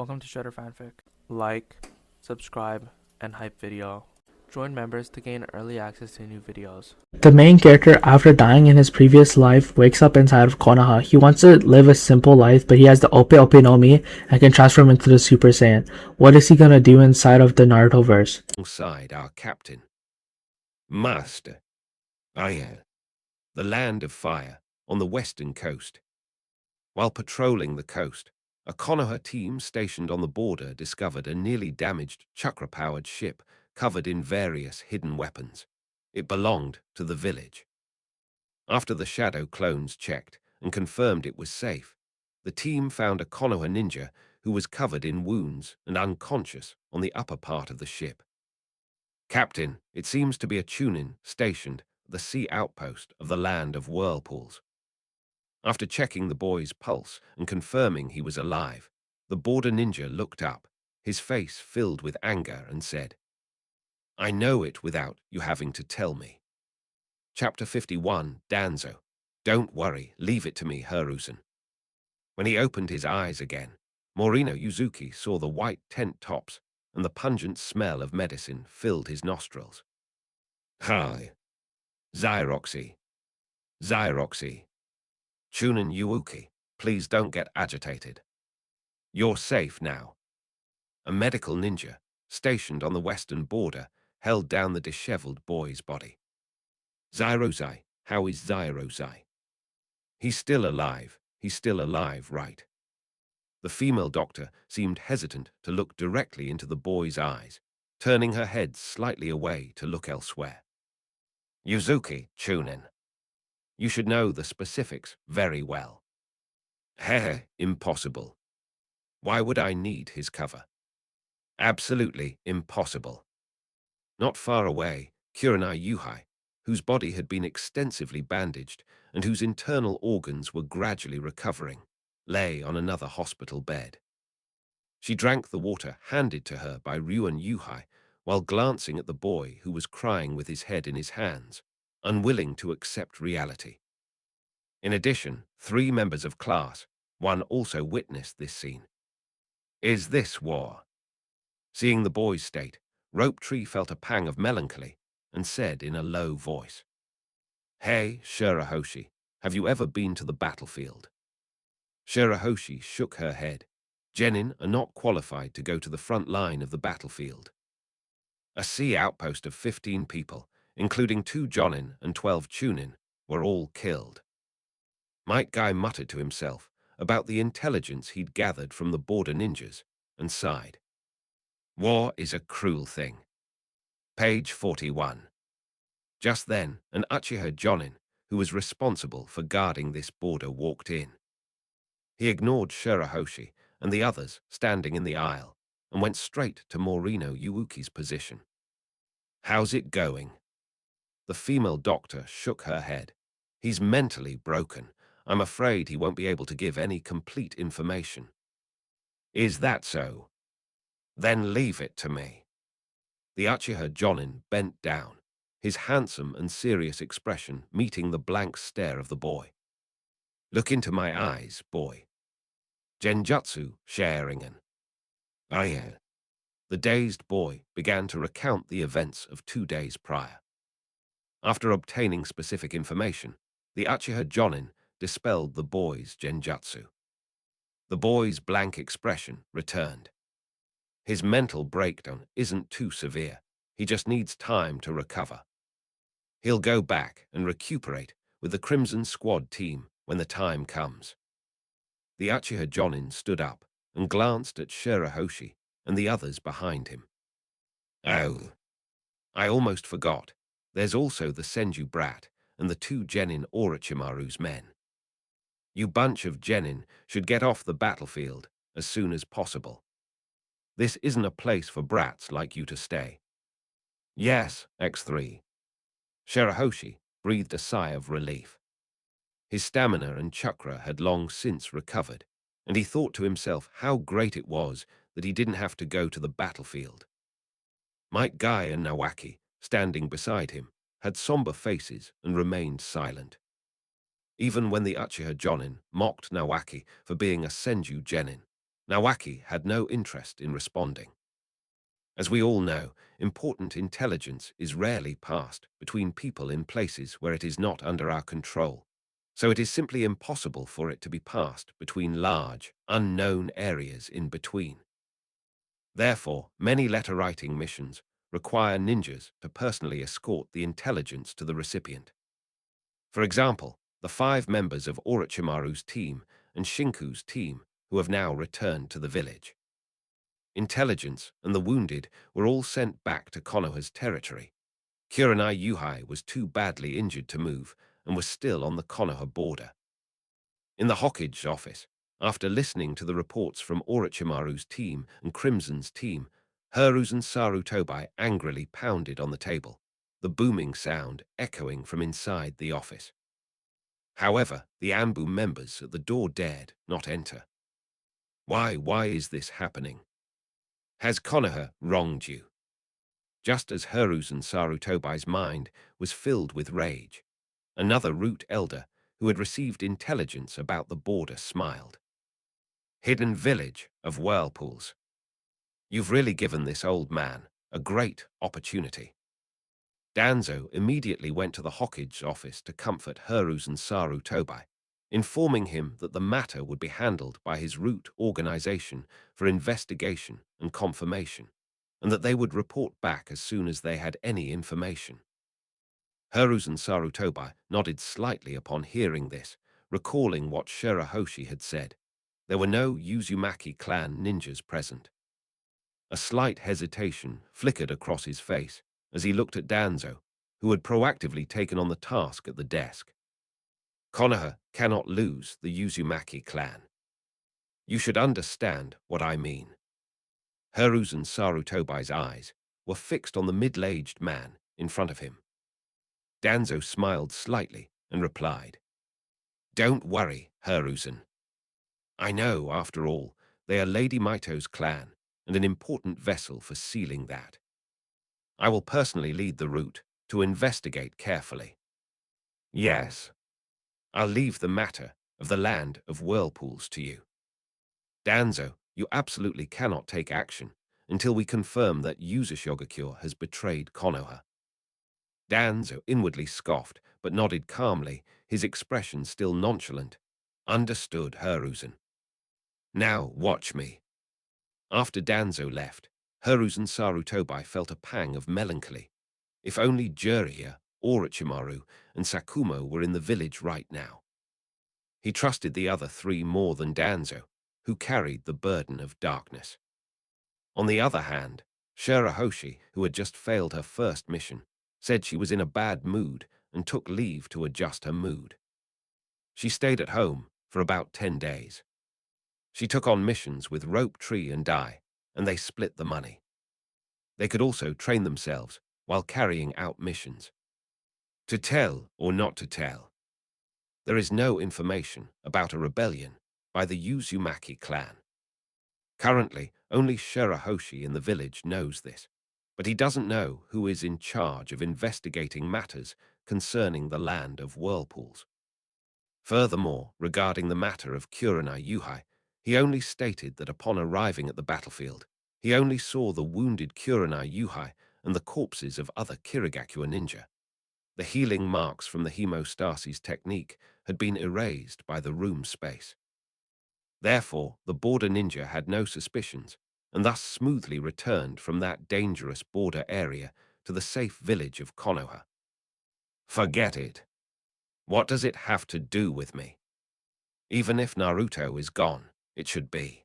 Welcome to Shredder Fanfic. Like, subscribe, and hype video. Join members to gain early access to new videos. The main character, after dying in his previous life, wakes up inside of Konoha. He wants to live a simple life, but he has the Ope Ope no Mi and can transform into the Super Saiyan. What is he gonna do inside of the Naruto verse? Alongside our captain, Master, Saiyan, the land of fire on the western coast. While patrolling the coast, a Konoha team stationed on the border discovered a nearly damaged chakra-powered ship covered in various hidden weapons. It belonged to the village. After the Shadow clones checked and confirmed it was safe, the team found a Konoha ninja who was covered in wounds and unconscious on the upper part of the ship. Captain, it seems to be a Chunin stationed at the sea outpost of the land of whirlpools. After checking the boy's pulse and confirming he was alive, the border ninja looked up, his face filled with anger, and said, "I know it without you having to tell me." Chapter 51, Danzo. Don't worry, leave it to me, Hiruzen. When he opened his eyes again, Morino Yuzuki saw the white tent tops and the pungent smell of medicine filled his nostrils. Hi. Xyroxy. Xyroxy. Chunin Yuuki, please don't get agitated. You're safe now. A medical ninja, stationed on the western border, held down the disheveled boy's body. Xyrozai, how is Xyrozai? He's still alive, right? The female doctor seemed hesitant to look directly into the boy's eyes, turning her head slightly away to look elsewhere. Yuzuki, Chunin. You should know the specifics very well. Heh, impossible. Why would I need his cover? Absolutely impossible. Not far away, Kurenai Yuhai, whose body had been extensively bandaged and whose internal organs were gradually recovering, lay on another hospital bed. She drank the water handed to her by Ryuan Yuhai while glancing at the boy who was crying with his head in his hands, unwilling to accept reality. In addition, 3 members of class, one also witnessed this scene. Is this war? Seeing the boy's state, Rope Tree felt a pang of melancholy and said in a low voice, "Hey, Shirahoshi, have you ever been to the battlefield?" Shirahoshi shook her head. Genin are not qualified to go to the front line of the battlefield. A sea outpost of 15 people, including 2 Jonin and 12 Chunin, were all killed. Might Guy muttered to himself about the intelligence he'd gathered from the border ninjas and sighed. War is a cruel thing. Page 41. Just then, an Uchiha Jonin, who was responsible for guarding this border, walked in. He ignored Shirahoshi and the others standing in the aisle and went straight to Morino Yuuki's position. How's it going? The female doctor shook her head. He's mentally broken. I'm afraid he won't be able to give any complete information. Is that so? Then leave it to me. The Uchiha Jonin bent down, his handsome and serious expression meeting the blank stare of the boy. Look into my eyes, boy. Genjutsu Sharingan. Aye. The dazed boy began to recount the events of 2 days prior. After obtaining specific information, the Uchiha Jonin dispelled the boy's genjutsu. The boy's blank expression returned. His mental breakdown isn't too severe. He just needs time to recover. He'll go back and recuperate with the Crimson Squad team when the time comes. The Uchiha Jonin stood up and glanced at Shirahoshi and the others behind him. Oh, I almost forgot. There's also the Senju brat and the 2 Genin Orochimaru's men. You bunch of Genin should get off the battlefield as soon as possible. This isn't a place for brats like you to stay. Yes, X3. Shirahoshi breathed a sigh of relief. His stamina and chakra had long since recovered, and he thought to himself how great it was that he didn't have to go to the battlefield. Might Guy and Nawaki, standing beside him, had somber faces and remained silent. Even when the Uchiha Jonin mocked Nawaki for being a Senju Genin, Nawaki had no interest in responding. As we all know, important intelligence is rarely passed between people in places where it is not under our control, so it is simply impossible for it to be passed between large, unknown areas in between. Therefore, many letter-writing missions require ninjas to personally escort the intelligence to the recipient. For example, the 5 members of Orochimaru's team and Shinku's team who have now returned to the village. Intelligence and the wounded were all sent back to Konoha's territory. Kurenai Yuhai was too badly injured to move and was still on the Konoha border. In the Hokage office, after listening to the reports from Orochimaru's team and Crimson's team, Hiruzen Sarutobi angrily pounded on the table, the booming sound echoing from inside the office. However, the Anbu members at the door dared not enter. Why is this happening? Has Konoha wronged you? Just as Hiruzen Sarutobi's mind was filled with rage, another root elder who had received intelligence about the border smiled. Hidden village of whirlpools. You've really given this old man a great opportunity. Danzo immediately went to the Hokage office to comfort Hiruzen Sarutobi, informing him that the matter would be handled by his root organization for investigation and confirmation, and that they would report back as soon as they had any information. Hiruzen Sarutobi nodded slightly upon hearing this, recalling what Shirahoshi had said. There were no Uzumaki clan ninjas present. A slight hesitation flickered across his face as he looked at Danzo, who had proactively taken on the task at the desk. Konoha cannot lose the Uzumaki clan. You should understand what I mean. Hiruzen Sarutobi's eyes were fixed on the middle-aged man in front of him. Danzo smiled slightly and replied, "Don't worry, Hiruzen. I know, after all, they are Lady Maito's clan and an important vessel for sealing that. I will personally lead the route to investigate carefully. Yes, I'll leave the matter of the land of whirlpools to you. Danzo, you absolutely cannot take action until we confirm that Yuzashogakure has betrayed Konoha." Danzo inwardly scoffed, but nodded calmly, his expression still nonchalant. "Understood, Hiruzen. Now watch me." After Danzo left, Hiruzen Sarutobi felt a pang of melancholy. If only Jiraiya, Orochimaru, and Sakumo were in the village right now. He trusted the other 3 more than Danzo, who carried the burden of darkness. On the other hand, Shirahoshi, who had just failed her first mission, said she was in a bad mood and took leave to adjust her mood. She stayed at home for about 10 days. She took on missions with Rope Tree and Dai, and they split the money. They could also train themselves while carrying out missions. To tell or not to tell, there is no information about a rebellion by the Uzumaki clan. Currently, only Shirahoshi in the village knows this, but he doesn't know who is in charge of investigating matters concerning the land of whirlpools. Furthermore, regarding the matter of Kurenai Yuhai, he only stated that upon arriving at the battlefield, he only saw the wounded Kurenai Yuhai and the corpses of other Kirigakure ninja. The healing marks from the hemostasis technique had been erased by the room space. Therefore, the border ninja had no suspicions, and thus smoothly returned from that dangerous border area to the safe village of Konoha. Forget it. What does it have to do with me? Even if Naruto is gone, it should be.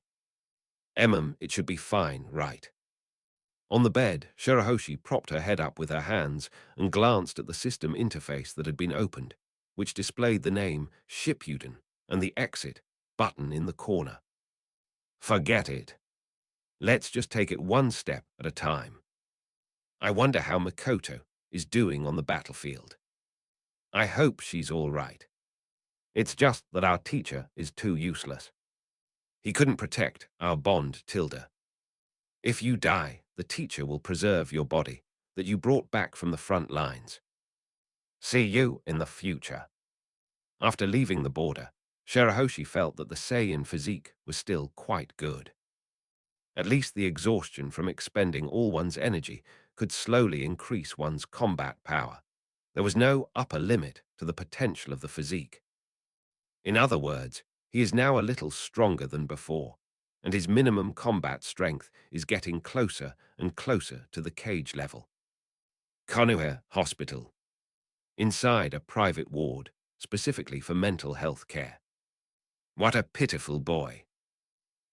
It should be fine, right? On the bed, Shirahoshi propped her head up with her hands and glanced at the system interface that had been opened, which displayed the name Shippuden and the exit button in the corner. Forget it. Let's just take it one step at a time. I wonder how Makoto is doing on the battlefield. I hope she's all right. It's just that our teacher is too useless. He couldn't protect our bond, Tilda. If you die, the teacher will preserve your body that you brought back from the front lines. See you in the future. After leaving the border, Shirahoshi felt that the Saiyan physique was still quite good. At least the exhaustion from expending all one's energy could slowly increase one's combat power. There was no upper limit to the potential of the physique. In other words, he is now a little stronger than before, and his minimum combat strength is getting closer and closer to the cage level. Konoha Hospital. Inside a private ward, specifically for mental health care. What a pitiful boy.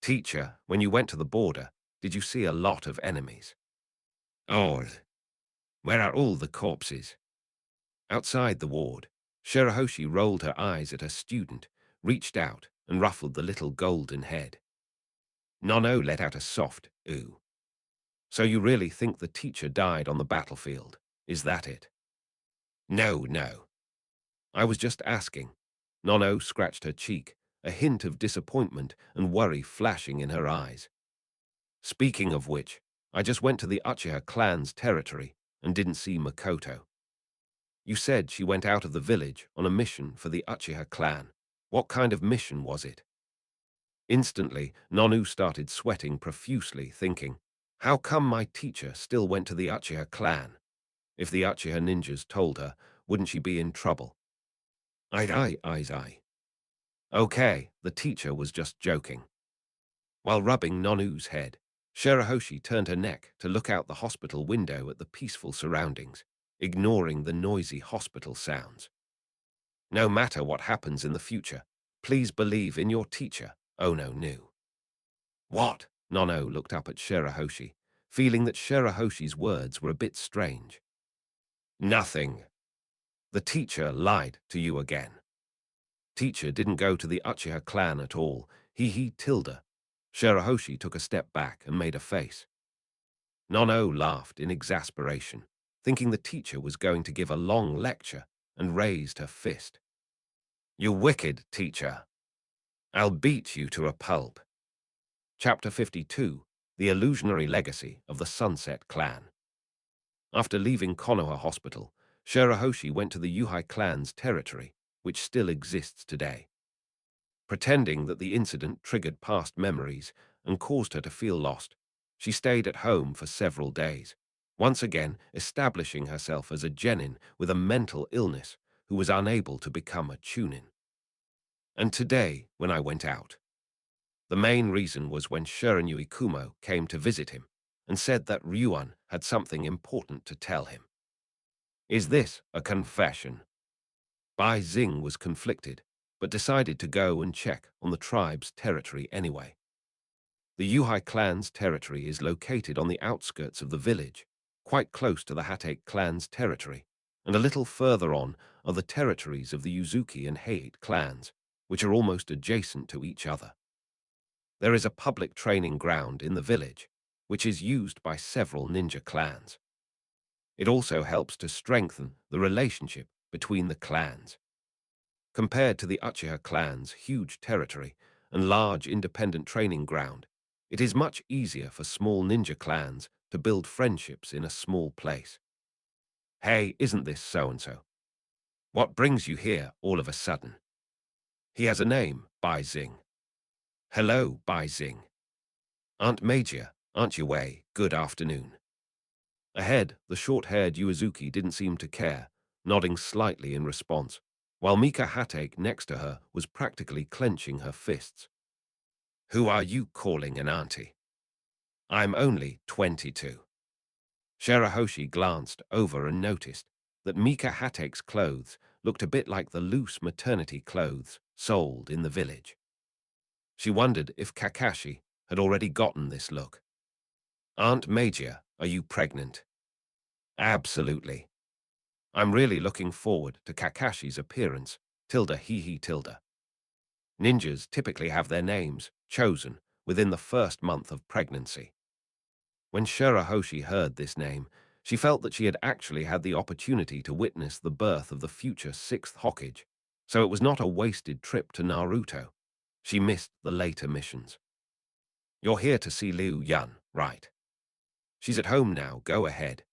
Teacher, when you went to the border, did you see a lot of enemies? Oh, where are all the corpses? Outside the ward, Shirahoshi rolled her eyes at her student, reached out, and ruffled the little golden head. Nono let out a soft ooh. So you really think the teacher died on the battlefield, is that it? No, no. I was just asking. Nono scratched her cheek, a hint of disappointment and worry flashing in her eyes. Speaking of which, I just went to the Uchiha clan's territory and didn't see Makoto. You said she went out of the village on a mission for the Uchiha clan. What kind of mission was it? Instantly, Nonu started sweating profusely, thinking, how come my teacher still went to the Uchiha clan? If the Uchiha ninjas told her, wouldn't she be in trouble? I. Okay, the teacher was just joking. While rubbing Nonu's head, Shirahoshi turned her neck to look out the hospital window at the peaceful surroundings, ignoring the noisy hospital sounds. No matter what happens in the future, please believe in your teacher, Ono knew. What? Nono looked up at Shirahoshi, feeling that Shirahoshi's words were a bit strange. Nothing. The teacher lied to you again. Teacher didn't go to the Uchiha clan at all. He tilde. Shirahoshi took a step back and made a face. Nono laughed in exasperation, thinking the teacher was going to give a long lecture, and raised her fist. You wicked teacher. I'll beat you to a pulp. Chapter 52, The Illusionary Legacy of the Sunset Clan. After leaving Konoha Hospital, Shirahoshi went to the Yuhai clan's territory, which still exists today. Pretending that the incident triggered past memories and caused her to feel lost, she stayed at home for several days, once again establishing herself as a genin with a mental illness who was unable to become a chunin. And today, when I went out, the main reason was when Shiranui Kumo came to visit him and said that Ryuan had something important to tell him. Is this a confession? Bai Xing was conflicted, but decided to go and check on the tribe's territory anyway. The Yuhai clan's territory is located on the outskirts of the village, quite close to the Hatake clan's territory, and a little further on are the territories of the Uzuki and Height clans, which are almost adjacent to each other. There is a public training ground in the village, which is used by several ninja clans. It also helps to strengthen the relationship between the clans. Compared to the Uchiha clan's huge territory and large independent training ground, it is much easier for small ninja clans to build friendships in a small place. Hey, isn't this so-and-so? What brings you here all of a sudden? He has a name, Bai Xing. Hello, Bai Xing. Aunt Major, aren't you way? Good afternoon. Ahead, the short-haired Uezuki didn't seem to care, nodding slightly in response, while Mika Hatake next to her was practically clenching her fists. Who are you calling an auntie? I'm only 22. Shirahoshi glanced over and noticed that Mika Hatake's clothes looked a bit like the loose maternity clothes sold in the village. She wondered if Kakashi had already gotten this look. Aunt Major, are you pregnant? Absolutely. I'm really looking forward to Kakashi's appearance, tilde he tilde. Ninjas typically have their names chosen within the first month of pregnancy. When Shirahoshi heard this name, she felt that she had actually had the opportunity to witness the birth of the future 6th Hokage, so it was not a wasted trip to Naruto. She missed the later missions. You're here to see Liu Yan, right? She's at home now, go ahead.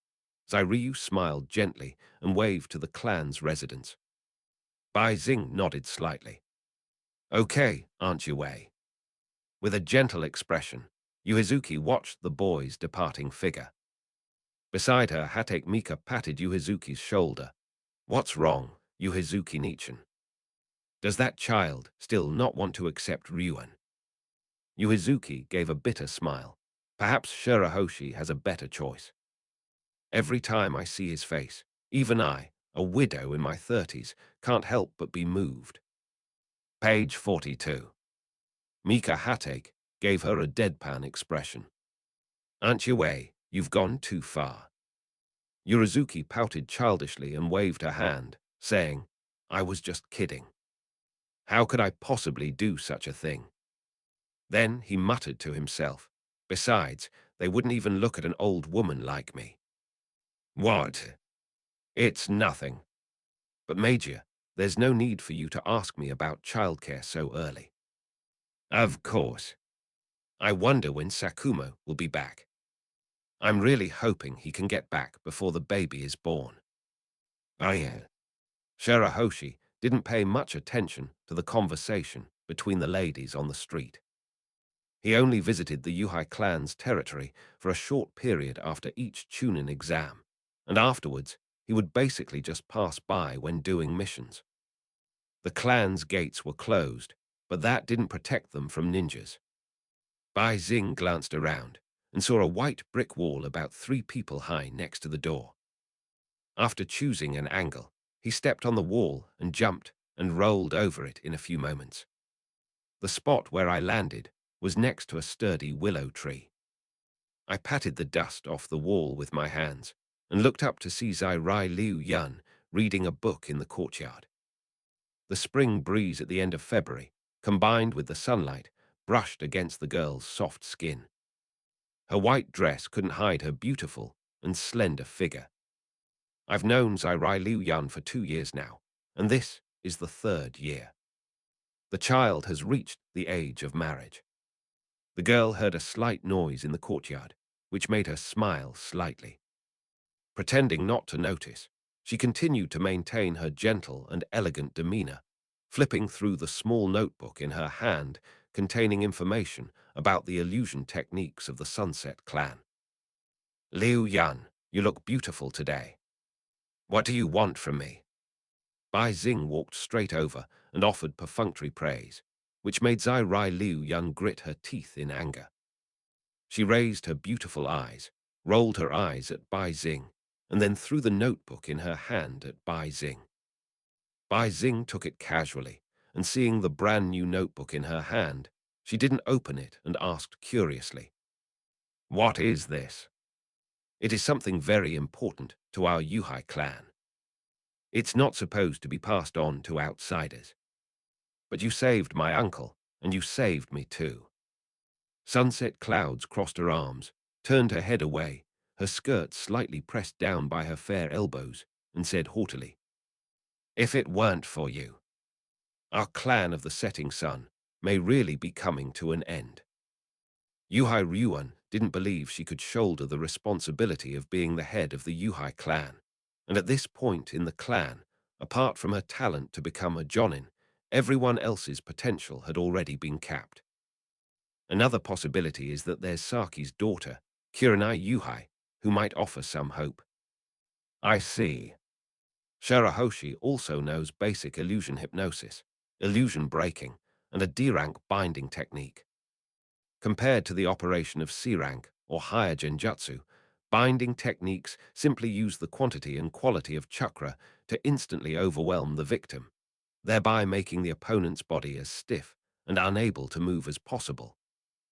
Zairyu smiled gently and waved to the clan's residents. Bai Xing nodded slightly. Okay, aren't you, Wei? With a gentle expression, Yuhizuki watched the boy's departing figure. Beside her, Hatake Mika patted Yuhizuki's shoulder. What's wrong, Yuhizuki-nichan? Does that child still not want to accept Ryuan? Yuhizuki gave a bitter smile. Perhaps Shirahoshi has a better choice. Every time I see his face, even I, a widow in my 30s, can't help but be moved. Page 42. Mika Hatake gave her a deadpan expression. Aren't you, Wei? You've gone too far. Yurizuki pouted childishly and waved her hand, saying, I was just kidding. How could I possibly do such a thing? Then he muttered to himself, besides, they wouldn't even look at an old woman like me. What? It's nothing. But Major, there's no need for you to ask me about childcare so early. Of course. I wonder when Sakuma will be back. I'm really hoping he can get back before the baby is born. Oh yeah. Shirahoshi didn't pay much attention to the conversation between the ladies on the street. He only visited the Yuhai clan's territory for a short period after each Chunin exam, and afterwards he would basically just pass by when doing missions. The clan's gates were closed, but that didn't protect them from ninjas. Bai Xing glanced around and saw a white brick wall about 3 people high next to the door. After choosing an angle, he stepped on the wall and jumped and rolled over it in a few moments. The spot where I landed was next to a sturdy willow tree. I patted the dust off the wall with my hands and looked up to see Zai Rai Liu Yun reading a book in the courtyard. The spring breeze at the end of February, combined with the sunlight, brushed against the girl's soft skin. Her white dress couldn't hide her beautiful and slender figure. I've known Zai Rai Liu Yun for 2 years now, and this is the 3rd year. The child has reached the age of marriage. The girl heard a slight noise in the courtyard, which made her smile slightly. Pretending not to notice, she continued to maintain her gentle and elegant demeanor, flipping through the small notebook in her hand containing information about the illusion techniques of the Sunset Clan. Liu Yan, you look beautiful today. What do you want from me? Bai Xing walked straight over and offered perfunctory praise, which made Zai Rai Liu Yun grit her teeth in anger. She raised her beautiful eyes, rolled her eyes at Bai Xing, and then threw the notebook in her hand at Bai Xing. Bai Xing took it casually, and seeing the brand new notebook in her hand, she didn't open it and asked curiously, What is this? It is something very important to our Yuhai clan. It's not supposed to be passed on to outsiders. But you saved my uncle, and you saved me too. Sunset clouds crossed her arms, turned her head away, her skirt slightly pressed down by her fair elbows, and said haughtily, If it weren't for you, our clan of the setting sun may really be coming to an end. Yuhai Ryuan didn't believe she could shoulder the responsibility of being the head of the Yuhai clan, and at this point in the clan, apart from her talent to become a Jonin, everyone else's potential had already been capped. Another possibility is that there's Saki's daughter, Kurenai Yuhai, who might offer some hope. I see. Shirahoshi also knows basic illusion hypnosis, illusion breaking, and a D-rank binding technique. Compared to the operation of C-rank or higher genjutsu, binding techniques simply use the quantity and quality of chakra to instantly overwhelm the victim, thereby making the opponent's body as stiff and unable to move as possible.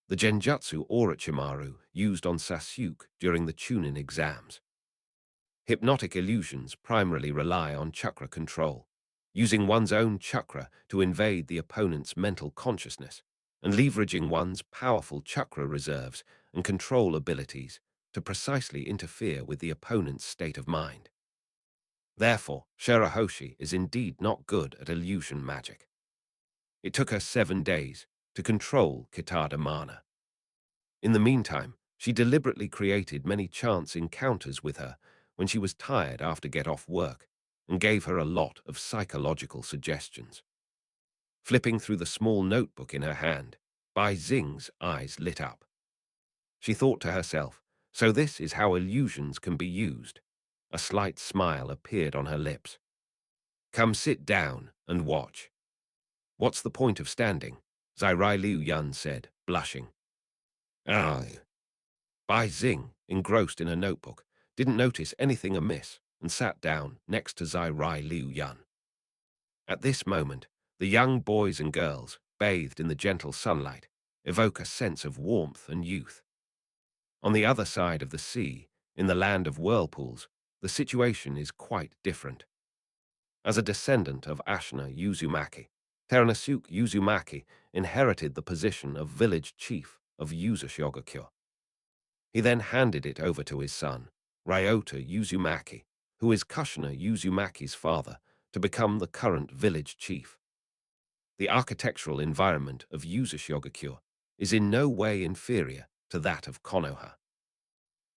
The genjutsu Orochimaru used on Sasuke during the Chunin exams. Hypnotic illusions primarily rely on chakra control, using one's own chakra to invade the opponent's mental consciousness, and leveraging one's powerful chakra reserves and control abilities to precisely interfere with the opponent's state of mind. Therefore, Shirahoshi is indeed not good at illusion magic. It took her 7 days to control Kitada Mana. In the meantime, she deliberately created many chance encounters with her when she was tired after get off work, and gave her a lot of psychological suggestions. Flipping through the small notebook in her hand, Bai Xing's eyes lit up. She thought to herself, so this is how illusions can be used. A slight smile appeared on her lips. Come sit down and watch. What's the point of standing? Zairai Liu Yun said, blushing. Aye. Bai Xing, engrossed in a notebook, didn't notice anything amiss and sat down next to Zairai Liu Yun. At this moment, the young boys and girls, bathed in the gentle sunlight, evoke a sense of warmth and youth. On the other side of the sea, in the land of whirlpools, the situation is quite different. As a descendant of Ashina Uzumaki, Teranosuke Uzumaki inherited the position of village chief of Uzumaki. He then handed it over to his son, Ryota Uzumaki, who is Kushina Uzumaki's father, to become the current village chief. The architectural environment of Uzumaki is in no way inferior to that of Konoha.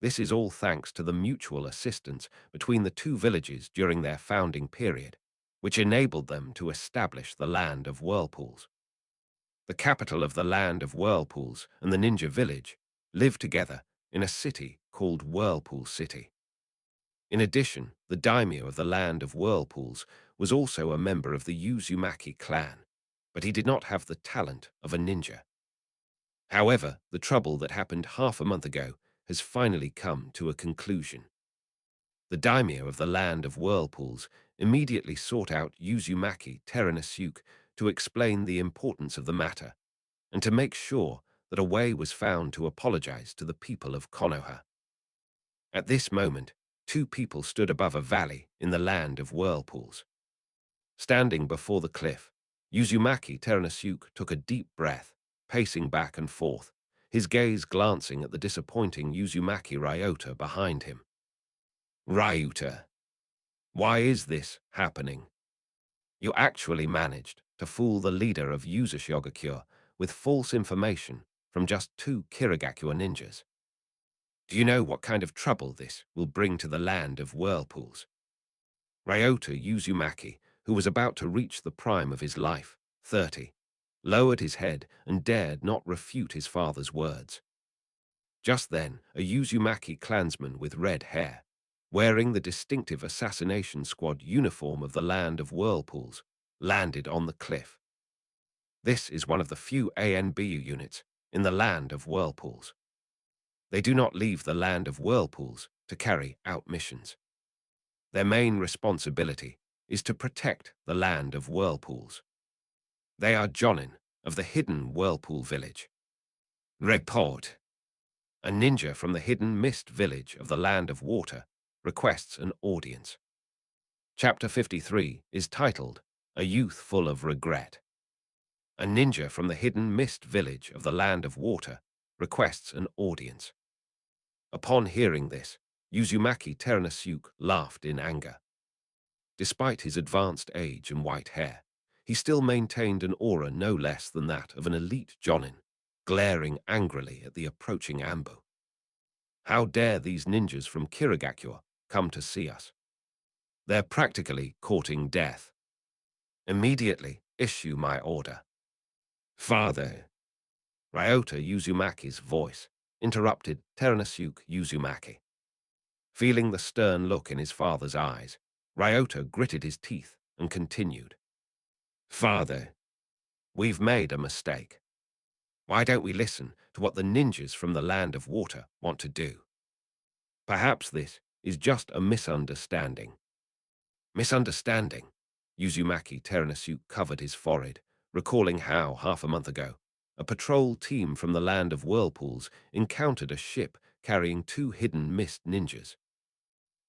This is all thanks to the mutual assistance between the two villages during their founding period, which enabled them to establish the land of whirlpools. The capital of the land of whirlpools and the ninja village live together in a city called Whirlpool City. In addition, the daimyo of the land of whirlpools was also a member of the Uzumaki clan, but he did not have the talent of a ninja. However, the trouble that happened half a month ago has finally come to a conclusion. The daimyo of the land of whirlpools immediately sought out Uzumaki Teranosuke to explain the importance of the matter and to make sure that a way was found to apologize to the people of Konoha. At this moment, two people stood above a valley in the land of whirlpools. Standing before the cliff, Uzumaki Teranosuke took a deep breath, pacing back and forth, his gaze glancing at the disappointing Uzumaki Ryota behind him. Ryota, why is this happening? You actually managed to fool the leader of Uzumaki with false information from just two Kirigakure ninjas. Do you know what kind of trouble this will bring to the land of whirlpools? Ryota Uzumaki, who was about to reach the prime of his life, 30, lowered his head and dared not refute his father's words. Just then, a Uzumaki clansman with red hair, wearing the distinctive assassination squad uniform of the land of whirlpools, landed on the cliff. This is one of the few ANBU units in the land of whirlpools. They do not leave the land of whirlpools to carry out missions. Their main responsibility is to protect the land of whirlpools. They are Jonin of the hidden whirlpool village. Report. A ninja from the hidden mist village of the land of water requests an audience. Chapter 53 is titled, A Youth Full of Regret. A ninja from the hidden mist village of the land of water requests an audience. Upon hearing this, Uzumaki Teranosuke laughed in anger. Despite his advanced age and white hair, he still maintained an aura no less than that of an elite Jonin, glaring angrily at the approaching Ambu. How dare these ninjas from Kirigakure come to see us? They're practically courting death. Immediately issue my order. Father. Ryota Uzumaki's voice interrupted Teranosuke Uzumaki. Feeling the stern look in his father's eyes, Ryota gritted his teeth and continued. Father, we've made a mistake. Why don't we listen to what the ninjas from the land of water want to do? Perhaps this is just a misunderstanding. Misunderstanding? Uzumaki Teranosuke covered his forehead, recalling how, half a month ago, a patrol team from the land of whirlpools encountered a ship carrying two hidden mist ninjas.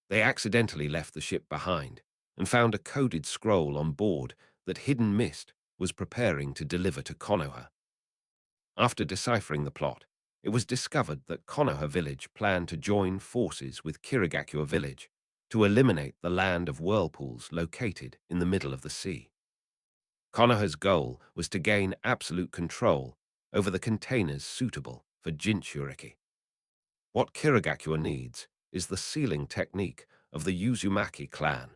They accidentally left the ship behind and found a coded scroll on board that Hidden Mist was preparing to deliver to Konoha. After deciphering the plot, it was discovered that Konoha village planned to join forces with Kirigakure village to eliminate the land of whirlpools located in the middle of the sea. Konoha's goal was to gain absolute control over the containers suitable for Jinchuriki. What Kirigakure needs is the sealing technique of the Uzumaki clan,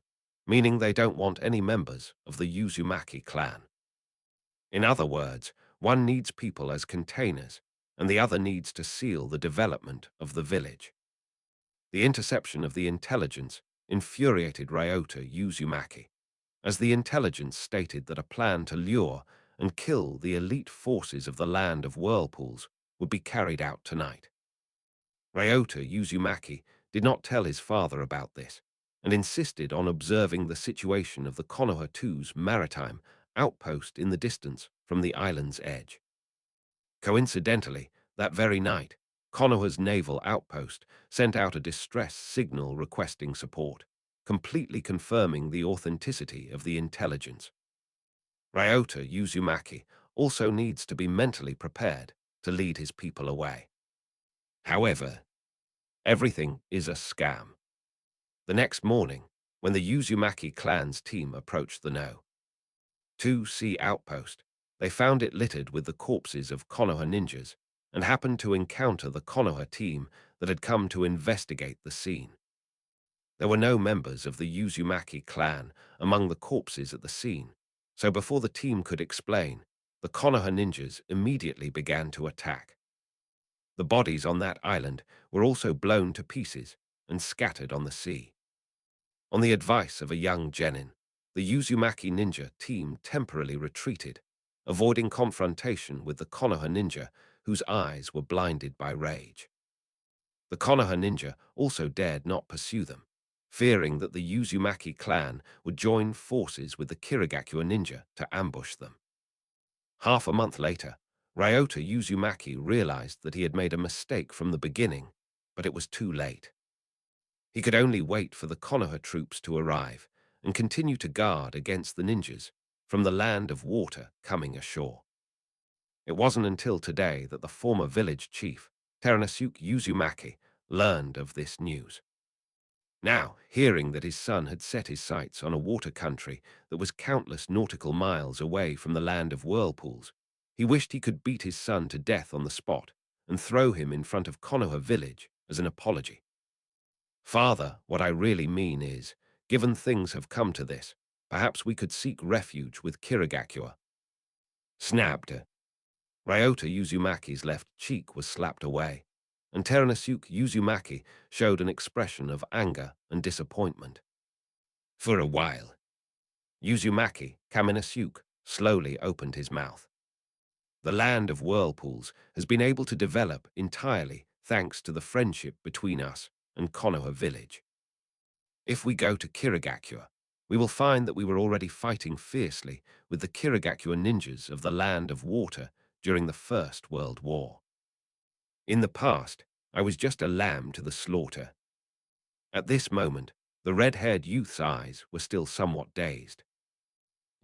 meaning they don't want any members of the Uzumaki clan. In other words, one needs people as containers, and the other needs to seal the development of the village. The interception of the intelligence infuriated Ryota Uzumaki, as the intelligence stated that a plan to lure and kill the elite forces of the land of whirlpools would be carried out tonight. Ryota Uzumaki did not tell his father about this, and insisted on observing the situation of the Konoha II's maritime outpost in the distance from the island's edge. Coincidentally, that very night, Konoha's naval outpost sent out a distress signal requesting support, completely confirming the authenticity of the intelligence. Ryota Uzumaki also needs to be mentally prepared to lead his people away. However, everything is a scam. The next morning, when the Uzumaki clan's team approached the No. 2C outpost, they found it littered with the corpses of Konoha ninjas and happened to encounter the Konoha team that had come to investigate the scene. There were no members of the Uzumaki clan among the corpses at the scene, so before the team could explain, the Konoha ninjas immediately began to attack. The bodies on that island were also blown to pieces and scattered on the sea. On the advice of a young genin, the Uzumaki ninja team temporarily retreated, avoiding confrontation with the Konoha ninja whose eyes were blinded by rage. The Konoha ninja also dared not pursue them, fearing that the Uzumaki clan would join forces with the Kirigakure ninja to ambush them. Half a month later, Ryota Uzumaki realized that he had made a mistake from the beginning, but it was too late. He could only wait for the Konoha troops to arrive and continue to guard against the ninjas from the land of water coming ashore. It wasn't until today that the former village chief, Teranosuke Uzumaki, learned of this news. Now, hearing that his son had set his sights on a water country that was countless nautical miles away from the land of whirlpools, he wished he could beat his son to death on the spot and throw him in front of Konoha village as an apology. Father, what I really mean is, given things have come to this, perhaps we could seek refuge with Kirigakure. Snapped. Ryota Uzumaki's left cheek was slapped away, and Teranosuke Uzumaki showed an expression of anger and disappointment. For a while, Uzumaki Kaminasuke slowly opened his mouth. The land of whirlpools has been able to develop entirely thanks to the friendship between us and Konoha village. If we go to Kirigakure, we will find that we were already fighting fiercely with the Kirigakure ninjas of the land of water during the First World War. In the past, I was just a lamb to the slaughter. At this moment, the red-haired youth's eyes were still somewhat dazed.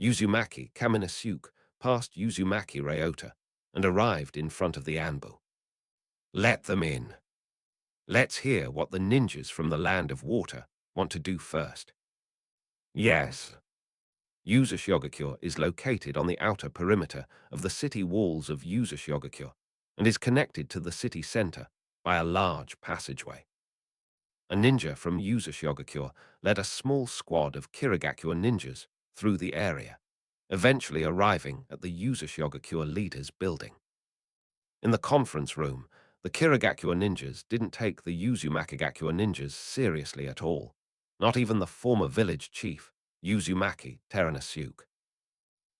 Uzumaki Kaminasuke passed Uzumaki Ryota and arrived in front of the anbu. Let them in. Let's hear what the ninjas from the land of water want to do first. Yes. Uzashogakure is located on the outer perimeter of the city walls of Uzashogakure and is connected to the city center by a large passageway. A ninja from Uzashogakure led a small squad of Kirigakure ninjas through the area, eventually arriving at the Uzashogakure leader's building. In the conference room, the Kirigakure ninjas didn't take the Uzumakigakure ninjas seriously at all, not even the former village chief, Uzumaki Teranosuke.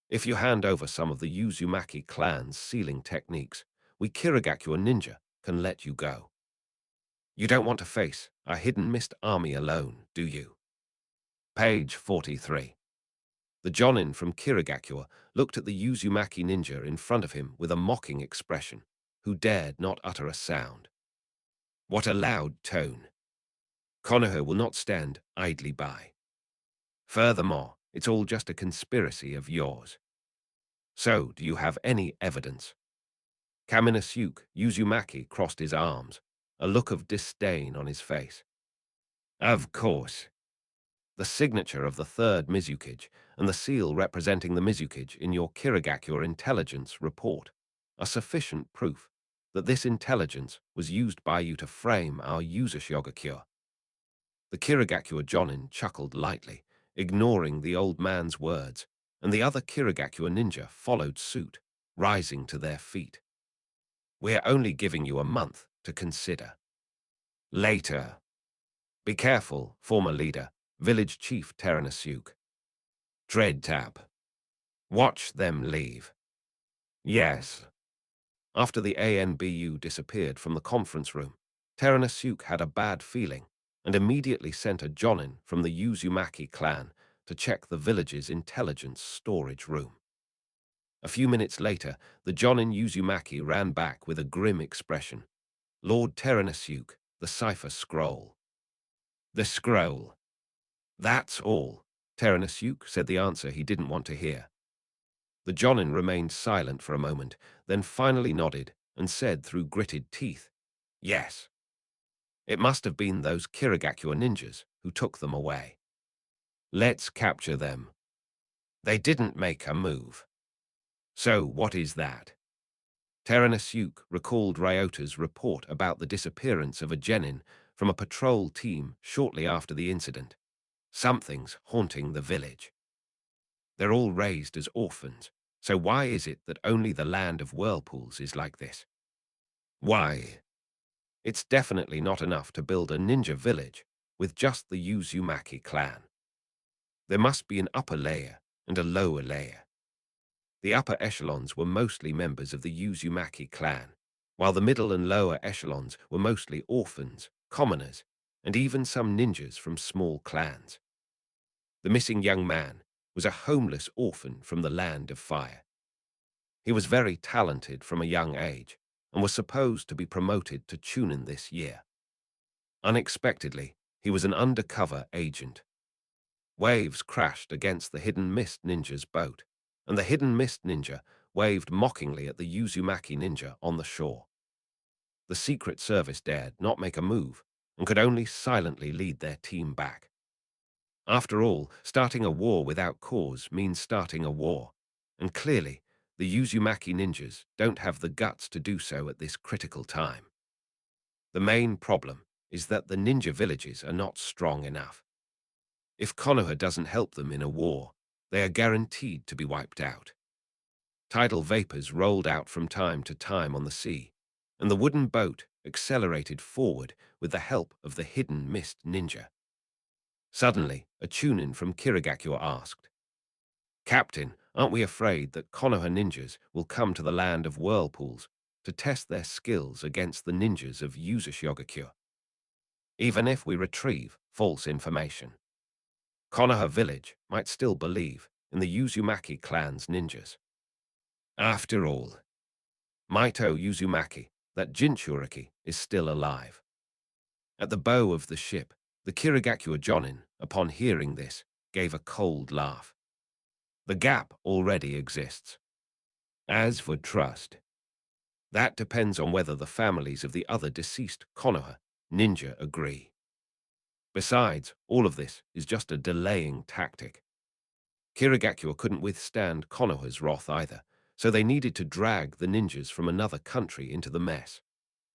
If you hand over some of the Uzumaki clan's sealing techniques, we Kirigakure ninja can let you go. You don't want to face a hidden mist army alone, do you? Page 43. The Jonin from Kirigakure looked at the Uzumaki ninja in front of him with a mocking expression, who dared not utter a sound. What a loud tone. Konoha will not stand idly by. Furthermore, it's all just a conspiracy of yours. So, do you have any evidence? Kaminasuke Uzumaki crossed his arms, a look of disdain on his face. Of course. The signature of the third Mizukage and the seal representing the Mizukage in your Kirigakure intelligence report are sufficient proof that this intelligence was used by you to frame our Uzashogakure. The Kirigakure Jonin chuckled lightly, ignoring the old man's words, and the other Kirigakure ninja followed suit, rising to their feet. We're only giving you a month to consider. Later. Be careful, former leader, village chief Terranasuk. Dread tab. Watch them leave. Yes. After the ANBU disappeared from the conference room, Terranasuk had a bad feeling and immediately sent a Jonin from the Uzumaki clan to check the village's intelligence storage room. A few minutes later, the Jonin Uzumaki ran back with a grim expression. Lord Terranasuk, the cipher scroll. The scroll. That's all, Terranasuk said the answer he didn't want to hear. The Jonin remained silent for a moment, then finally nodded and said through gritted teeth, yes. It must have been those Kirigakure ninjas who took them away. Let's capture them. They didn't make a move. So what is that? Terranasuk recalled Ryota's report about the disappearance of a genin from a patrol team shortly after the incident. Something's haunting the village. They're all raised as orphans, so why is it that only the land of whirlpools is like this? Why? It's definitely not enough to build a ninja village with just the Uzumaki clan. There must be an upper layer and a lower layer. The upper echelons were mostly members of the Uzumaki clan, while the middle and lower echelons were mostly orphans, commoners, and even some ninjas from small clans. The missing young man was a homeless orphan from the land of fire. He was very talented from a young age and was supposed to be promoted to Chunin this year. Unexpectedly, he was an undercover agent. Waves crashed against the Hidden Mist Ninja's boat, and the Hidden Mist Ninja waved mockingly at the Uzumaki ninja on the shore. The Secret Service dared not make a move and could only silently lead their team back. After all, starting a war without cause means starting a war, and clearly, the Uzumaki ninjas don't have the guts to do so at this critical time. The main problem is that the ninja villages are not strong enough. If Konoha doesn't help them in a war, they are guaranteed to be wiped out. Tidal vapors rolled out from time to time on the sea, and the wooden boat accelerated forward with the help of the Hidden Mist Ninja. Suddenly, a Chunin from Kirigakure asked, Captain, aren't we afraid that Konoha ninjas will come to the land of whirlpools to test their skills against the ninjas of Uzumaki? Even if we retrieve false information, Konoha village might still believe in the Uzumaki clan's ninjas. After all, Maito Uzumaki, that Jinchuriki, is still alive. At the bow of the ship, the Kirigakure Jonin, upon hearing this, gave a cold laugh. The gap already exists. As for trust, that depends on whether the families of the other deceased Konoha ninja agree. Besides, all of this is just a delaying tactic. Kirigakure couldn't withstand Konoha's wrath either, so they needed to drag the ninjas from another country into the mess.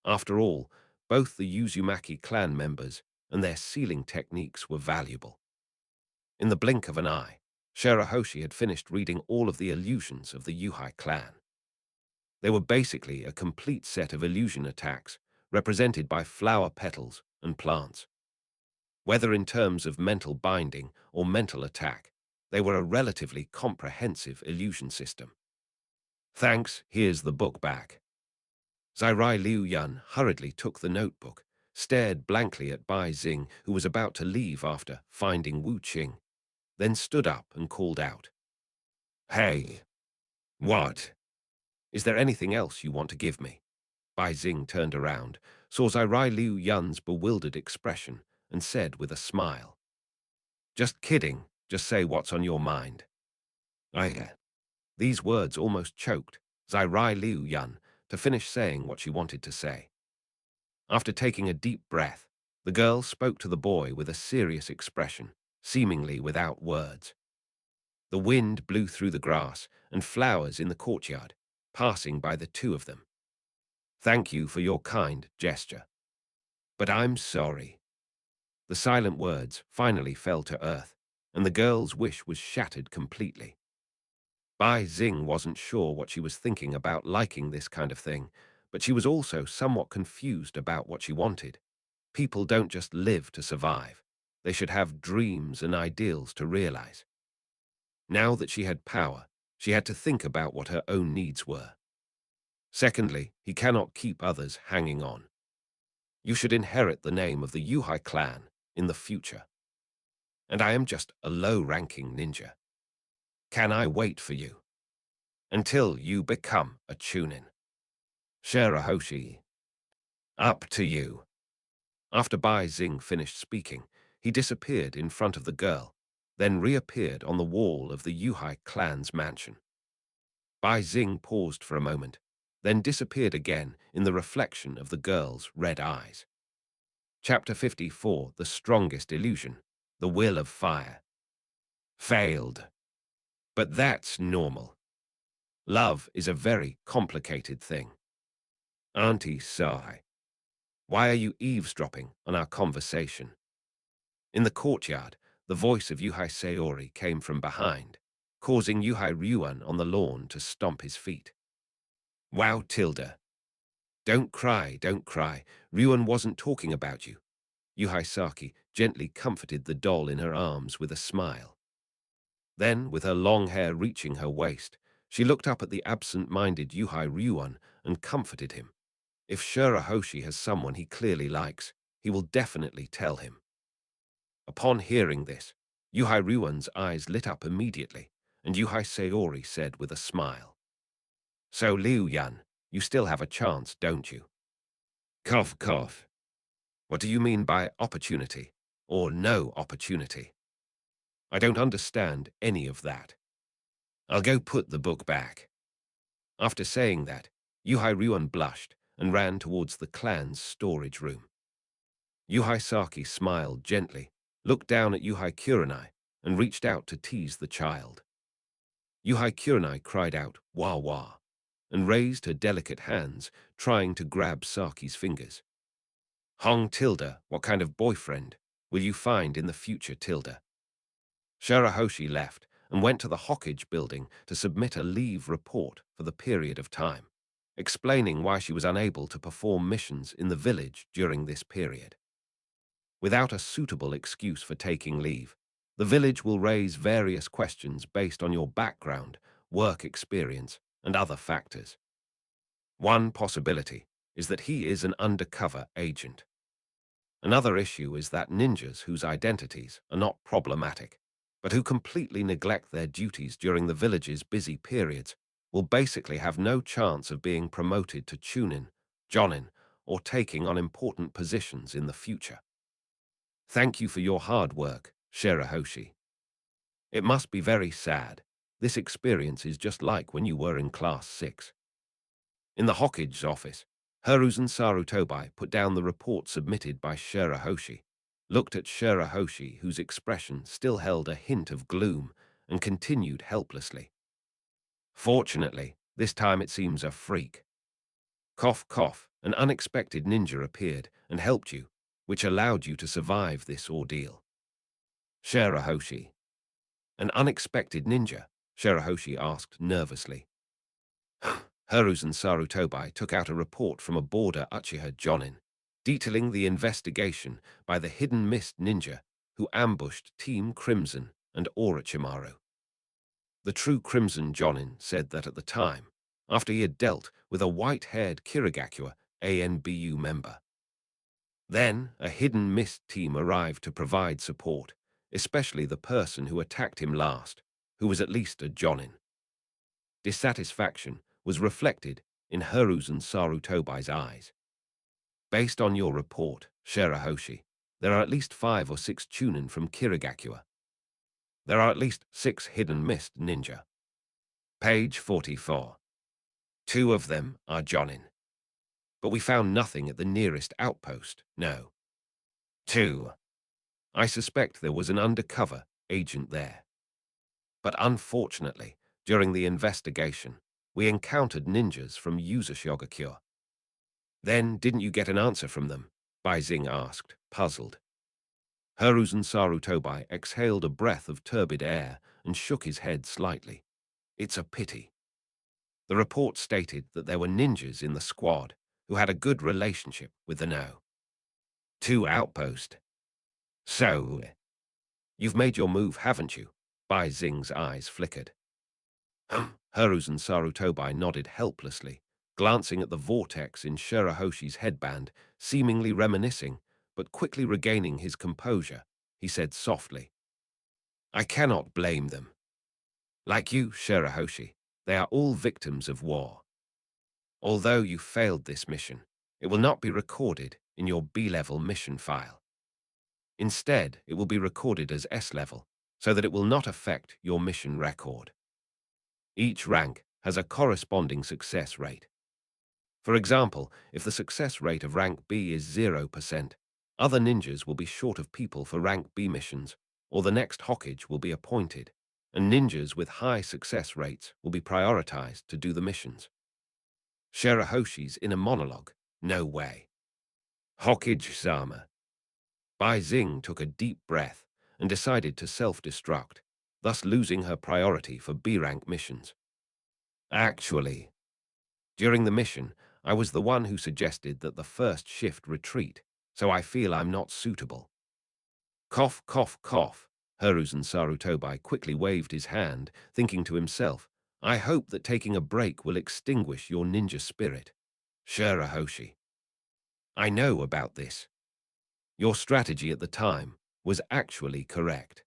After all, both the Uzumaki clan members and their sealing techniques were valuable. In the blink of an eye, Shirahoshi had finished reading all of the illusions of the Yuhai clan. They were basically a complete set of illusion attacks, represented by flower petals and plants. Whether in terms of mental binding or mental attack, they were a relatively comprehensive illusion system. Thanks, here's the book back. Zairai Liu Yun hurriedly took the notebook, stared blankly at Bai Xing, who was about to leave after finding Wu Qing, then stood up and called out, Hey! What? Is there anything else you want to give me? Bai Xing turned around, saw Zairai Liu Yun's bewildered expression, and said with a smile, Just kidding, just say what's on your mind. These words almost choked Zairai Liu Yun to finish saying what she wanted to say. After taking a deep breath, the girl spoke to the boy with a serious expression, seemingly without words. The wind blew through the grass and flowers in the courtyard, passing by the two of them. Thank you for your kind gesture. But I'm sorry. The silent words finally fell to earth, and the girl's wish was shattered completely. Bai Xing wasn't sure what she was thinking about liking this kind of thing, but she was also somewhat confused about what she wanted. People don't just live to survive. They should have dreams and ideals to realize. Now that she had power, she had to think about what her own needs were. Secondly, he cannot keep others hanging on. You should inherit the name of the Yuhai clan in the future. And I am just a low-ranking ninja. Can I wait for you? Until you become a Chunin. Shirahoshi. Up to you. After Bai Xing finished speaking, he disappeared in front of the girl, then reappeared on the wall of the Yuhai clan's mansion. Bai Xing paused for a moment, then disappeared again in the reflection of the girl's red eyes. Chapter 54, The Strongest Illusion, The Will of Fire. Failed. But that's normal. Love is a very complicated thing. Auntie sigh. Why are you eavesdropping on our conversation? In the courtyard, the voice of Yuhai Sayori came from behind, causing Yuhai Ryuan on the lawn to stomp his feet. Wow, Tilda. Don't cry, don't cry. Ryuan wasn't talking about you. Yuhai Saki gently comforted the doll in her arms with a smile. Then, with her long hair reaching her waist, she looked up at the absent-minded Yuhai Ryuan and comforted him. If Shirahoshi has someone he clearly likes, he will definitely tell him. Upon hearing this, Yuhai Ryuan's eyes lit up immediately, and Yuhai Sayori said with a smile, So Liu Yan, you still have a chance, don't you? Cough, cough. What do you mean by opportunity, or no opportunity? I don't understand any of that. I'll go put the book back. After saying that, Yuhai Ryuan blushed and ran towards the clan's storage room. Yuhai Saki smiled gently, looked down at Yuhai Kurenai, and reached out to tease the child. Yuhai Kurenai cried out, wah wah, and raised her delicate hands, trying to grab Saki's fingers. Hong Tilda, what kind of boyfriend will you find in the future, Tilda? Shirahoshi left and went to the Hokage building to submit a leave report for the period of time, explaining why she was unable to perform missions in the village during this period. Without a suitable excuse for taking leave, the village will raise various questions based on your background, work experience, and other factors. One possibility is that he is an undercover agent. Another issue is that ninjas whose identities are not problematic, but who completely neglect their duties during the village's busy periods, will basically have no chance of being promoted to Chunin, Jonin, or taking on important positions in the future. Thank you for your hard work, Shirahoshi. It must be very sad. This experience is just like when you were in Class 6. In the Hokage's office, Hiruzen Sarutobi put down the report submitted by Shirahoshi, looked at Shirahoshi, whose expression still held a hint of gloom, and continued helplessly. Fortunately, this time it seems a freak. Cough, cough, an unexpected ninja appeared and helped you, which allowed you to survive this ordeal. Shirahoshi. An unexpected ninja? Shirahoshi asked nervously. Hiruzen Sarutobi took out a report from a border Uchiha Jonin, detailing the investigation by the hidden mist ninja who ambushed Team Crimson and Orochimaru. The true Crimson Jonin said that at the time, after he had dealt with a white-haired Kirigakure ANBU member. Then, a hidden mist team arrived to provide support, especially the person who attacked him last, who was at least a Jonin. Dissatisfaction was reflected in Hiruzen Sarutobi's eyes. Based on your report, Shirahoshi, there are at least 5 or 6 Chunin from Kirigakure. There are at least 6 hidden mist ninja. Page 44. 2 of them are Jonin. But we found nothing at the nearest outpost, no. 2. I suspect there was an undercover agent there. But unfortunately, during the investigation, we encountered ninjas from Yuzashogakure. Then didn't you get an answer from them? Bai Xing asked, puzzled. Hiruzen Sarutobi exhaled a breath of turbid air and shook his head slightly. It's a pity. The report stated that there were ninjas in the squad who had a good relationship with the No. 2 outpost. So, you've made your move, haven't you? Bai Xing's eyes flickered. Hiruzen Sarutobi nodded helplessly, glancing at the vortex in Shirahoshi's headband, seemingly reminiscing, but quickly regaining his composure. He said softly, I cannot blame them. Like you, Shirahoshi, they are all victims of war. Although you failed this mission, it will not be recorded in your B-level mission file. Instead, it will be recorded as S-level, so that it will not affect your mission record. Each rank has a corresponding success rate. For example, if the success rate of rank B is 0%, other ninjas will be short of people for rank B missions, or the next Hokage will be appointed, and ninjas with high success rates will be prioritized to do the missions. Shirahoshi's inner monologue, no way. Hokage-sama. Bai Xing took a deep breath and decided to self-destruct, thus losing her priority for B-rank missions. Actually, during the mission, I was the one who suggested that the first shift retreat, so I feel I'm not suitable. Cough, cough, cough. Hiruzen Sarutobi quickly waved his hand, thinking to himself, I hope that taking a break will extinguish your ninja spirit. Shirahoshi. I know about this. Your strategy at the time was actually correct.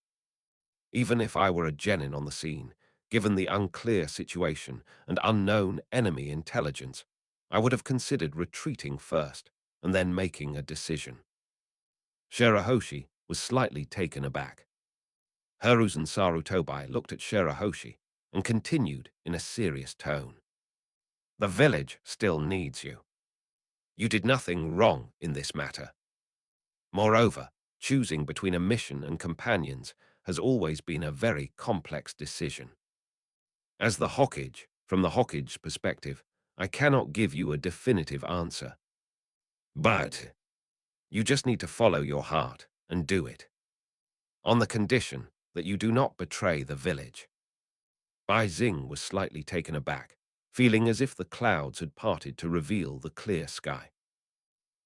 Even if I were a genin on the scene, given the unclear situation and unknown enemy intelligence, I would have considered retreating first and then making a decision. Shirahoshi was slightly taken aback. Hiruzen Sarutobi looked at Shirahoshi and continued in a serious tone. The village still needs you. You did nothing wrong in this matter. Moreover, choosing between a mission and companions has always been a very complex decision. As the Hokage, from the Hokage's perspective, I cannot give you a definitive answer. But you just need to follow your heart and do it. On the condition that you do not betray the village. Bai Xing was slightly taken aback, feeling as if the clouds had parted to reveal the clear sky.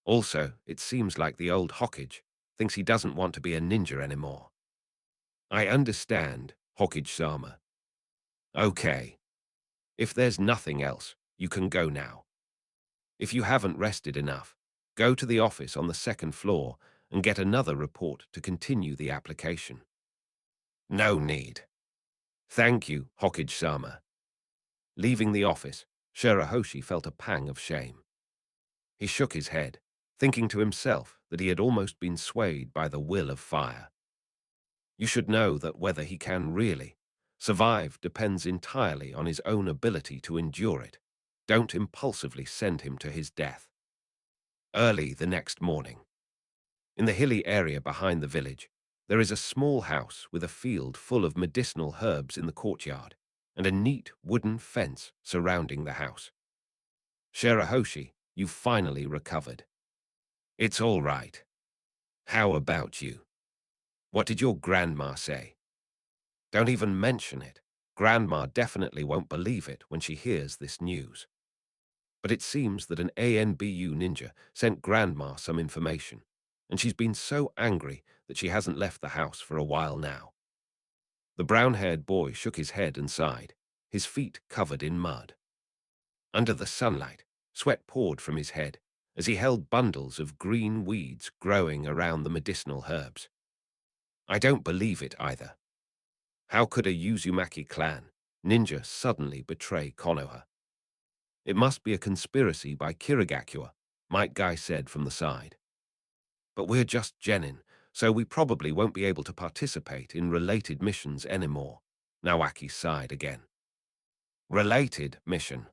Also, it seems like the old Hokage thinks he doesn't want to be a ninja anymore. I understand, Hokage-sama. Okay. If there's nothing else, you can go now. If you haven't rested enough, go to the office on the second floor and get another report to continue the application. No need. Thank you, Hokage-sama. Leaving the office, Shirahoshi felt a pang of shame. He shook his head, thinking to himself that he had almost been swayed by the will of fire. You should know that whether he can really survive depends entirely on his own ability to endure it. Don't impulsively send him to his death. Early the next morning. In the hilly area behind the village, there is a small house with a field full of medicinal herbs in the courtyard and a neat wooden fence surrounding the house. Shirahoshi, you've finally recovered. It's all right. How about you? What did your grandma say? Don't even mention it. Grandma definitely won't believe it when she hears this news. But it seems that an ANBU ninja sent Grandma some information, and she's been so angry that she hasn't left the house for a while now. The brown-haired boy shook his head and sighed, his feet covered in mud. Under the sunlight, sweat poured from his head as he held bundles of green weeds growing around the medicinal herbs. I don't believe it either. How could a Uzumaki clan ninja suddenly betray Konoha? It must be a conspiracy by Kirigakure, Might Guy said from the side. But we're just genin, so we probably won't be able to participate in related missions anymore. Nawaki sighed again. Related mission?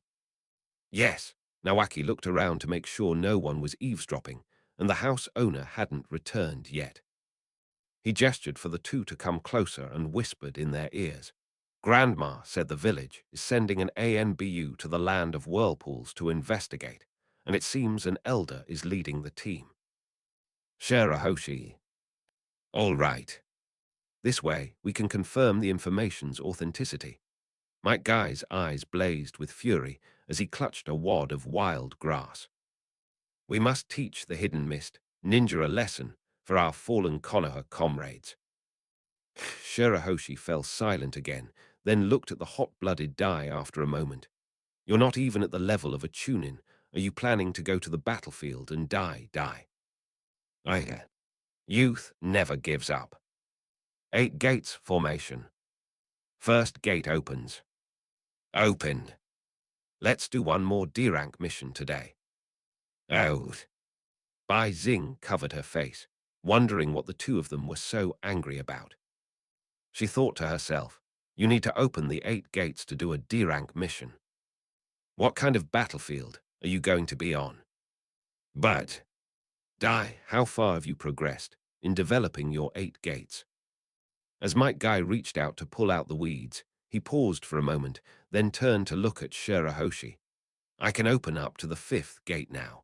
Yes. Nawaki looked around to make sure no one was eavesdropping, and the house owner hadn't returned yet. He gestured for the two to come closer and whispered in their ears. Grandma said the village is sending an ANBU to the land of whirlpools to investigate, and it seems an elder is leading the team. Shirahoshi. All right. This way, we can confirm the information's authenticity. Mike Guy's eyes blazed with fury as he clutched a wad of wild grass. We must teach the hidden mist ninja a lesson for our fallen Konoha comrades. Shirahoshi fell silent again, then looked at the hot-blooded Dai after a moment. You're not even at the level of a Chunin. Are you planning to go to the battlefield and die? Youth never gives up. 8 gates formation. First gate opens. Opened. Let's do one more D-rank mission today. Oh. Bai Xing covered her face, wondering what the two of them were so angry about. She thought to herself, you need to open the 8 gates to do a D-rank mission. What kind of battlefield are you going to be on? But, Dai, how far have you progressed in developing your 8 gates? As Mike Guy reached out to pull out the weeds, he paused for a moment, then turned to look at Shirahoshi. I can open up to the 5th gate now.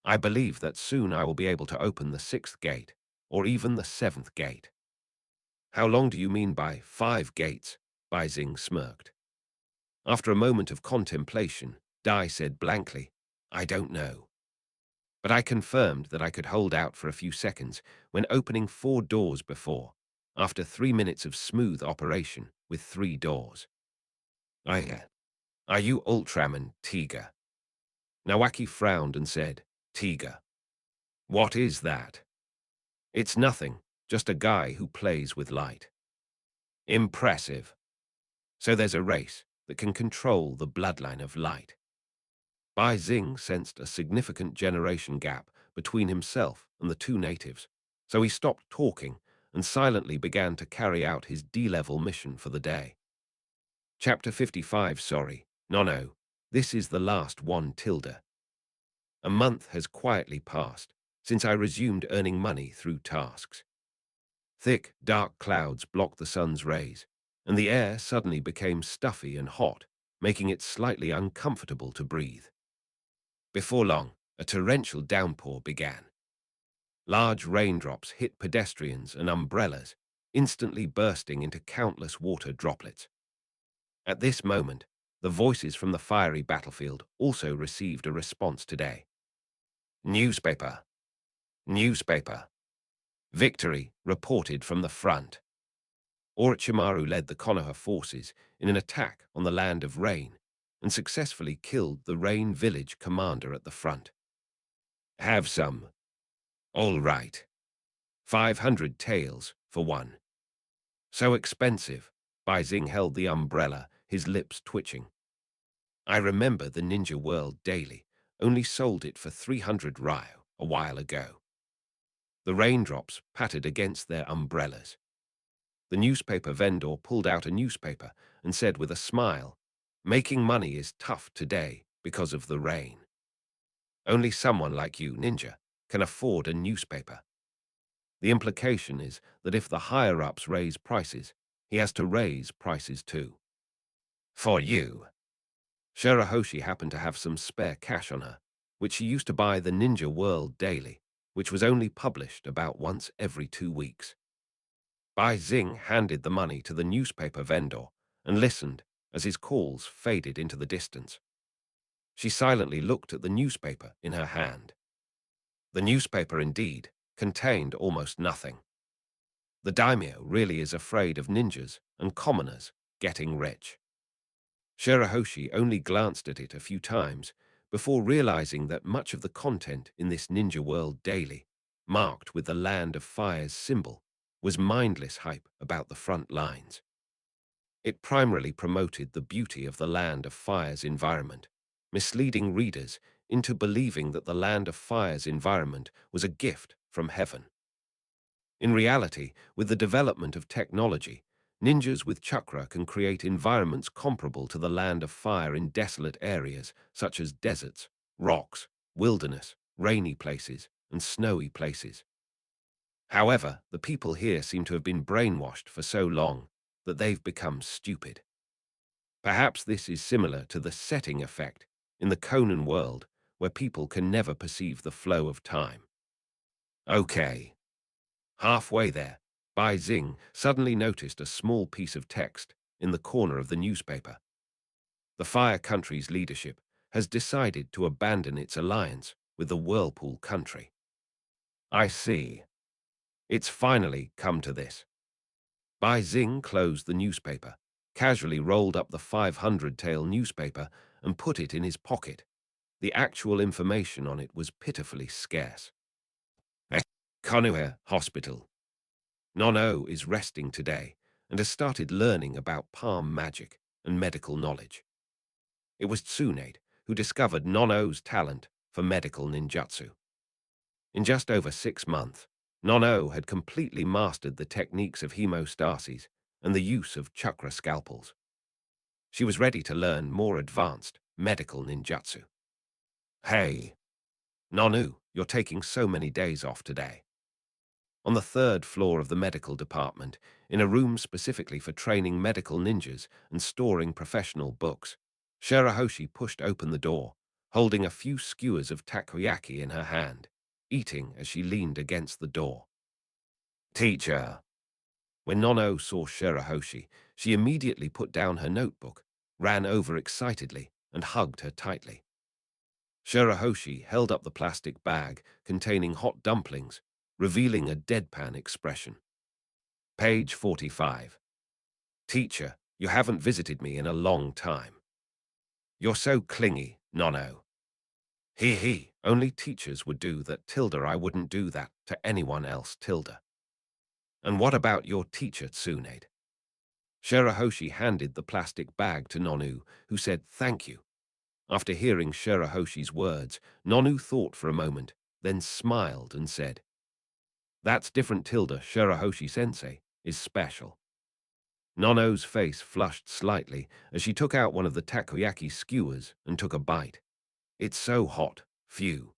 I believe that soon I will be able to open the 6th gate, or even the 7th gate. How long do you mean by 5 gates? Bai Xing smirked. After a moment of contemplation, Dai said blankly, I don't know. But I confirmed that I could hold out for a few seconds when opening 4 doors before, after 3 minutes of smooth operation with 3 doors. Are you Ultraman, Tiga? Nawaki frowned and said, Tiga. What is that? It's nothing, just a guy who plays with light. Impressive. So there's a race that can control the bloodline of light. Bai Xing sensed a significant generation gap between himself and the 2 natives, so he stopped talking and silently began to carry out his D-level mission for the day. Chapter 55. Sorry, no, this is the last one. A month has quietly passed since I resumed earning money through tasks. Thick, dark clouds blocked the sun's rays, and the air suddenly became stuffy and hot, making it slightly uncomfortable to breathe. Before long, a torrential downpour began. Large raindrops hit pedestrians and umbrellas, instantly bursting into countless water droplets. At this moment, the voices from the fiery battlefield also received a response today. Newspaper. Newspaper. Victory reported from the front. Orochimaru led the Konoha forces in an attack on the land of Rain and successfully killed the Rain village commander at the front. Have some. All right. 500 taels for one. So expensive. Bai Xing held the umbrella, his lips twitching. I remember the Ninja World Daily only sold it for 300 ryo a while ago. The raindrops pattered against their umbrellas. The newspaper vendor pulled out a newspaper and said with a smile, making money is tough today because of the rain. Only someone like you, Ninja, can afford a newspaper. The implication is that if the higher-ups raise prices, he has to raise prices too. For you. Shirahoshi happened to have some spare cash on her, which she used to buy the Ninja World Daily, which was only published about once every 2 weeks. Bai Xing handed the money to the newspaper vendor and listened as his calls faded into the distance. She silently looked at the newspaper in her hand. The newspaper, indeed, contained almost nothing. The daimyo really is afraid of ninjas and commoners getting rich. Shirahoshi only glanced at it a few times before realizing that much of the content in this Ninja World Daily, marked with the Land of Fire's symbol, was mindless hype about the front lines. It primarily promoted the beauty of the Land of Fire's environment, misleading readers into believing that the Land of Fire's environment was a gift from heaven. In reality, with the development of technology, ninjas with chakra can create environments comparable to the Land of Fire in desolate areas such as deserts, rocks, wilderness, rainy places, and snowy places. However, the people here seem to have been brainwashed for so long that they've become stupid. Perhaps this is similar to the setting effect in the Conan world, where people can never perceive the flow of time. Okay. Halfway there, Bai Xing suddenly noticed a small piece of text in the corner of the newspaper. The Fire Country's leadership has decided to abandon its alliance with the Whirlpool Country. I see. It's finally come to this. Bai Xing closed the newspaper, casually rolled up the 500-tael newspaper and put it in his pocket. The actual information on it was pitifully scarce. Konoha Hospital. Nono is resting today and has started learning about palm magic and medical knowledge. It was Tsunade who discovered Nono's talent for medical ninjutsu. In just over 6 months, Nono had completely mastered the techniques of hemostasis and the use of chakra scalpels. She was ready to learn more advanced medical ninjutsu. Hey, Nonu, you're taking so many days off today. On the 3rd floor of the medical department, in a room specifically for training medical ninjas and storing professional books, Shirahoshi pushed open the door, holding a few skewers of takoyaki in her hand, eating as she leaned against the door. Teacher. When Nono saw Shirahoshi, she immediately put down her notebook, ran over excitedly, and hugged her tightly. Shirahoshi held up the plastic bag containing hot dumplings, revealing a deadpan expression. Page 45. Teacher, you haven't visited me in a long time. You're so clingy, Nono. He, only teachers would do that, tilde. I wouldn't do that to anyone else, tilde. And what about your teacher, Tsunade? Shirahoshi handed the plastic bag to Nonu, who said thank you. After hearing Shirahoshi's words, Nonu thought for a moment, then smiled and said, That's different, tilde. Shirahoshi-sensei is special. Nono's face flushed slightly as she took out one of the takoyaki skewers and took a bite. It's so hot, phew.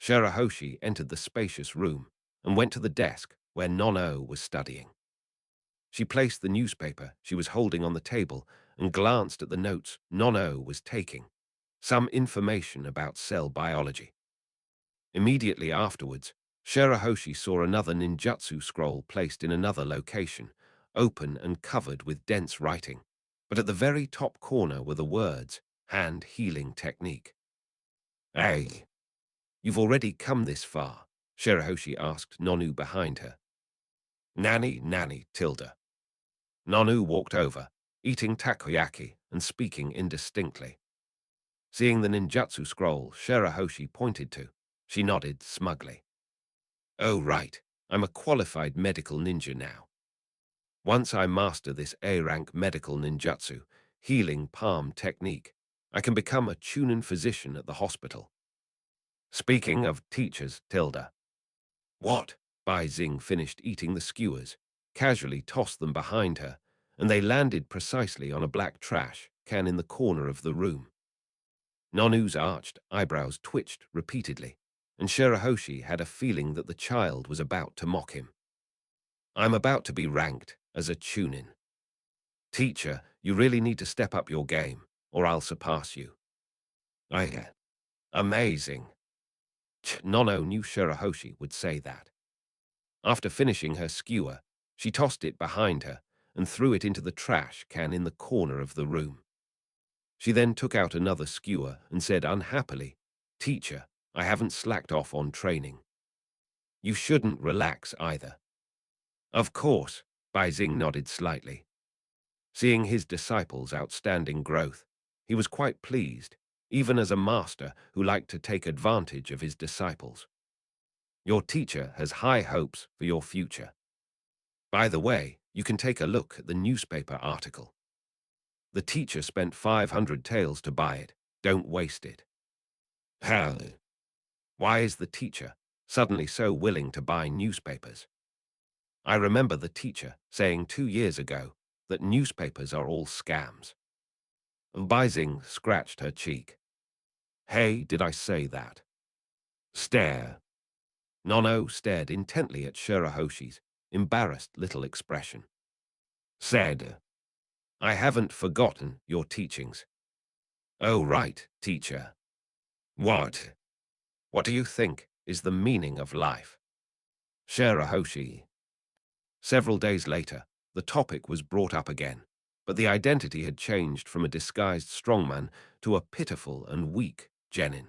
Shirahoshi entered the spacious room and went to the desk where Nono was studying. She placed the newspaper she was holding on the table and glanced at the notes Nono was taking, some information about cell biology. Immediately afterwards, Shirahoshi saw another ninjutsu scroll placed in another location, open and covered with dense writing, but at the very top corner were the words, Hand Healing Technique. Hey, you've already come this far, Shirahoshi asked Nonu behind her. Nanny, tilde. Nonu walked over, eating takoyaki and speaking indistinctly. Seeing the ninjutsu scroll Shirahoshi pointed to, she nodded smugly. Oh right, I'm a qualified medical ninja now. Once I master this A-rank medical ninjutsu, healing palm technique, I can become a Chunin physician at the hospital. Speaking of teachers, tilde. What? Bai Xing finished eating the skewers, casually tossed them behind her, and they landed precisely on a black trash can in the corner of the room. Nonu's arched eyebrows twitched repeatedly, and Shirahoshi had a feeling that the child was about to mock him. I'm about to be ranked as a Chunin. Teacher, you really need to step up your game, or I'll surpass you. Amazing. Nono knew Shirahoshi would say that. After finishing her skewer, she tossed it behind her and threw it into the trash can in the corner of the room. She then took out another skewer and said unhappily, Teacher, I haven't slacked off on training. You shouldn't relax either. Of course, Bai Xing nodded slightly. Seeing his disciples' outstanding growth, he was quite pleased, even as a master who liked to take advantage of his disciples. Your teacher has high hopes for your future. By the way, you can take a look at the newspaper article. The teacher spent 500 taels to buy it. Don't waste it. Hell. Why is the teacher suddenly so willing to buy newspapers? I remember the teacher saying 2 years ago that newspapers are all scams. Bai Xing scratched her cheek. Hey, did I say that? Stare. Nono stared intently at Shirahoshi's embarrassed little expression. Said, I haven't forgotten your teachings. Oh right, teacher. What? What do you think is the meaning of life? Shirahoshi. Several days later, the topic was brought up again, but the identity had changed from a disguised strongman to a pitiful and weak genin.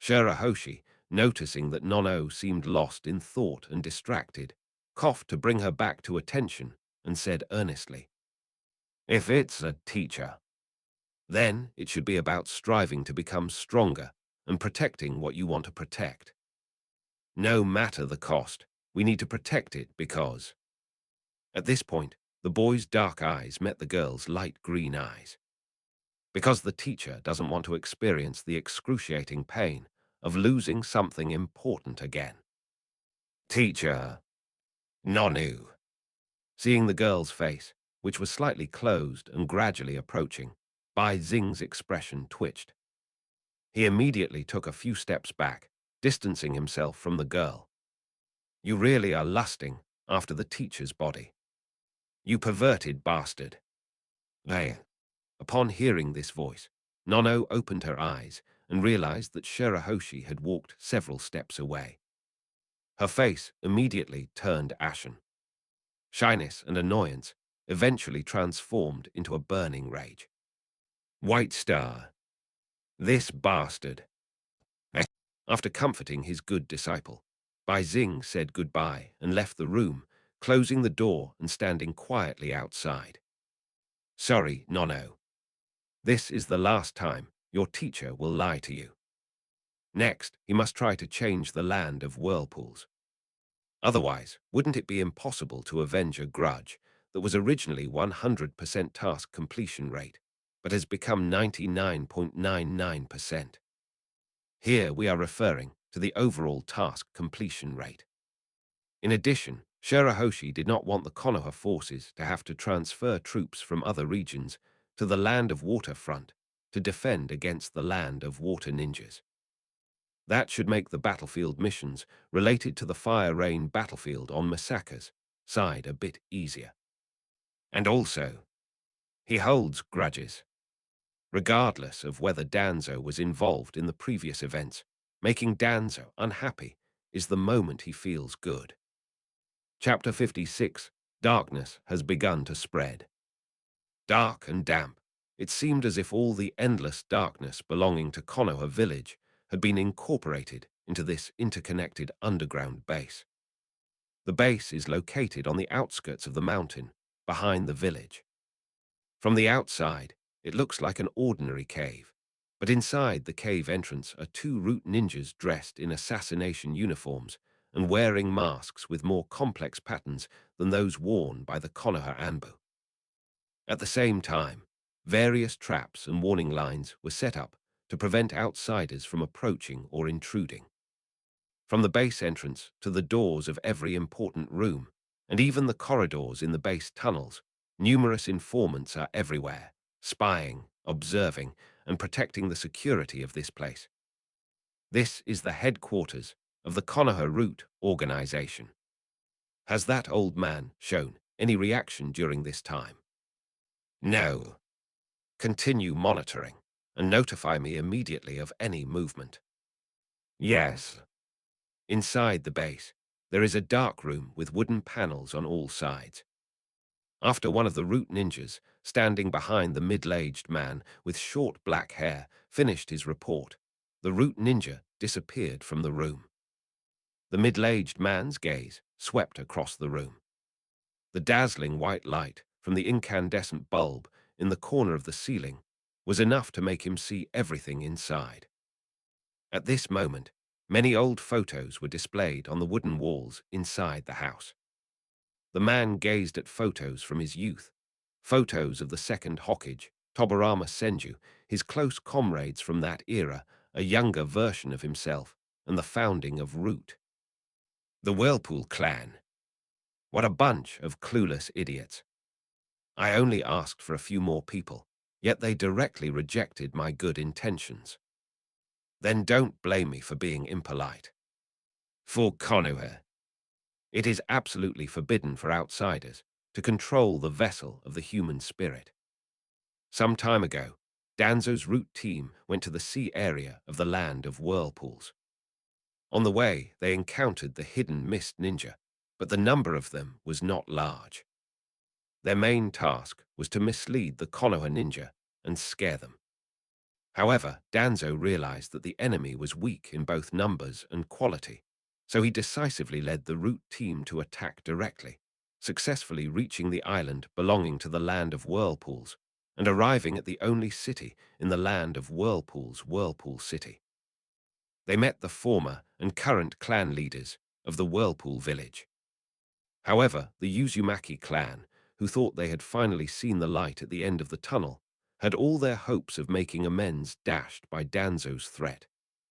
Shirahoshi, noticing that Nono seemed lost in thought and distracted, coughed to bring her back to attention and said earnestly, "If it's a teacher, then it should be about striving to become stronger and protecting what you want to protect. No matter the cost, we need to protect it because—" At this point, the boy's dark eyes met the girl's light green eyes. Because the teacher doesn't want to experience the excruciating pain of losing something important again. Teacher, Nonu. Seeing the girl's face, which was slightly closed and gradually approaching, Bai Xing's expression twitched. He immediately took a few steps back, distancing himself from the girl. You really are lusting after the teacher's body. You perverted bastard. They. Upon hearing this voice, Nono opened her eyes and realized that Shirahoshi had walked several steps away. Her face immediately turned ashen. Shyness and annoyance eventually transformed into a burning rage. White Star. This bastard. After comforting his good disciple, Bai Xing said goodbye and left the room, closing the door and standing quietly outside. Sorry, Nono. This is the last time your teacher will lie to you. Next, he must try to change the land of whirlpools. Otherwise, wouldn't it be impossible to avenge a grudge that was originally 100% task completion rate, but has become 99.99%? Here we are referring to the overall task completion rate. In addition, Shirahoshi did not want the Konoha forces to have to transfer troops from other regions to the land of waterfront to defend against the land of water ninjas. That should make the battlefield missions related to the Fire Rain battlefield on Masaka's side a bit easier. And also, he holds grudges. Regardless of whether Danzo was involved in the previous events, making Danzo unhappy is the moment he feels good. Chapter 56, Darkness has begun to spread. Dark and damp, it seemed as if all the endless darkness belonging to Konoha village had been incorporated into this interconnected underground base. The base is located on the outskirts of the mountain, behind the village. From the outside, it looks like an ordinary cave, but inside the cave entrance are two root ninjas dressed in assassination uniforms and wearing masks with more complex patterns than those worn by the Konoha Anbu. At the same time, various traps and warning lines were set up to prevent outsiders from approaching or intruding. From the base entrance to the doors of every important room, and even the corridors in the base tunnels, numerous informants are everywhere, spying, observing, and protecting the security of this place. This is the headquarters of the Konoha Root organization. Has that old man shown any reaction during this time? No. Continue monitoring and notify me immediately of any movement. Yes. Inside the base, there is a dark room with wooden panels on all sides. After one of the root ninjas, standing behind the middle-aged man with short black hair, finished his report, the root ninja disappeared from the room. The middle-aged man's gaze swept across the room. The dazzling white light from the incandescent bulb in the corner of the ceiling was enough to make him see everything inside. At this moment, many old photos were displayed on the wooden walls inside the house. The man gazed at photos from his youth, photos of the second Hokage, Tobarama Senju, his close comrades from that era, a younger version of himself, and the founding of Root. The Whirlpool clan. What a bunch of clueless idiots. I only asked for a few more people, yet they directly rejected my good intentions. Then don't blame me for being impolite. For Konoha, it is absolutely forbidden for outsiders to control the vessel of the human spirit. Some time ago, Danzo's Root team went to the sea area of the land of whirlpools. On the way, they encountered the hidden mist ninja, but the number of them was not large. Their main task was to mislead the Konoha ninja and scare them. However, Danzo realized that the enemy was weak in both numbers and quality, so he decisively led the route team to attack directly, successfully reaching the island belonging to the Land of Whirlpools and arriving at the only city in the Land of Whirlpools, Whirlpool City. They met the former and current clan leaders of the Whirlpool village. However, the Uzumaki clan, who thought they had finally seen the light at the end of the tunnel, had all their hopes of making amends dashed by Danzo's threat,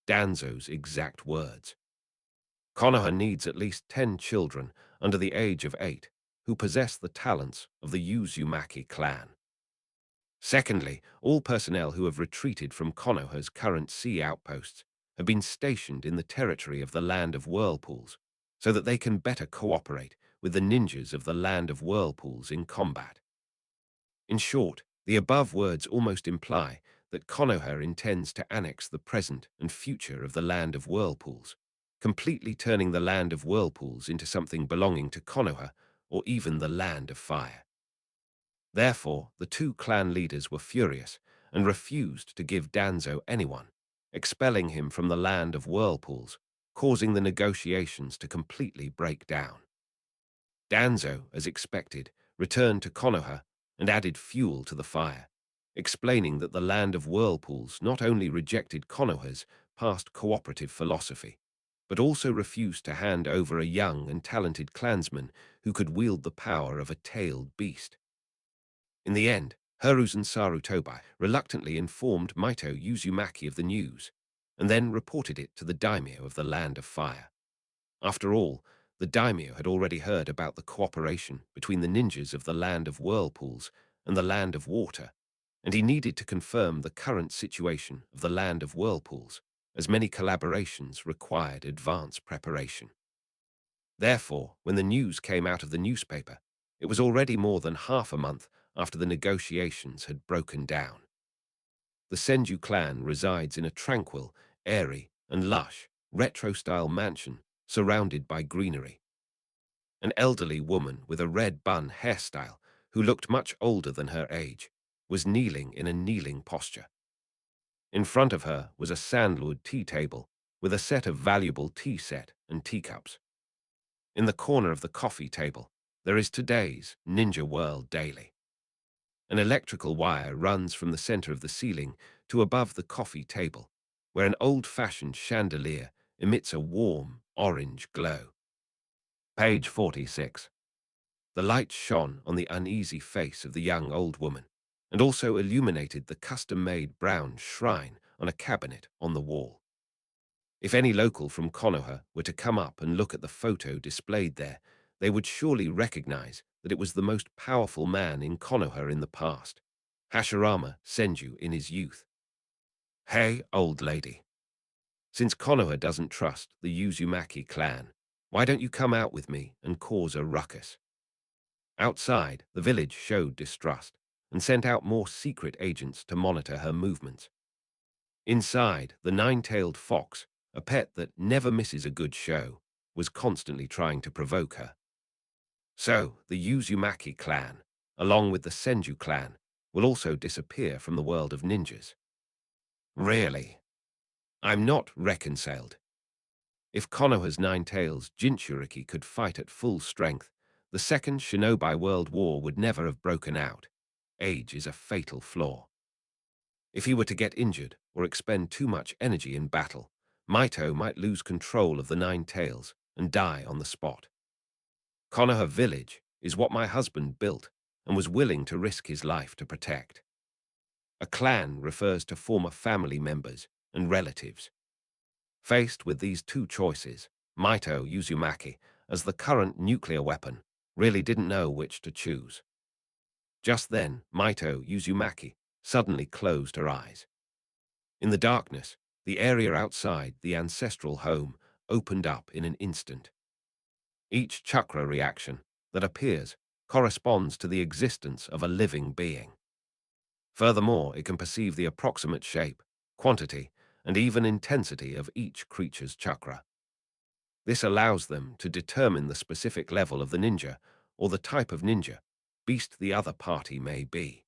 Danzo's exact words. Konoha needs at least 10 children under the age of 8 who possess the talents of the Uzumaki clan. Secondly, all personnel who have retreated from Konoha's current sea outposts have been stationed in the territory of the Land of Whirlpools so that they can better cooperate with the ninjas of the Land of Whirlpools in combat. In short, the above words almost imply that Konoha intends to annex the present and future of the Land of Whirlpools, completely turning the Land of Whirlpools into something belonging to Konoha or even the Land of Fire. Therefore, the two clan leaders were furious and refused to give Danzo anyone, expelling him from the Land of Whirlpools, causing the negotiations to completely break down. Danzo, as expected, returned to Konoha and added fuel to the fire, explaining that the Land of Whirlpools not only rejected Konoha's past cooperative philosophy, but also refused to hand over a young and talented clansman who could wield the power of a tailed beast. In the end, Hiruzen Sarutobi reluctantly informed Maito Uzumaki of the news, and then reported it to the daimyo of the Land of Fire. After all, the daimyo had already heard about the cooperation between the ninjas of the Land of Whirlpools and the Land of Water, and he needed to confirm the current situation of the Land of Whirlpools, as many collaborations required advance preparation. Therefore, when the news came out of the newspaper, it was already more than half a month after the negotiations had broken down. The Senju clan resides in a tranquil, airy, and lush, retro-style mansion surrounded by greenery. An elderly woman with a red bun hairstyle, who looked much older than her age, was kneeling in a kneeling posture. In front of her was a sandalwood tea table with a set of valuable tea set and teacups. In the corner of the coffee table, there is today's Ninja World Daily. An electrical wire runs from the center of the ceiling to above the coffee table, where an old-fashioned chandelier emits a warm, orange glow. Page 46. The light shone on the uneasy face of the young old woman, and also illuminated the custom-made brown shrine on a cabinet on the wall. If any local from Konoha were to come up and look at the photo displayed there, they would surely recognize that it was the most powerful man in Konoha in the past, Hashirama Senju in his youth. Hey, old lady. Since Konoha doesn't trust the Uzumaki clan, why don't you come out with me and cause a ruckus? Outside, the village showed distrust and sent out more secret agents to monitor her movements. Inside, the nine-tailed fox, a pet that never misses a good show, was constantly trying to provoke her. So, the Uzumaki clan, along with the Senju clan, will also disappear from the world of ninjas. Really? I'm not reconciled. If Konoha's nine tails Jinchuriki could fight at full strength, the Second Shinobi World War would never have broken out. Age is a fatal flaw. If he were to get injured or expend too much energy in battle, Maito might lose control of the nine tails and die on the spot. Konoha Village is what my husband built and was willing to risk his life to protect. A clan refers to former family members and relatives. Faced with these two choices, Maito Uzumaki, as the current nuclear weapon, really didn't know which to choose. Just then, Maito Uzumaki suddenly closed her eyes. In the darkness, the area outside the ancestral home opened up in an instant. Each chakra reaction that appears corresponds to the existence of a living being. Furthermore, it can perceive the approximate shape, quantity, and even intensity of each creature's chakra. This allows them to determine the specific level of the ninja or the type of ninja beast the other party may be.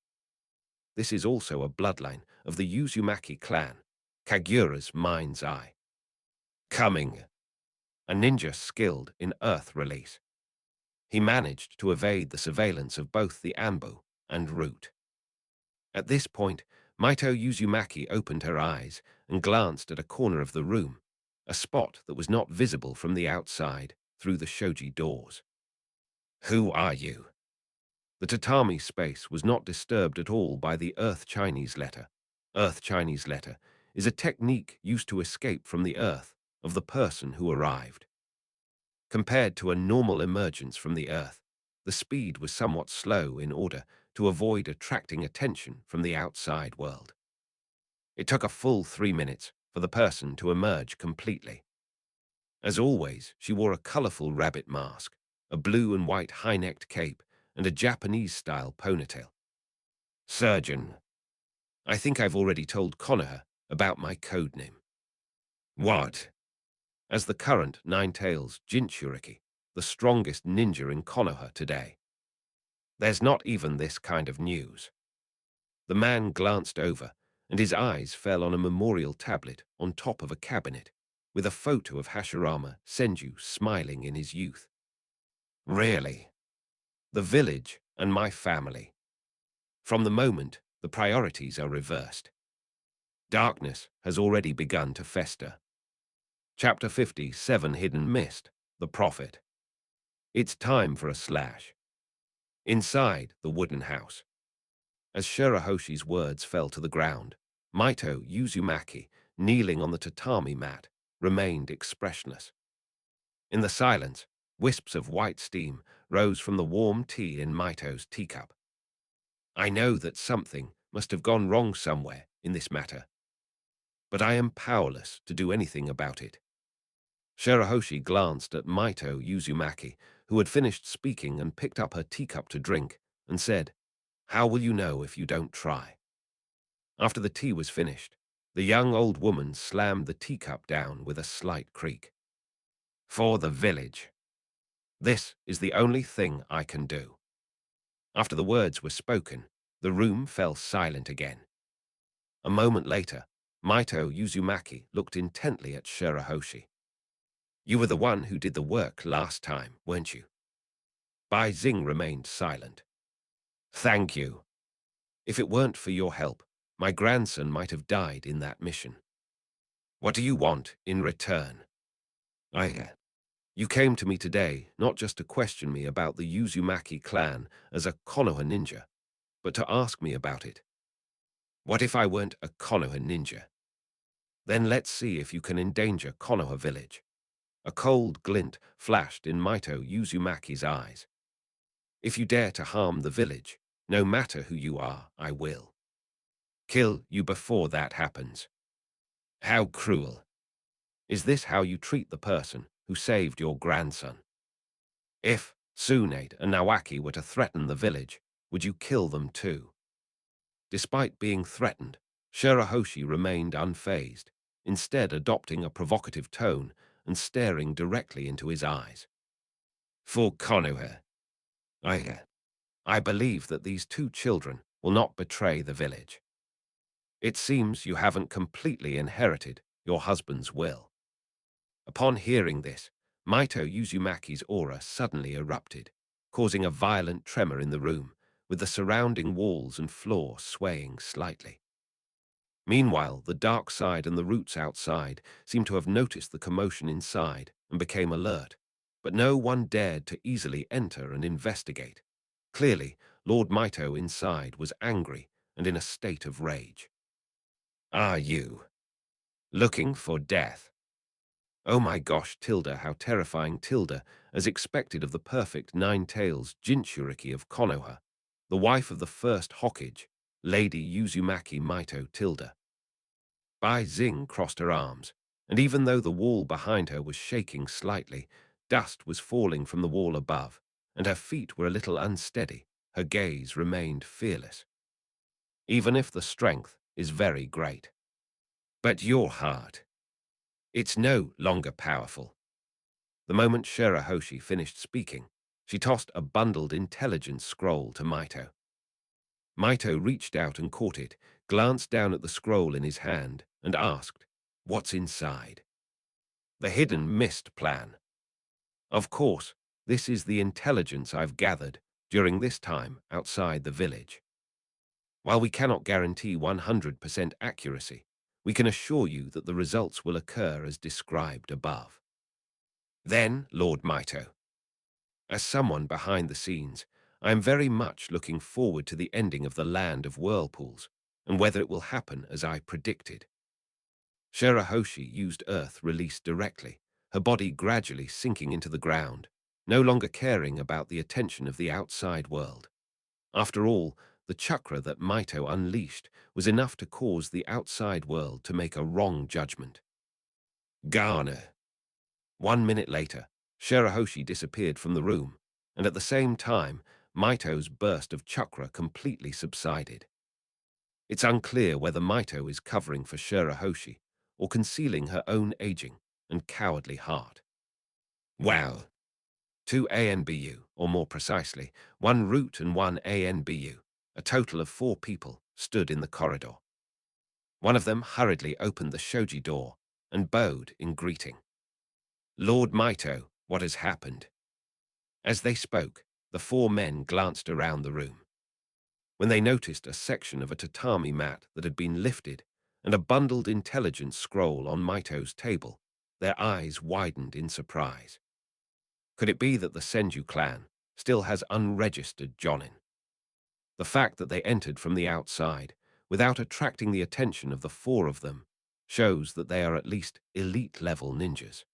This is also a bloodline of the Uzumaki clan, Kagura's mind's eye. Coming, a ninja skilled in earth release. He managed to evade the surveillance of both the Anbu and Root. At this point, Maito Uzumaki opened her eyes and glanced at a corner of the room, a spot that was not visible from the outside through the shoji doors. Who are you? The tatami space was not disturbed at all by the Earth Chinese letter. Earth Chinese letter is a technique used to escape from the Earth of the person who arrived. Compared to a normal emergence from the Earth, the speed was somewhat slow in order to avoid attracting attention from the outside world. It took a full 3 minutes for the person to emerge completely. As always, she wore a colorful rabbit mask, a blue and white high-necked cape, and a Japanese-style ponytail. Surgeon. I think I've already told Konoha about my code name. What? As the current Nine-Tails Jinchuriki, the strongest ninja in Konoha today. There's not even this kind of news. The man glanced over, and his eyes fell on a memorial tablet on top of a cabinet, with a photo of Hashirama Senju smiling in his youth. Really? The village and my family. From the moment, the priorities are reversed. Darkness has already begun to fester. Chapter 57 Hidden Mist, The Prophet. It's time for a slash. Inside the wooden house. As Shirahoshi's words fell to the ground, Maito Uzumaki, kneeling on the tatami mat, remained expressionless. In the silence, wisps of white steam rose from the warm tea in Maito's teacup. I know that something must have gone wrong somewhere in this matter, but I am powerless to do anything about it. Shirahoshi glanced at Maito Uzumaki, who had finished speaking and picked up her teacup to drink, and said, "How will you know if you don't try?" After the tea was finished, the young old woman slammed the teacup down with a slight creak. For the village. This is the only thing I can do. After the words were spoken, the room fell silent again. A moment later, Maito Uzumaki looked intently at Shirahoshi. You were the one who did the work last time, weren't you? Bai Xing remained silent. Thank you. If it weren't for your help, my grandson might have died in that mission. What do you want in return? You came to me today not just to question me about the Uzumaki clan as a Konoha ninja, but to ask me about it. What if I weren't a Konoha ninja? Then let's see if you can endanger Konoha village. A cold glint flashed in Maito Uzumaki's eyes. If you dare to harm the village, no matter who you are, I will kill you before that happens. How cruel. Is this how you treat the person who saved your grandson? If Tsunade and Nawaki were to threaten the village, would you kill them too? Despite being threatened, Shirahoshi remained unfazed, instead adopting a provocative tone and staring directly into his eyes. For Konoha, I believe that these two children will not betray the village. It seems you haven't completely inherited your husband's will. Upon hearing this, Maito Uzumaki's aura suddenly erupted, causing a violent tremor in the room, with the surrounding walls and floor swaying slightly. Meanwhile, the dark side and the roots outside seemed to have noticed the commotion inside and became alert, but no one dared to easily enter and investigate. Clearly, Lord Maito inside was angry and in a state of rage. Are you looking for death? Oh my gosh, Tilda, how terrifying, Tilda, as expected of the perfect Nine-Tails Jinchuriki of Konoha, the wife of the first Hokage, Lady Uzumaki Maito Tilda. Bai Xing crossed her arms, and even though the wall behind her was shaking slightly, dust was falling from the wall above, and her feet were a little unsteady, her gaze remained fearless. Even if the strength is very great. But your heart, it's no longer powerful. The moment Shirahoshi finished speaking, She tossed a bundled intelligence scroll to Maito. Maito reached out and caught it, glanced down at the scroll in his hand, and asked, "What's inside?" "The hidden mist plan. Of course, this is the intelligence I've gathered during this time outside the village. While we cannot guarantee 100% accuracy, we can assure you that the results will occur as described above." Then, Lord Maito, as someone behind the scenes, I am very much looking forward to the ending of the Land of Whirlpools and whether it will happen as I predicted. Shirahoshi used Earth release directly, her body gradually sinking into the ground, no longer caring about the attention of the outside world. After all, the chakra that Maito unleashed was enough to cause the outside world to make a wrong judgment. Garner. 1 minute later, Shirahoshi disappeared from the room, and at the same time, Maito's burst of chakra completely subsided. It's unclear whether Maito is covering for Shirahoshi or concealing her own aging and cowardly heart. Wow. 2 ANBU, or more precisely, 1 Root and 1 ANBU, a total of 4 people, stood in the corridor. One of them hurriedly opened the shoji door and bowed in greeting. "Lord Maito, what has happened?" As they spoke, the 4 men glanced around the room. When they noticed a section of a tatami mat that had been lifted and a bundled intelligence scroll on Maito's table, their eyes widened in surprise. Could it be that the Senju clan still has unregistered jonin? The fact that they entered from the outside, without attracting the attention of the 4 of them, shows that they are at least elite-level ninjas.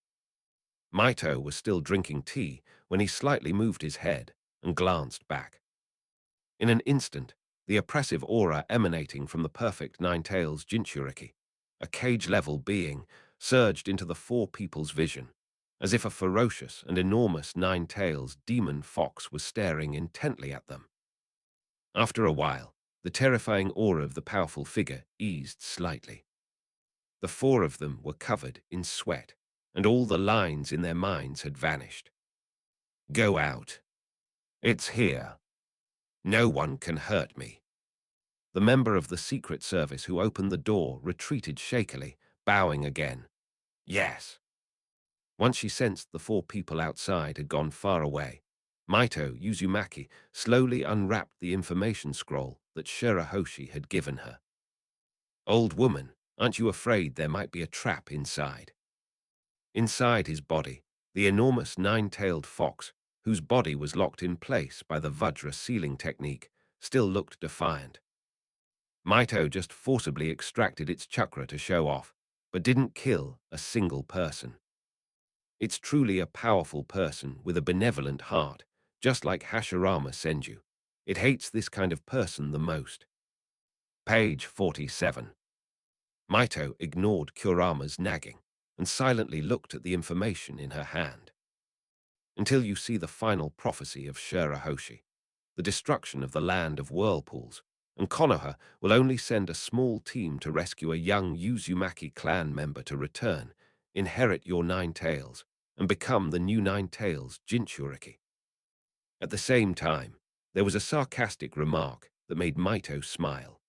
Maito was still drinking tea when he slightly moved his head and glanced back. In an instant, the oppressive aura emanating from the perfect Nine-Tails Jinchuriki, a cage-level being, surged into the 4 people's vision, as if a ferocious and enormous Nine-Tails demon fox was staring intently at them. After a while, the terrifying aura of the powerful figure eased slightly. The 4 of them were covered in sweat, and all the lines in their minds had vanished. "Go out. It's here. No one can hurt me." The member of the Secret Service who opened the door retreated shakily, bowing again. "Yes." Once she sensed the 4 people outside had gone far away, Maito Uzumaki slowly unwrapped the information scroll that Shirahoshi had given her. "Old woman, aren't you afraid there might be a trap inside?" Inside his body, the enormous 9-tailed fox, whose body was locked in place by the Vajra sealing technique, still looked defiant. Maito just forcibly extracted its chakra to show off, but didn't kill a single person. It's truly a powerful person with a benevolent heart, just like Hashirama Senju. It hates this kind of person the most. Page 47. Maito ignored Kurama's nagging and silently looked at the information in her hand. Until you see the final prophecy of Shirahoshi, the destruction of the Land of Whirlpools, and Konoha will only send a small team to rescue a young Uzumaki clan member to return, inherit your 9 tails, and become the new 9 tails Jinchuriki. At the same time, there was a sarcastic remark that made Maito smile.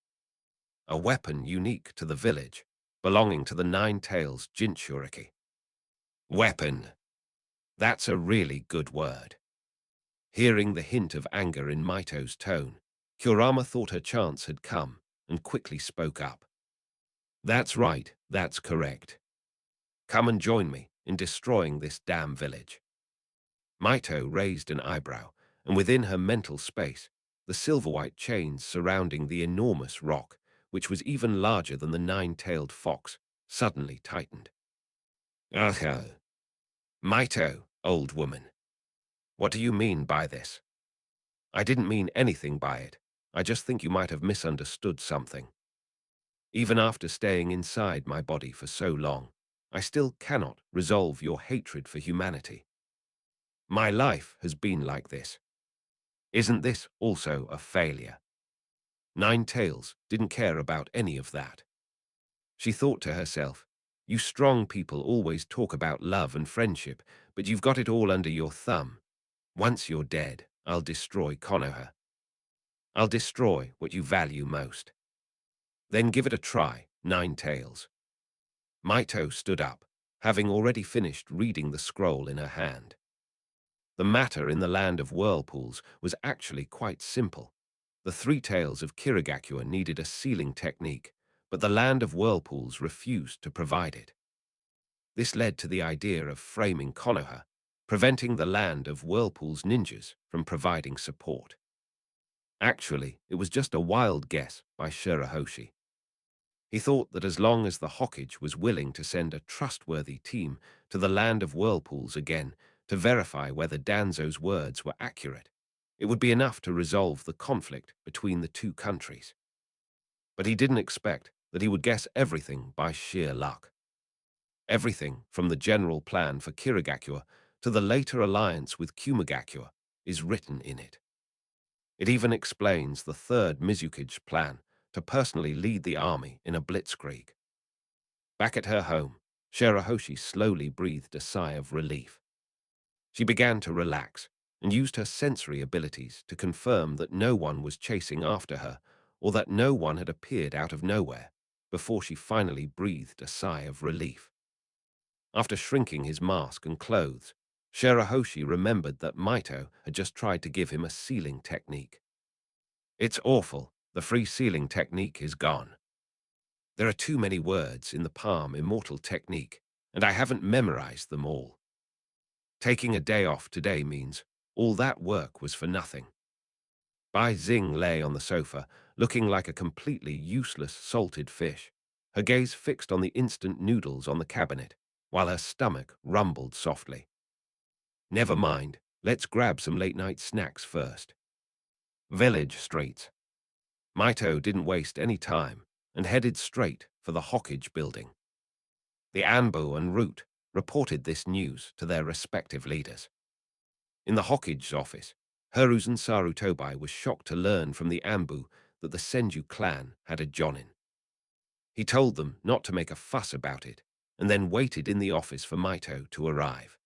A weapon unique to the village, belonging to the 9 tails Jinchuriki. Weapon. That's a really good word. Hearing the hint of anger in Maito's tone, Kurama thought her chance had come and quickly spoke up. "That's right, that's correct. Come and join me in destroying this damn village." Maito raised an eyebrow, and within her mental space, the silver-white chains surrounding the enormous rock, which was even larger than the 9-tailed fox, suddenly tightened. "Aha. Maito, old woman. What do you mean by this?" "I didn't mean anything by it. I just think you might have misunderstood something. Even after staying inside my body for so long, I still cannot resolve your hatred for humanity. My life has been like this. Isn't this also a failure?" 9 tails didn't care about any of that. She thought to herself, "You strong people always talk about love and friendship, but you've got it all under your thumb. Once you're dead, I'll destroy Konoha. I'll destroy what you value most. Then give it a try, Nine Tails. Maito stood up, having already finished reading the scroll in her hand. The matter in the land of whirlpools was actually quite simple. The three tails of Kirigakure needed a sealing technique, but the land of whirlpools refused to provide it. This led to the idea of framing Konoha, preventing the land of whirlpools ninjas from providing support. Actually, it was just a wild guess by Shirahoshi. He thought that as long as the Hokage was willing to send a trustworthy team to the land of whirlpools again to verify whether Danzo's words were accurate, it would be enough to resolve the conflict between the two countries. But he didn't expect that he would guess everything by sheer luck. Everything from the general plan for Kirigakure to the later alliance with Kumigakure is written in it. It even explains the third Mizukage plan to personally lead the army in a blitzkrieg. Back at her home, Shirahoshi slowly breathed a sigh of relief. She began to relax and used her sensory abilities to confirm that no one was chasing after her or that no one had appeared out of nowhere before she finally breathed a sigh of relief. After shrinking his mask and clothes, Shirahoshi remembered that Maito had just tried to give him a sealing technique. It's awful. The free sealing technique is gone. There are too many words in the palm immortal technique, and I haven't memorized them all. Taking a day off today means all that work was for nothing. Bai Xing lay on the sofa, looking like a completely useless salted fish, her gaze fixed on the instant noodles on the cabinet, while her stomach rumbled softly. Never mind, let's grab some late-night snacks first. Village streets. Maito didn't waste any time and headed straight for the Hokage building. The Anbu and Root reported this news to their respective leaders. In the Hokage's office, Hiruzen Sarutobi was shocked to learn from the Anbu that the Senju clan had a Jonin. He told them not to make a fuss about it and then waited in the office for Maito to arrive.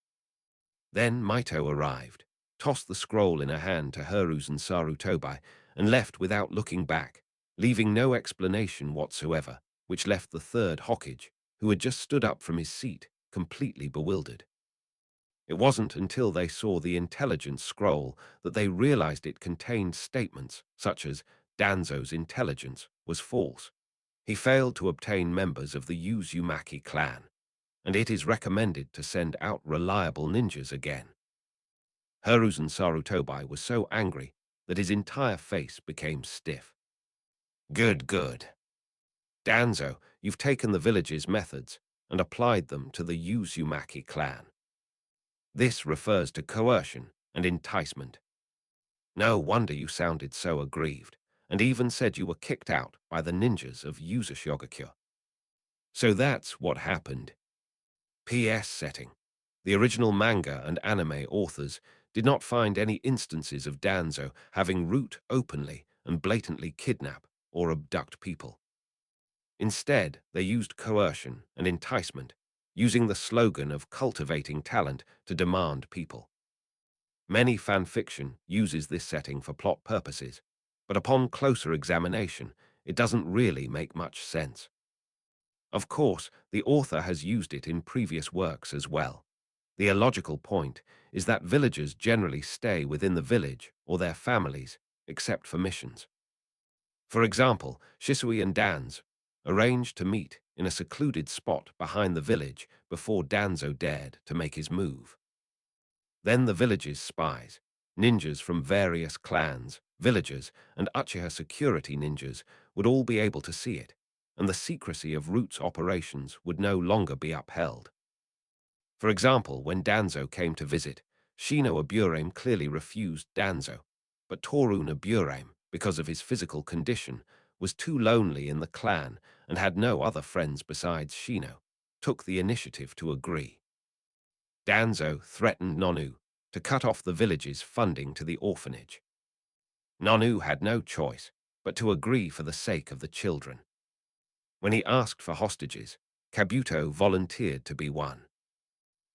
Then Maito arrived, tossed the scroll in her hand to Hiruzen Sarutobi and left without looking back, leaving no explanation whatsoever, which left the third Hokage, who had just stood up from his seat, completely bewildered. It wasn't until they saw the intelligence scroll that they realized it contained statements such as Danzo's intelligence was false. He failed to obtain members of the Uzumaki clan, and it is recommended to send out reliable ninjas again. Hiruzen Sarutobi was so angry that his entire face became stiff. Good, good. Danzo, you've taken the village's methods and applied them to the Uzumaki clan. This refers to coercion and enticement. No wonder you sounded so aggrieved, and even said you were kicked out by the ninjas of Uzumaki. So that's what happened. PS setting. The original manga and anime authors did not find any instances of Danzo having Root openly and blatantly kidnap or abduct people. Instead, they used coercion and enticement, using the slogan of cultivating talent to demand people. Many fan fiction uses this setting for plot purposes, but upon closer examination, it doesn't really make much sense. Of course, the author has used it in previous works as well. The illogical point is that villagers generally stay within the village or their families, except for missions. For example, Shisui and Danzo arranged to meet in a secluded spot behind the village before Danzo dared to make his move. Then the village's spies, ninjas from various clans, villagers, and Uchiha security ninjas would all be able to see it, and the secrecy of Root's operations would no longer be upheld. For example, when Danzo came to visit, Shino Aburame clearly refused Danzo, but Torun Aburame, because of his physical condition, was too lonely in the clan and had no other friends besides Shino, took the initiative to agree. Danzo threatened Nonu to cut off the village's funding to the orphanage. Nonu had no choice but to agree for the sake of the children. When he asked for hostages, Kabuto volunteered to be one.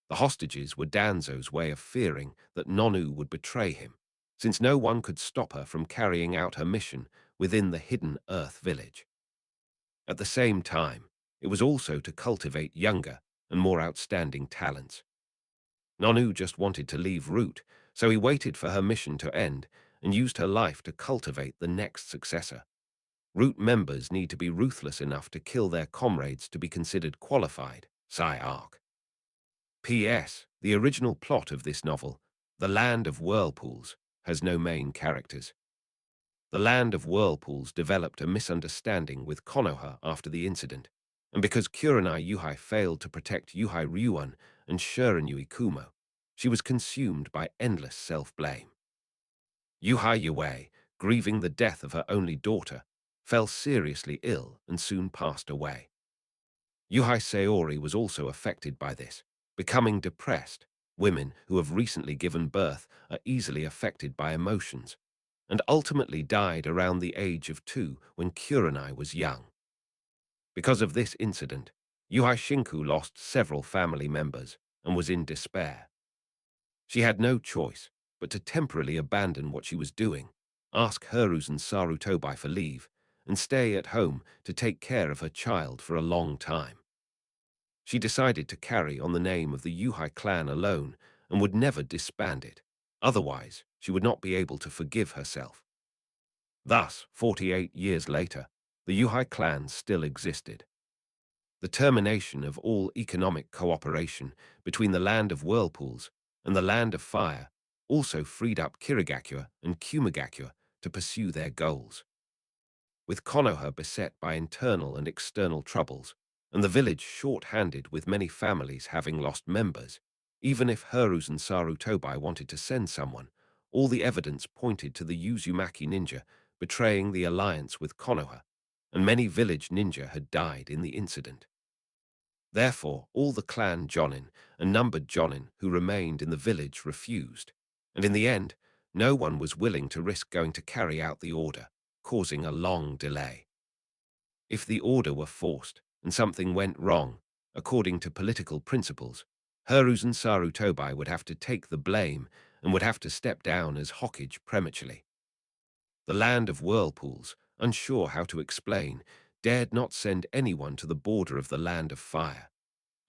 The hostages were Danzo's way of fearing that Nonu would betray him, since no one could stop her from carrying out her mission within the hidden Earth village. At the same time, it was also to cultivate younger and more outstanding talents. Nonu just wanted to leave Root, so he waited for her mission to end and used her life to cultivate the next successor. Root members need to be ruthless enough to kill their comrades to be considered qualified, Psy Arc. P.S. The original plot of this novel, The Land of Whirlpools, has no main characters. The Land of Whirlpools developed a misunderstanding with Konoha after the incident, and because Kurenai Yuhai failed to protect Yuhai Ryuan and Shiranui Kumo, she was consumed by endless self-blame. Yuhai Yue, grieving the death of her only daughter, fell seriously ill and soon passed away. Yuhai Saori was also affected by this, becoming depressed. Women who have recently given birth are easily affected by emotions, and ultimately died around the age of 2 when Kurenai was young. Because of this incident, Yuhai Shinku lost several family members and was in despair. She had no choice but to temporarily abandon what she was doing, ask Hiruzen Sarutobi for leave, and stay at home to take care of her child for a long time. She decided to carry on the name of the Yuhai clan alone and would never disband it. Otherwise, she would not be able to forgive herself. Thus, 48 years later, the Yuhai clan still existed. The termination of all economic cooperation between the Land of Whirlpools and the Land of Fire also freed up Kirigakure and Kumigakure to pursue their goals. With Konoha beset by internal and external troubles, and the village short-handed with many families having lost members, even if Hiruzen Sarutobi wanted to send someone, all the evidence pointed to the Uzumaki ninja betraying the alliance with Konoha, and many village ninja had died in the incident. Therefore, all the clan Jonin and numbered Jonin who remained in the village refused, and in the end, no one was willing to risk going to carry out the order, causing a long delay. If the order were forced and something went wrong, according to political principles, Hiruzen Sarutobi would have to take the blame and would have to step down as Hokage prematurely. The Land of Whirlpools, unsure how to explain, dared not send anyone to the border of the Land of Fire.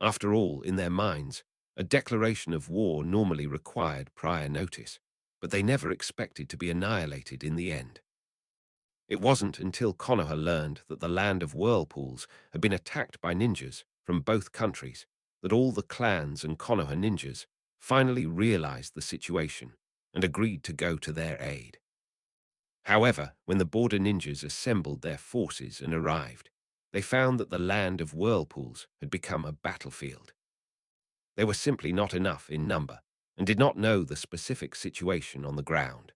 After all, in their minds, a declaration of war normally required prior notice, but they never expected to be annihilated in the end. It wasn't until Konoha learned that the Land of Whirlpools had been attacked by ninjas from both countries that all the clans and Konoha ninjas finally realized the situation and agreed to go to their aid. However, when the border ninjas assembled their forces and arrived, they found that the Land of Whirlpools had become a battlefield. They were simply not enough in number and did not know the specific situation on the ground.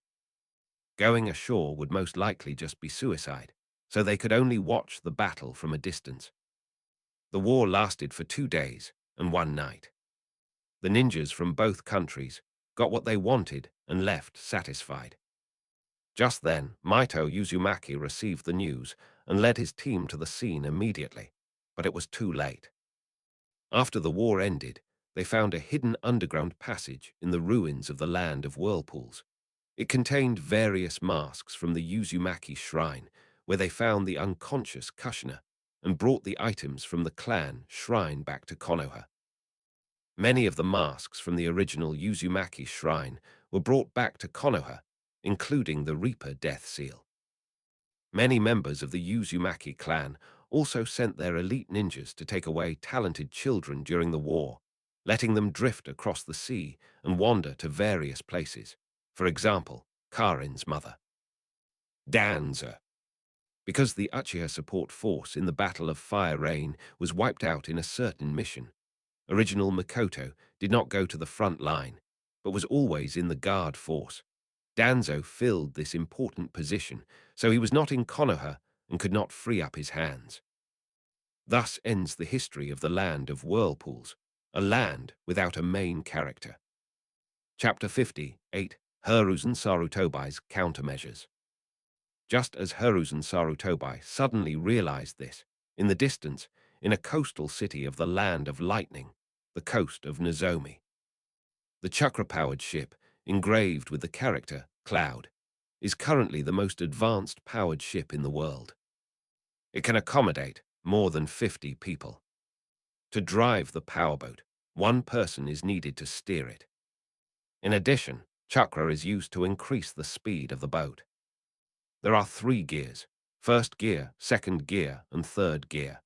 Going ashore would most likely just be suicide, so they could only watch the battle from a distance. The war lasted for 2 days and 1 night. The ninjas from both countries got what they wanted and left satisfied. Just then, Maito Uzumaki received the news and led his team to the scene immediately, but it was too late. After the war ended, they found a hidden underground passage in the ruins of the Land of Whirlpools. It contained various masks from the Uzumaki shrine, where they found the unconscious Kushina and brought the items from the clan shrine back to Konoha. Many of the masks from the original Uzumaki shrine were brought back to Konoha, including the Reaper Death Seal. Many members of the Uzumaki clan also sent their elite ninjas to take away talented children during the war, letting them drift across the sea and wander to various places. For example, Karin's mother. Danza. Because the Uchiha support force in the Battle of Fire Rain was wiped out in a certain mission, original Mikoto did not go to the front line, but was always in the guard force. Danzo filled this important position, so he was not in Konoha and could not free up his hands. Thus ends the history of the Land of Whirlpools, a land without a main character. Chapter 58, Hiruzen Sarutobi's Countermeasures. Just as Hiruzen Sarutobi suddenly realized this, in the distance, in a coastal city of the Land of Lightning, the coast of Nozomi. The chakra-powered ship, engraved with the character Cloud, is currently the most advanced powered ship in the world. It can accommodate more than 50 people. To drive the powerboat, one person is needed to steer it. In addition, chakra is used to increase the speed of the boat. There are 3 gears: first gear, second gear, and third gear.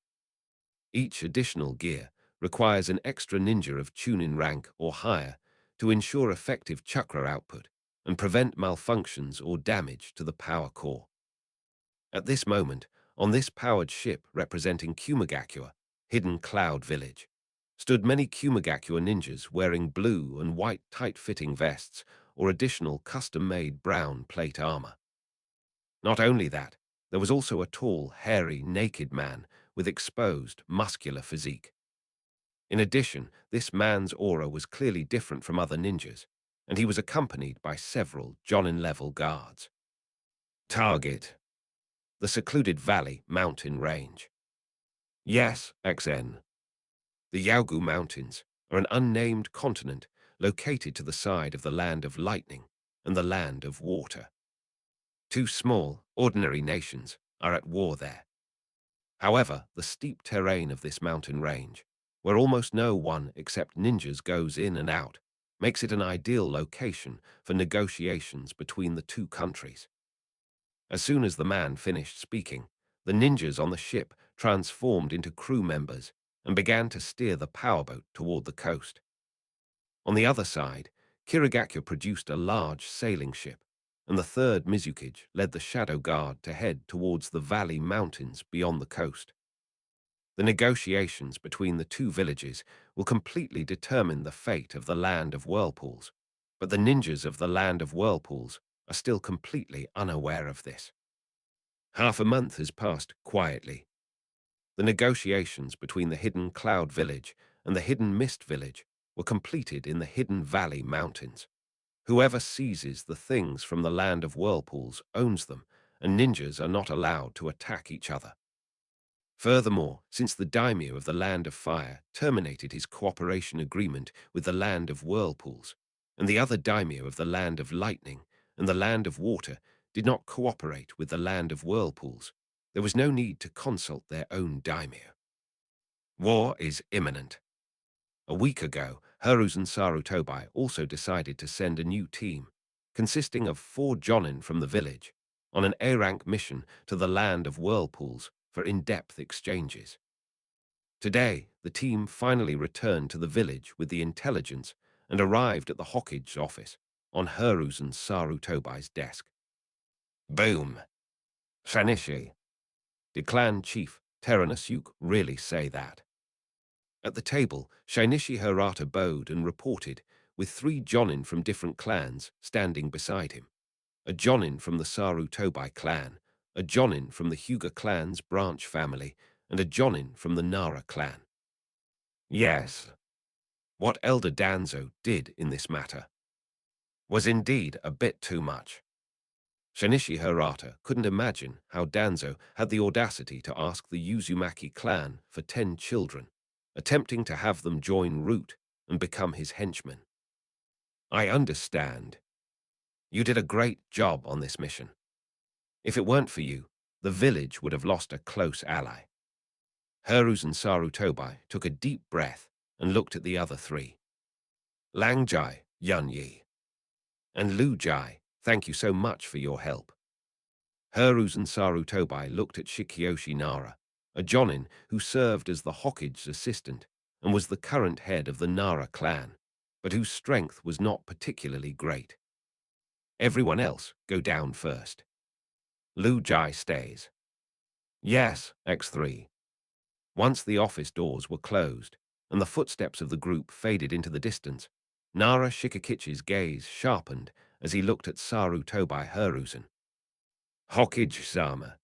Each additional gear requires an extra ninja of Chunin rank or higher to ensure effective chakra output and prevent malfunctions or damage to the power core. At this moment, on this powered ship representing Kumagakure, hidden cloud village, stood many Kumagakure ninjas wearing blue and white tight-fitting vests or additional custom-made brown plate armor. Not only that, there was also a tall, hairy, naked man with exposed, muscular physique. In addition, this man's aura was clearly different from other ninjas, and he was accompanied by several Jonin-level guards. Target: the secluded valley mountain range. Yes, XN. The Yaogu Mountains are an unnamed continent located to the side of the Land of Lightning and the Land of Water. 2 small, ordinary nations are at war there. However, the steep terrain of this mountain range, where almost no one except ninjas goes in and out, makes it an ideal location for negotiations between the 2 countries. As soon as the man finished speaking, the ninjas on the ship transformed into crew members and began to steer the powerboat toward the coast. On the other side, Kirigakure produced a large sailing ship, and the 3rd Mizukage led the Shadow Guard to head towards the valley mountains beyond the coast. The negotiations between the 2 villages will completely determine the fate of the Land of Whirlpools, but the ninjas of the Land of Whirlpools are still completely unaware of this. Half a month has passed quietly. The negotiations between the Hidden Cloud Village and the Hidden Mist Village were completed in the Hidden Valley Mountains. Whoever seizes the things from the Land of Whirlpools owns them, and ninjas are not allowed to attack each other. Furthermore, since the daimyo of the Land of Fire terminated his cooperation agreement with the Land of Whirlpools, and the other daimyo of the Land of Lightning and the Land of Water did not cooperate with the Land of Whirlpools, there was no need to consult their own daimyo. War is imminent. A week ago, Hiruzen Sarutobi also decided to send a new team, consisting of 4 Jonin from the village, on an A-rank mission to the Land of Whirlpools for in-depth exchanges. Today, the team finally returned to the village with the intelligence and arrived at the Hokage office on Hiruzen Sarutobi's desk. Boom! Shinichi. Did clan chief Teranasuke really say that? At the table, Shinichi Hirata bowed and reported, with 3 Jonin from different clans standing beside him. A Jonin from the Sarutobi clan, a Jonin from the Hyuga clan's branch family, and a Jonin from the Nara clan. Yes, what Elder Danzo did in this matter was indeed a bit too much. Shinichi Hirata couldn't imagine how Danzo had the audacity to ask the Uzumaki clan for 10 children, attempting to have them join Root and become his henchmen. I understand. You did a great job on this mission. If it weren't for you, the village would have lost a close ally. Hiruzen Sarutobi took a deep breath and looked at the other 3. Langjai, Yunyi, and Lu Jai, thank you so much for your help. Hiruzen Sarutobi looked at Shikiyoshi Nara, a Jonin who served as the Hokage's assistant and was the current head of the Nara clan, but whose strength was not particularly great. Everyone else go down first. Lu Jai stays. Yes, X3. Once the office doors were closed and the footsteps of the group faded into the distance, Nara Shikakichi's gaze sharpened as he looked at Sarutobi Hiruzen. Hokage-sama.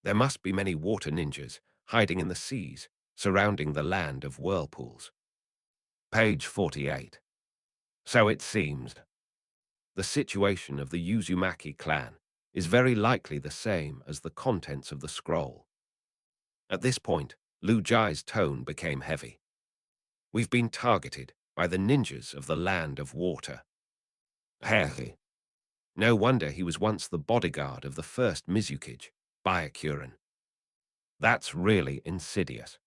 There must be many water ninjas hiding in the seas surrounding the Land of Whirlpools. Page 48. So it seems. The situation of the Uzumaki clan is very likely the same as the contents of the scroll. At this point, Lu Jai's tone became heavy. We've been targeted by the ninjas of the Land of Water. Heh. No wonder he was once the bodyguard of the first Mizukage, Byakuran. That's really insidious.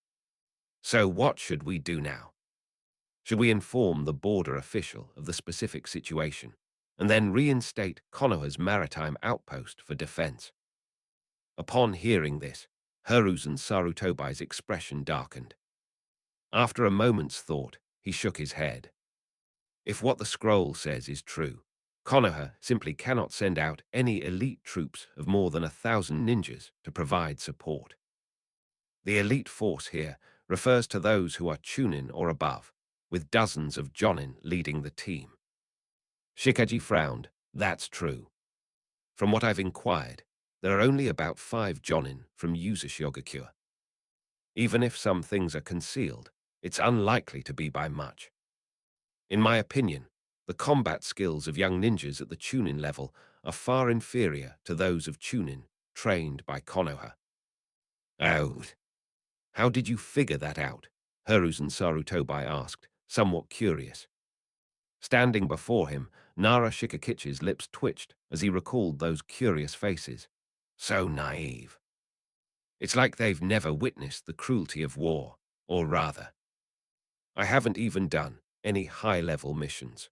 So what should we do now? Should we inform the border official of the specific situation, and then reinstate Konoha's maritime outpost for defense? Upon hearing this, Hiruzen Sarutobai's expression darkened. After a moment's thought, he shook his head. If what the scroll says is true, Konoha simply cannot send out any elite troops of more than 1,000 ninjas to provide support. The elite force here refers to those who are Chunin or above, with dozens of Jonin leading the team. Shikaji frowned. That's true. From what I've inquired, there are only about 5 Jonin from Yuzashiogakuya. Even if some things are concealed, it's unlikely to be by much. In my opinion, the combat skills of young ninjas at the Chunin level are far inferior to those of Chunin trained by Konoha. Oh, how did you figure that out? Hiruzen Sarutobai asked, somewhat curious. Standing before him, Nara Shikakichi's lips twitched as he recalled those curious faces. So naive. It's like they've never witnessed the cruelty of war, or rather, I haven't even done any high-level missions.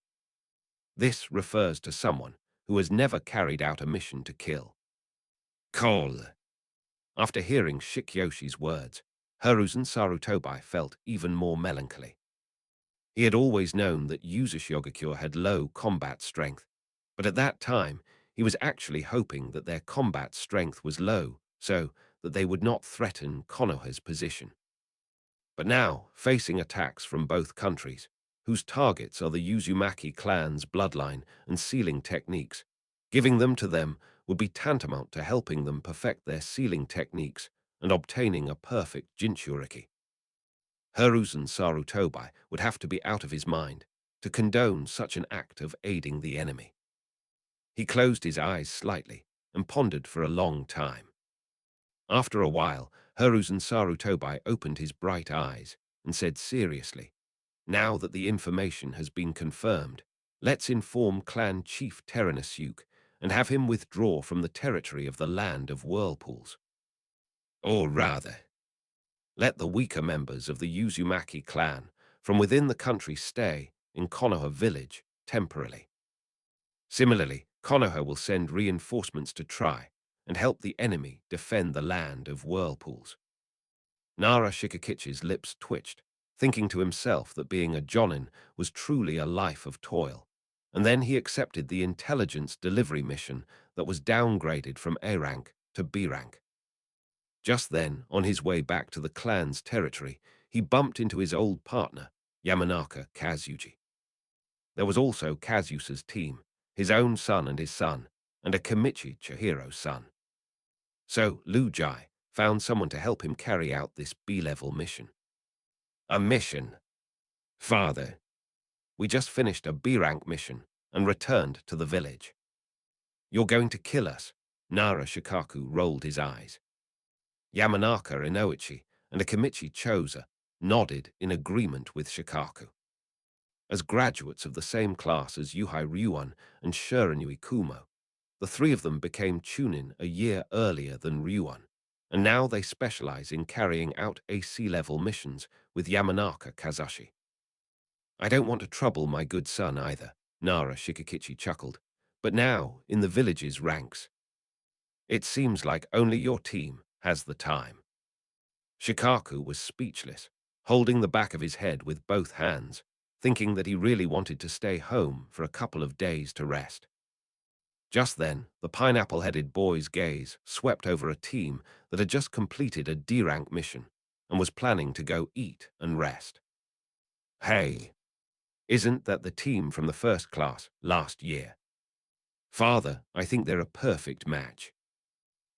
This refers to someone who has never carried out a mission to kill. Cole. After hearing Shikyoshi's words, Hiruzen Sarutobai felt even more melancholy. He had always known that Yuzashiogakuya had low combat strength, but at that time he was actually hoping that their combat strength was low so that they would not threaten Konoha's position. But now, facing attacks from both countries, whose targets are the Uzumaki clan's bloodline and sealing techniques, giving them to them would be tantamount to helping them perfect their sealing techniques and obtaining a perfect Jinchuriki. Hiruzen Sarutobai would have to be out of his mind to condone such an act of aiding the enemy. He closed his eyes slightly and pondered for a long time. After a while, Hiruzen Sarutobai opened his bright eyes and said seriously, "Now that the information has been confirmed, let's inform Clan Chief Terenasuke and have him withdraw from the territory of the Land of Whirlpools. Or rather, let the weaker members of the Uzumaki clan from within the country stay in Konoha village temporarily. Similarly, Konoha will send reinforcements to try and help the enemy defend the Land of Whirlpools." Nara Shikakichi's lips twitched, thinking to himself that being a Jonin was truly a life of toil, and then he accepted the intelligence delivery mission that was downgraded from A rank to B rank. Just then, on his way back to the clan's territory, he bumped into his old partner, Yamanaka Kazuji. There was also Kazusa's team, his own son and his son, and a Kimichi Chihiro's son. So Liu Jai found someone to help him carry out this B-level mission. A mission? Father, we just finished a B-rank mission and returned to the village. You're going to kill us? Nara Shikaku rolled his eyes. Yamanaka Inoichi and Akimichi Choza nodded in agreement with Shikaku. As graduates of the same class as Yuhai Ryuan and Shiranui Kumo, the three of them became Chunin a year earlier than Ryuan, and now they specialize in carrying out AC-level missions with Yamanaka Kazashi. I don't want to trouble my good son either, Nara Shikakichi chuckled, but now in the village's ranks. It seems like only your team has the time. Shikaku was speechless, holding the back of his head with both hands, thinking that he really wanted to stay home for a couple of days to rest. Just then, the pineapple-headed boy's gaze swept over a team that had just completed a D-rank mission and was planning to go eat and rest. Hey, isn't that the team from the first class last year? Father, I think they're a perfect match.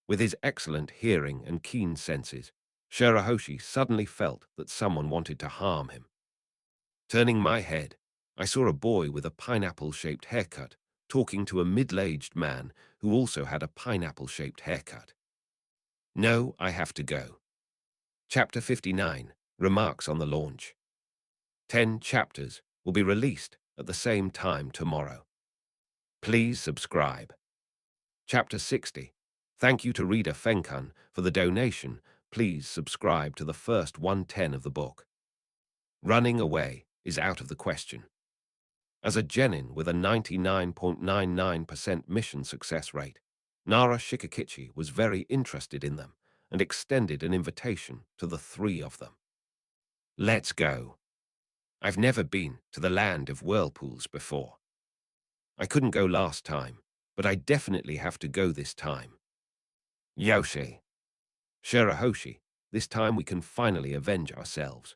With his excellent hearing and keen senses, Shirahoshi suddenly felt that someone wanted to harm him. Turning my head, I saw a boy with a pineapple-shaped haircut talking to a middle-aged man who also had a pineapple-shaped haircut. No, I have to go. Chapter 59, Remarks on the Launch. 10 chapters will be released at the same time tomorrow. Please subscribe. Chapter 60. Thank you to reader Fenkan for the donation. Please subscribe to the first 110 of the book. Running away is out of the question. As a genin with a 99.99% mission success rate, Nara Shikakichi was very interested in them and extended an invitation to the three of them. Let's go. I've never been to the land of whirlpools before. I couldn't go last time, but I definitely have to go this time. Yoshi. Shirahoshi, this time we can finally avenge ourselves.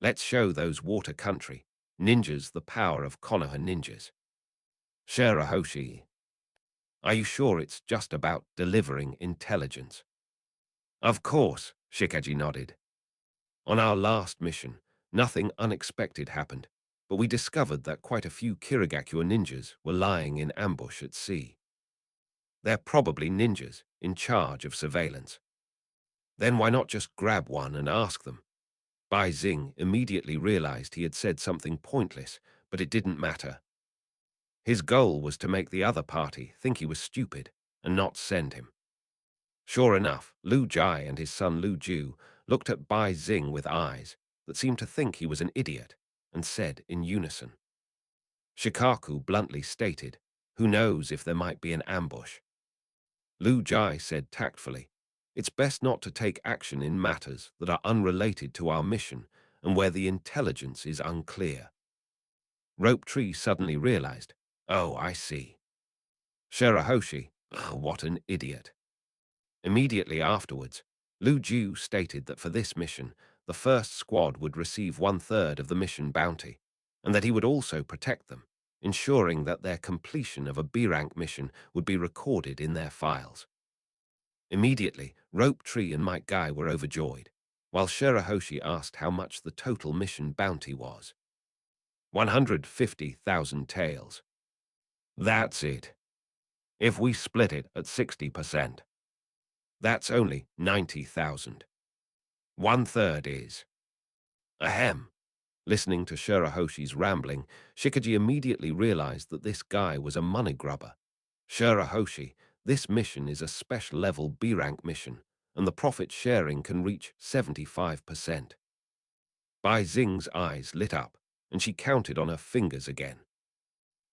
Let's show those water country ninjas the power of Konoha ninjas. Shirahoshi. Are you sure it's just about delivering intelligence? Of course, Shikaji nodded. On our last mission, nothing unexpected happened, but we discovered that quite a few Kirigakure ninjas were lying in ambush at sea. They're probably ninjas in charge of surveillance. Then why not just grab one and ask them? Bai Xing immediately realized he had said something pointless, but it didn't matter. His goal was to make the other party think he was stupid and not send him. Sure enough, Lu Jai and his son Lu Ju looked at Bai Xing with eyes that seemed to think he was an idiot and said in unison. Shikaku bluntly stated, "Who knows if there might be an ambush?" Lu Jai said tactfully, "It's best not to take action in matters that are unrelated to our mission and where the intelligence is unclear." Rope Tree suddenly realized, "Oh, I see." Shirahoshi, what an idiot. Immediately afterwards, Lu Ju stated that for this mission, the first squad would receive 1/3 of the mission bounty, and that he would also protect them, ensuring that their completion of a B-rank mission would be recorded in their files. Immediately, Rope Tree and Mike Guy were overjoyed, while Shirahoshi asked how much the total mission bounty was. 150,000 taels. That's it. If we split it at 60%, that's only 90,000. 1/3 is. Ahem. Listening to Shirahoshi's rambling, Shikaji immediately realized that this guy was a money grubber. Shirahoshi, this mission is a special level B-rank mission, and the profit sharing can reach 75%. Bai Xing's eyes lit up, and she counted on her fingers again.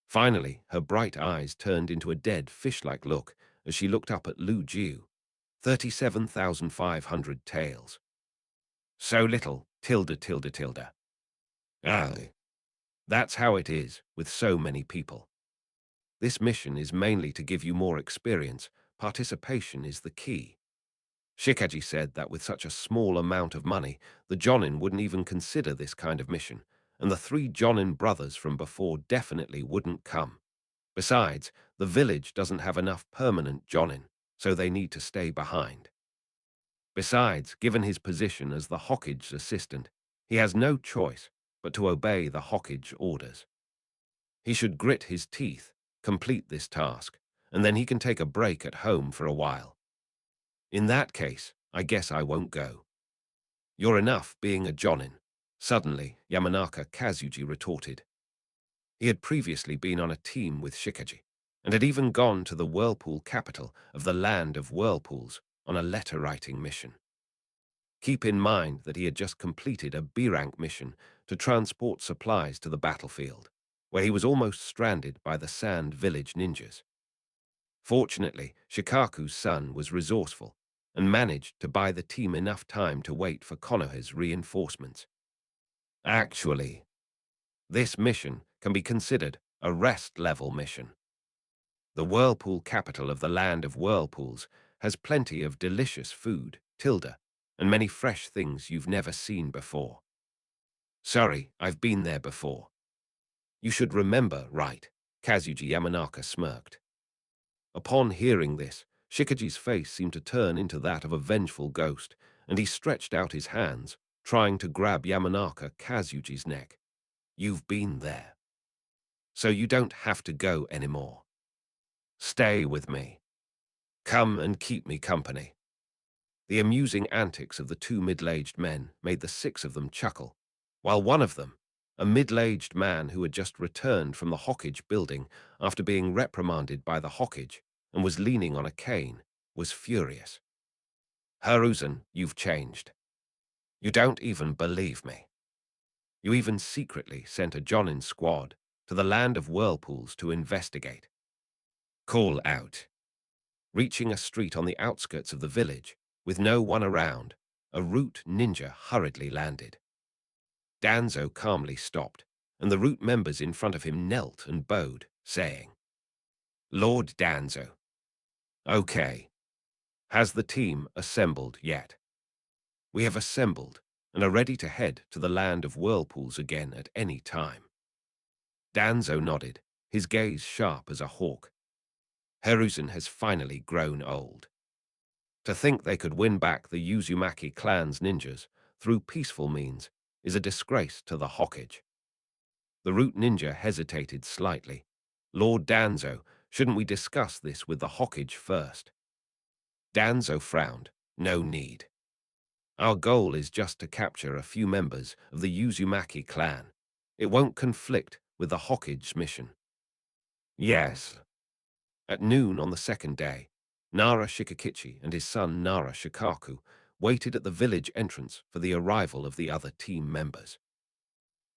Finally, her bright eyes turned into a dead fish-like look as she looked up at Lu Ju. 37,500 taels. So little, tilde tilde tilde. Ah, that's how it is with so many people. This mission is mainly to give you more experience. Participation is the key. Shikaji said that with such a small amount of money, the Jonin wouldn't even consider this kind of mission, and the three Jonin brothers from before definitely wouldn't come. Besides, the village doesn't have enough permanent Jonin, so they need to stay behind. Besides, given his position as the Hokkage's assistant, he has no choice but to obey the Hokkage's orders. He should grit his teeth, complete this task, and then he can take a break at home for a while. In that case, I guess I won't go. You're enough being a Jonin. Suddenly, Yamanaka Kazuji retorted. He had previously been on a team with Shikaji, and had even gone to the whirlpool capital of the land of whirlpools on a letter-writing mission. Keep in mind that he had just completed a B-rank mission to transport supplies to the battlefield, where he was almost stranded by the Sand Village ninjas. Fortunately, Shikaku's son was resourceful and managed to buy the team enough time to wait for Konoha's reinforcements. Actually, this mission can be considered a rest-level mission. The whirlpool capital of the land of whirlpools has plenty of delicious food, tilde, and many fresh things you've never seen before. Sorry, I've been there before. You should remember, right? Kazuji Yamanaka smirked. Upon hearing this, Shikaji's face seemed to turn into that of a vengeful ghost, and he stretched out his hands, trying to grab Yamanaka Kazuji's neck. You've been there. So you don't have to go anymore. Stay with me. Come and keep me company. The amusing antics of the two middle-aged men made the six of them chuckle, while one of them, a middle-aged man who had just returned from the Hokage building after being reprimanded by the Hokage and was leaning on a cane, was furious. "Hiruzen, you've changed. You don't even believe me. You even secretly sent a Jonin squad to the land of whirlpools to investigate. Call out." Reaching a street on the outskirts of the village, with no one around, a root ninja hurriedly landed. Danzo calmly stopped, and the root members in front of him knelt and bowed, saying, "Lord Danzo, okay, has the team assembled yet?" "We have assembled and are ready to head to the land of whirlpools again at any time." Danzo nodded, his gaze sharp as a hawk. Hiruzen has finally grown old. To think they could win back the Uzumaki clan's ninjas through peaceful means is a disgrace to the Hokage. The root ninja hesitated slightly. "Lord Danzo, shouldn't we discuss this with the Hokage first?" Danzo frowned. "No need. Our goal is just to capture a few members of the Uzumaki clan. It won't conflict with the Hokage's mission." "Yes." At noon on the second day, Nara Shikakichi and his son Nara Shikaku waited at the village entrance for the arrival of the other team members.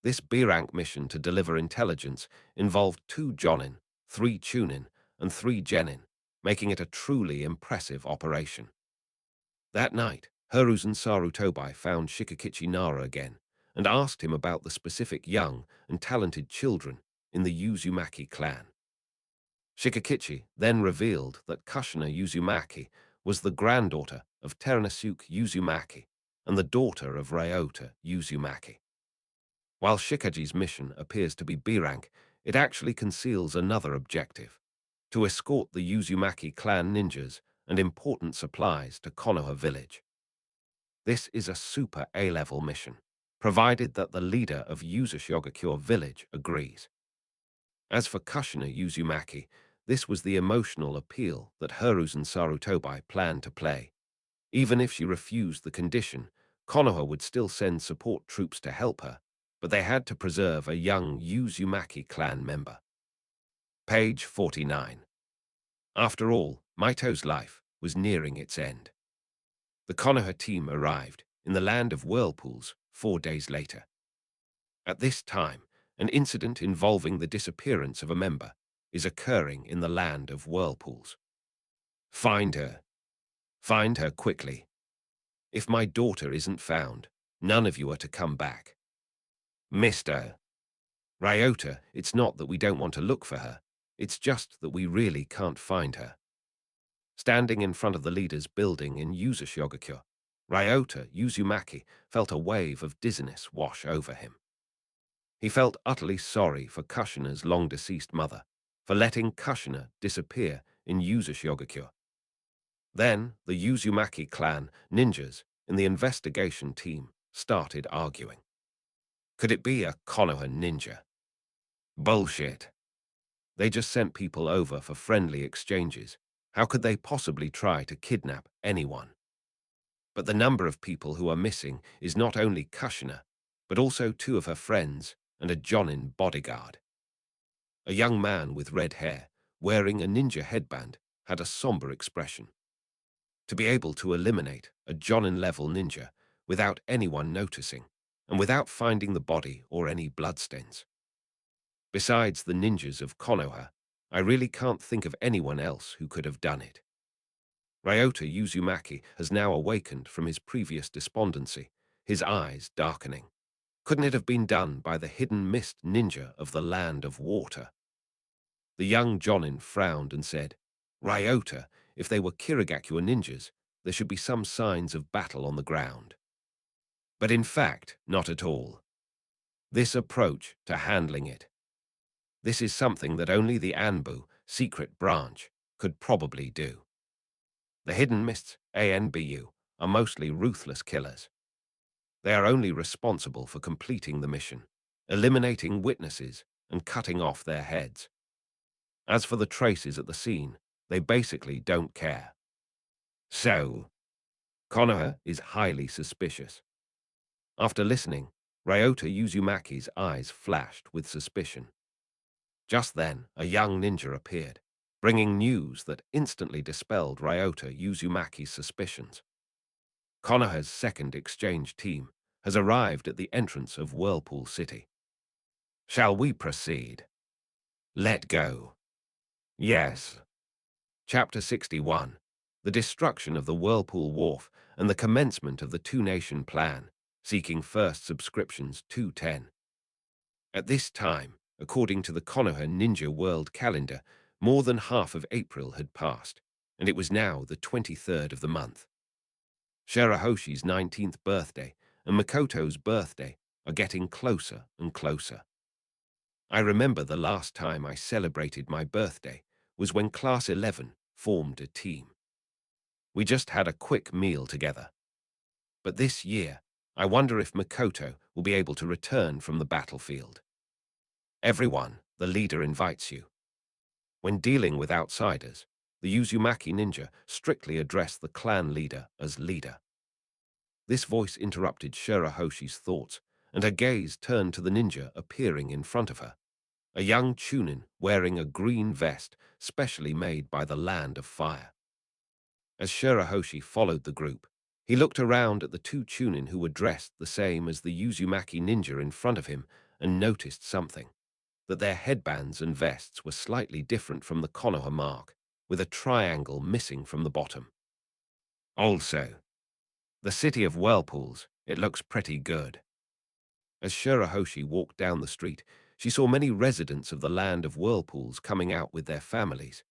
This B-rank mission to deliver intelligence involved 2 Jonin, 3 Chunin, and 3 Genin, making it a truly impressive operation. That night, Hiruzen Sarutobi found Shikakichi Nara again and asked him about the specific young and talented children in the Uzumaki clan. Shikakichi then revealed that Kushina Uzumaki was the granddaughter of Teranosuke Uzumaki and the daughter of Ryota Uzumaki. While Shikaji's mission appears to be B-rank, it actually conceals another objective: to escort the Uzumaki clan ninjas and important supplies to Konoha village. This is a super A-level mission, provided that the leader of Uzumaki village agrees. As for Kushina Uzumaki, this was the emotional appeal that Hiruzen Sarutobi planned to play. Even if she refused the condition, Konoha would still send support troops to help her, but they had to preserve a young Uzumaki clan member. Page 49. After all, Maito's life was nearing its end. The Konoha team arrived in the land of whirlpools 4 days later. At this time, an incident involving the disappearance of a member is occurring in the land of whirlpools. "Find her. Find her quickly. If my daughter isn't found, none of you are to come back. Mr. Ryota, it's not that we don't want to look for her. It's just that we really can't find her." Standing in front of the leader's building in Uzumaki, Ryota Uzumaki felt a wave of dizziness wash over him. He felt utterly sorry for Kushina's long-deceased mother, for letting Kushina disappear in Uzumaki. Then, the Uzumaki clan ninjas in the investigation team started arguing. Could it be a Konoha ninja? Bullshit. They just sent people over for friendly exchanges. How could they possibly try to kidnap anyone? But the number of people who are missing is not only Kushina, but also 2 of her friends and a Jonin bodyguard. A young man with red hair, wearing a ninja headband, had a somber expression. To be able to eliminate a Jonin-level ninja without anyone noticing, and without finding the body or any bloodstains. Besides the ninjas of Konoha, I really can't think of anyone else who could have done it. Ryota Uzumaki has now awakened from his previous despondency, his eyes darkening. Couldn't it have been done by the hidden mist ninja of the land of water? The young Jonin frowned and said, "Ryota, if they were Kirigakure ninjas, there should be some signs of battle on the ground." But in fact, not at all. This approach to handling it. This is something that only the Anbu, secret branch, could probably do. The hidden mists, ANBU, are mostly ruthless killers. They are only responsible for completing the mission, eliminating witnesses and cutting off their heads. As for the traces at the scene, they basically don't care. So, Konoha is highly suspicious. After listening, Ryota Uzumaki's eyes flashed with suspicion. Just then, a young ninja appeared, bringing news that instantly dispelled Ryota Uzumaki's suspicions. Konoha's second exchange team has arrived at the entrance of Whirlpool City. Shall we proceed? Let go. Yes. Chapter 61. The destruction of the Whirlpool Wharf and the commencement of the two-nation plan, seeking first subscriptions 210. At this time, according to the Konoha Ninja World Calendar, more than half of April had passed, and it was now the 23rd of the month. Shirahoshi's 19th birthday and Makoto's birthday are getting closer and closer. I remember the last time I celebrated my birthday was when Class 11 formed a team. We just had a quick meal together. But this year, I wonder if Makoto will be able to return from the battlefield. Everyone, the leader invites you. When dealing with outsiders, the Uzumaki ninja strictly address the clan leader as leader. This voice interrupted Shirahoshi's thoughts, and her gaze turned to the ninja appearing in front of her. A young Chunin wearing a green vest specially made by the Land of Fire. As Shirahoshi followed the group, he looked around at the two Chunin who were dressed the same as the Uzumaki ninja in front of him and noticed something, that their headbands and vests were slightly different from the Konoha mark, with a triangle missing from the bottom. Also, the city of Whirlpools, it looks pretty good. As Shirahoshi walked down the street, she saw many residents of the Land of Whirlpools coming out with their families,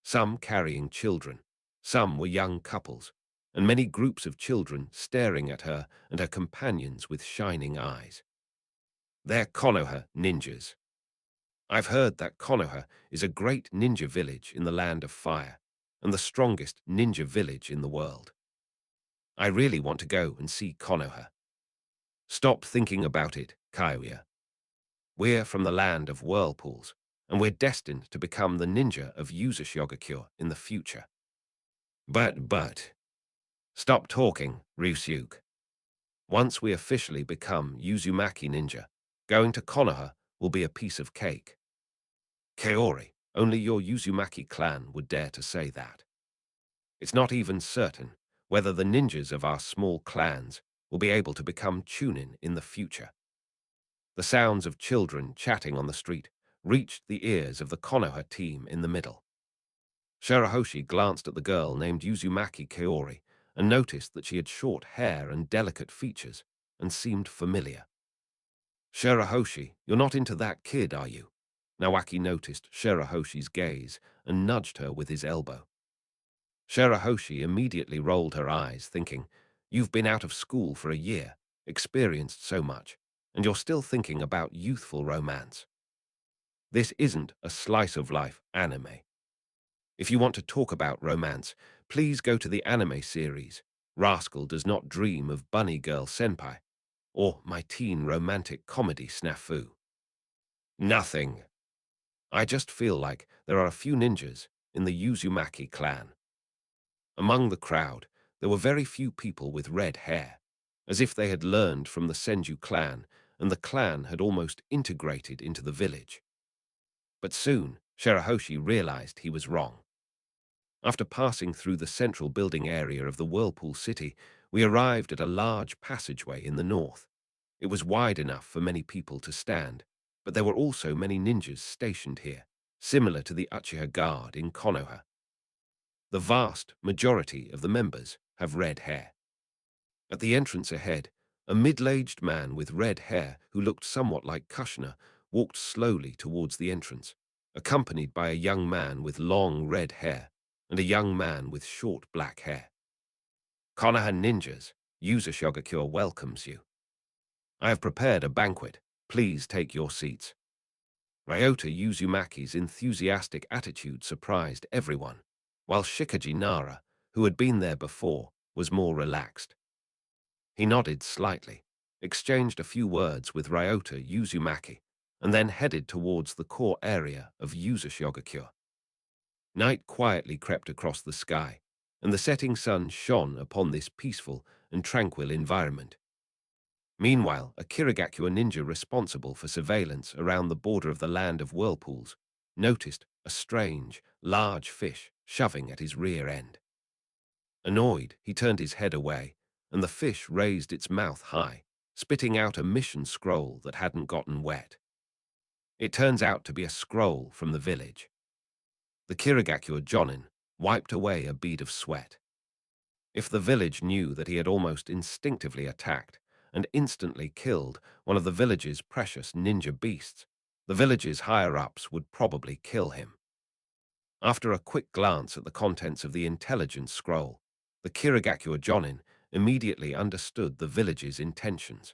some carrying children, some were young couples, and many groups of children staring at her and her companions with shining eyes. They're Konoha ninjas. I've heard that Konoha is a great ninja village in the Land of Fire, and the strongest ninja village in the world. I really want to go and see Konoha. Stop thinking about it, Kaguya. We're from the Land of Whirlpools, and we're destined to become the ninja of Uzashogakure in the future. But, stop talking, Ryusuke. Once we officially become Uzumaki ninja, going to Konoha will be a piece of cake. Kaori, only your Uzumaki clan would dare to say that. It's not even certain whether the ninjas of our small clans will be able to become Chunin in the future. The sounds of children chatting on the street reached the ears of the Konoha team in the middle. Shirahoshi glanced at the girl named Uzumaki Kaori and noticed that she had short hair and delicate features and seemed familiar. Shirahoshi, you're not into that kid, are you? Nawaki noticed Shirahoshi's gaze and nudged her with his elbow. Shirahoshi immediately rolled her eyes, thinking, you've been out of school for a year, experienced so much, and you're still thinking about youthful romance. This isn't a slice-of-life anime. If you want to talk about romance, please go to the anime series, Rascal Does Not Dream of Bunny Girl Senpai, or My Teen Romantic Comedy Snafu. Nothing. I just feel like there are a few ninjas in the Uzumaki clan. Among the crowd, there were very few people with red hair, as if they had learned from the Senju clan, and the clan had almost integrated into the village. But soon, Shirahoshi realized he was wrong. After passing through the central building area of the Whirlpool City, we arrived at a large passageway in the north. It was wide enough for many people to stand, but there were also many ninjas stationed here, similar to the Uchiha Guard in Konoha. The vast majority of the members have red hair. At the entrance ahead, a middle-aged man with red hair who looked somewhat like Kushner walked slowly towards the entrance, accompanied by a young man with long red hair and a young man with short black hair. Konoha ninjas, Uzashogakure welcomes you. I have prepared a banquet. Please take your seats. Ryota Uzumaki's enthusiastic attitude surprised everyone, while Shikaji Nara, who had been there before, was more relaxed. He nodded slightly, exchanged a few words with Ryota Uzumaki, and then headed towards the core area of Uzashogakure. Night quietly crept across the sky, and the setting sun shone upon this peaceful and tranquil environment. Meanwhile, a Kirigakure ninja responsible for surveillance around the border of the land of whirlpools noticed a strange, large fish shoving at his rear end. Annoyed, he turned his head away, and the fish raised its mouth high, spitting out a mission scroll that hadn't gotten wet. It turns out to be a scroll from the village. The Kirigakure Jonin wiped away a bead of sweat. If the village knew that he had almost instinctively attacked and instantly killed one of the village's precious ninja beasts, the village's higher-ups would probably kill him. After a quick glance at the contents of the intelligence scroll, the Kirigakure Jonin immediately understood the village's intentions.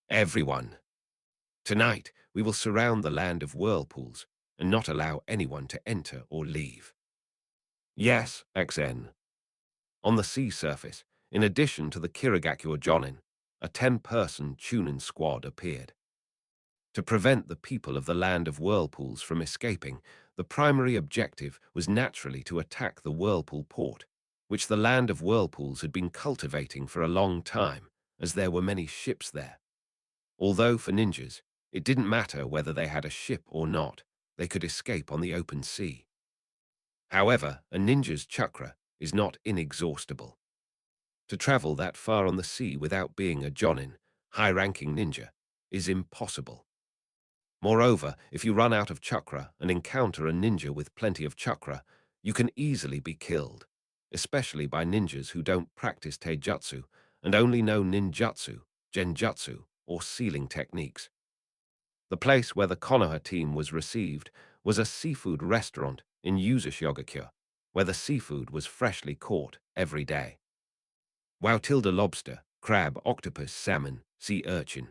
Everyone, tonight we will surround the land of whirlpools and not allow anyone to enter or leave. Yes, XN. On the sea surface, in addition to the Kirigakure Jonin, a 10-person Chunin squad appeared. To prevent the people of the land of whirlpools from escaping, the primary objective was naturally to attack the whirlpool port, which the land of whirlpools had been cultivating for a long time, as there were many ships there. Although for ninjas, it didn't matter whether they had a ship or not, they could escape on the open sea. However, a ninja's chakra is not inexhaustible. To travel that far on the sea without being a jonin, high-ranking ninja, is impossible. Moreover, if you run out of chakra and encounter a ninja with plenty of chakra, you can easily be killed, especially by ninjas who don't practice taijutsu and only know ninjutsu, genjutsu, or sealing techniques. The place where the Konoha team was received was a seafood restaurant in Yuzashigakure, where the seafood was freshly caught every day. Wow, tilde lobster, crab, octopus, salmon, sea urchin.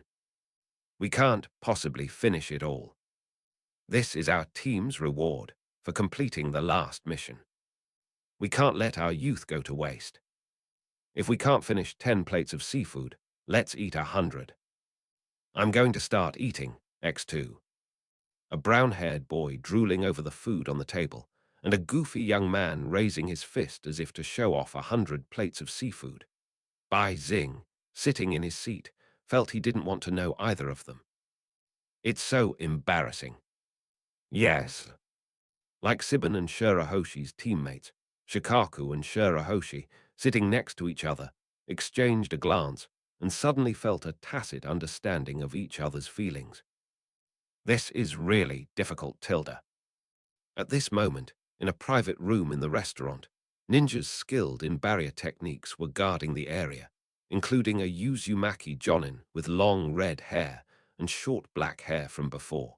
We can't possibly finish it all. This is our team's reward for completing the last mission. We can't let our youth go to waste. If we can't finish 10 plates of seafood, let's eat 100. I'm going to start eating, X2. A brown-haired boy drooling over the food on the table, and a goofy young man raising his fist as if to show off 100 plates of seafood. Bai Xing, sitting in his seat, felt he didn't want to know either of them. It's so embarrassing. Yes. Like Siban and Shirahoshi's teammates, Shikaku and Shirahoshi, sitting next to each other, exchanged a glance and suddenly felt a tacit understanding of each other's feelings. This is really difficult, Tilda. At this moment, in a private room in the restaurant, ninjas skilled in barrier techniques were guarding the area, including a Uzumaki Jonin with long red hair and short black hair from before.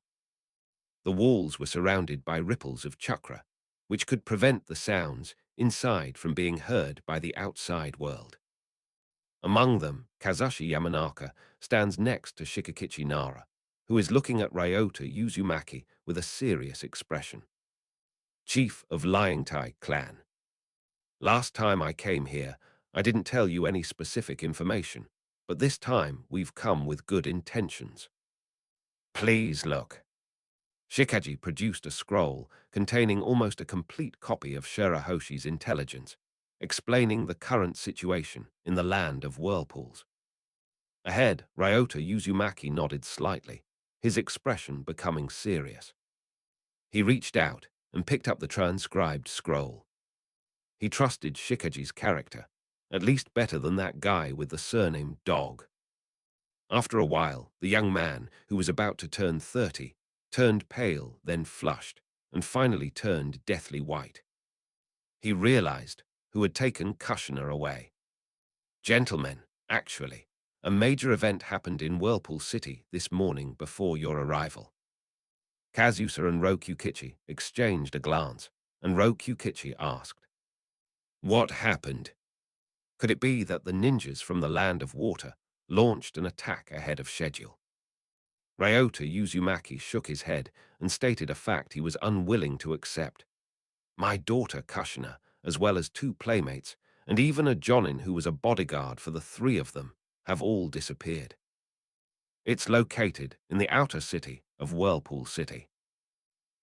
The walls were surrounded by ripples of chakra, which could prevent the sounds inside from being heard by the outside world. Among them, Kazushi Yamanaka stands next to Shikakichi Nara, who is looking at Ryota Uzumaki with a serious expression. Chief of Lying Tai clan. Last time I came here, I didn't tell you any specific information, but this time we've come with good intentions. Please look. Shikaji produced a scroll containing almost a complete copy of Shirahoshi's intelligence, explaining the current situation in the land of whirlpools. Ahead, Ryota Uzumaki nodded slightly, his expression becoming serious. He reached out and picked up the transcribed scroll. He trusted Shikaji's character, at least better than that guy with the surname Dog. After a while, the young man, who was about to turn 30, turned pale, then flushed, and finally turned deathly white. He realized who had taken Kushner away. Gentlemen, actually, a major event happened in Whirlpool City this morning before your arrival. Kazusa and Rokukichi exchanged a glance, and Rokukichi asked, "What happened? Could it be that the ninjas from the Land of Water launched an attack ahead of schedule?" Ryota Uzumaki shook his head and stated a fact he was unwilling to accept. My daughter Kushner, as well as 2 playmates, and even a Jonin who was a bodyguard for the 3 of them, have all disappeared. It's located in the outer city of Whirlpool City.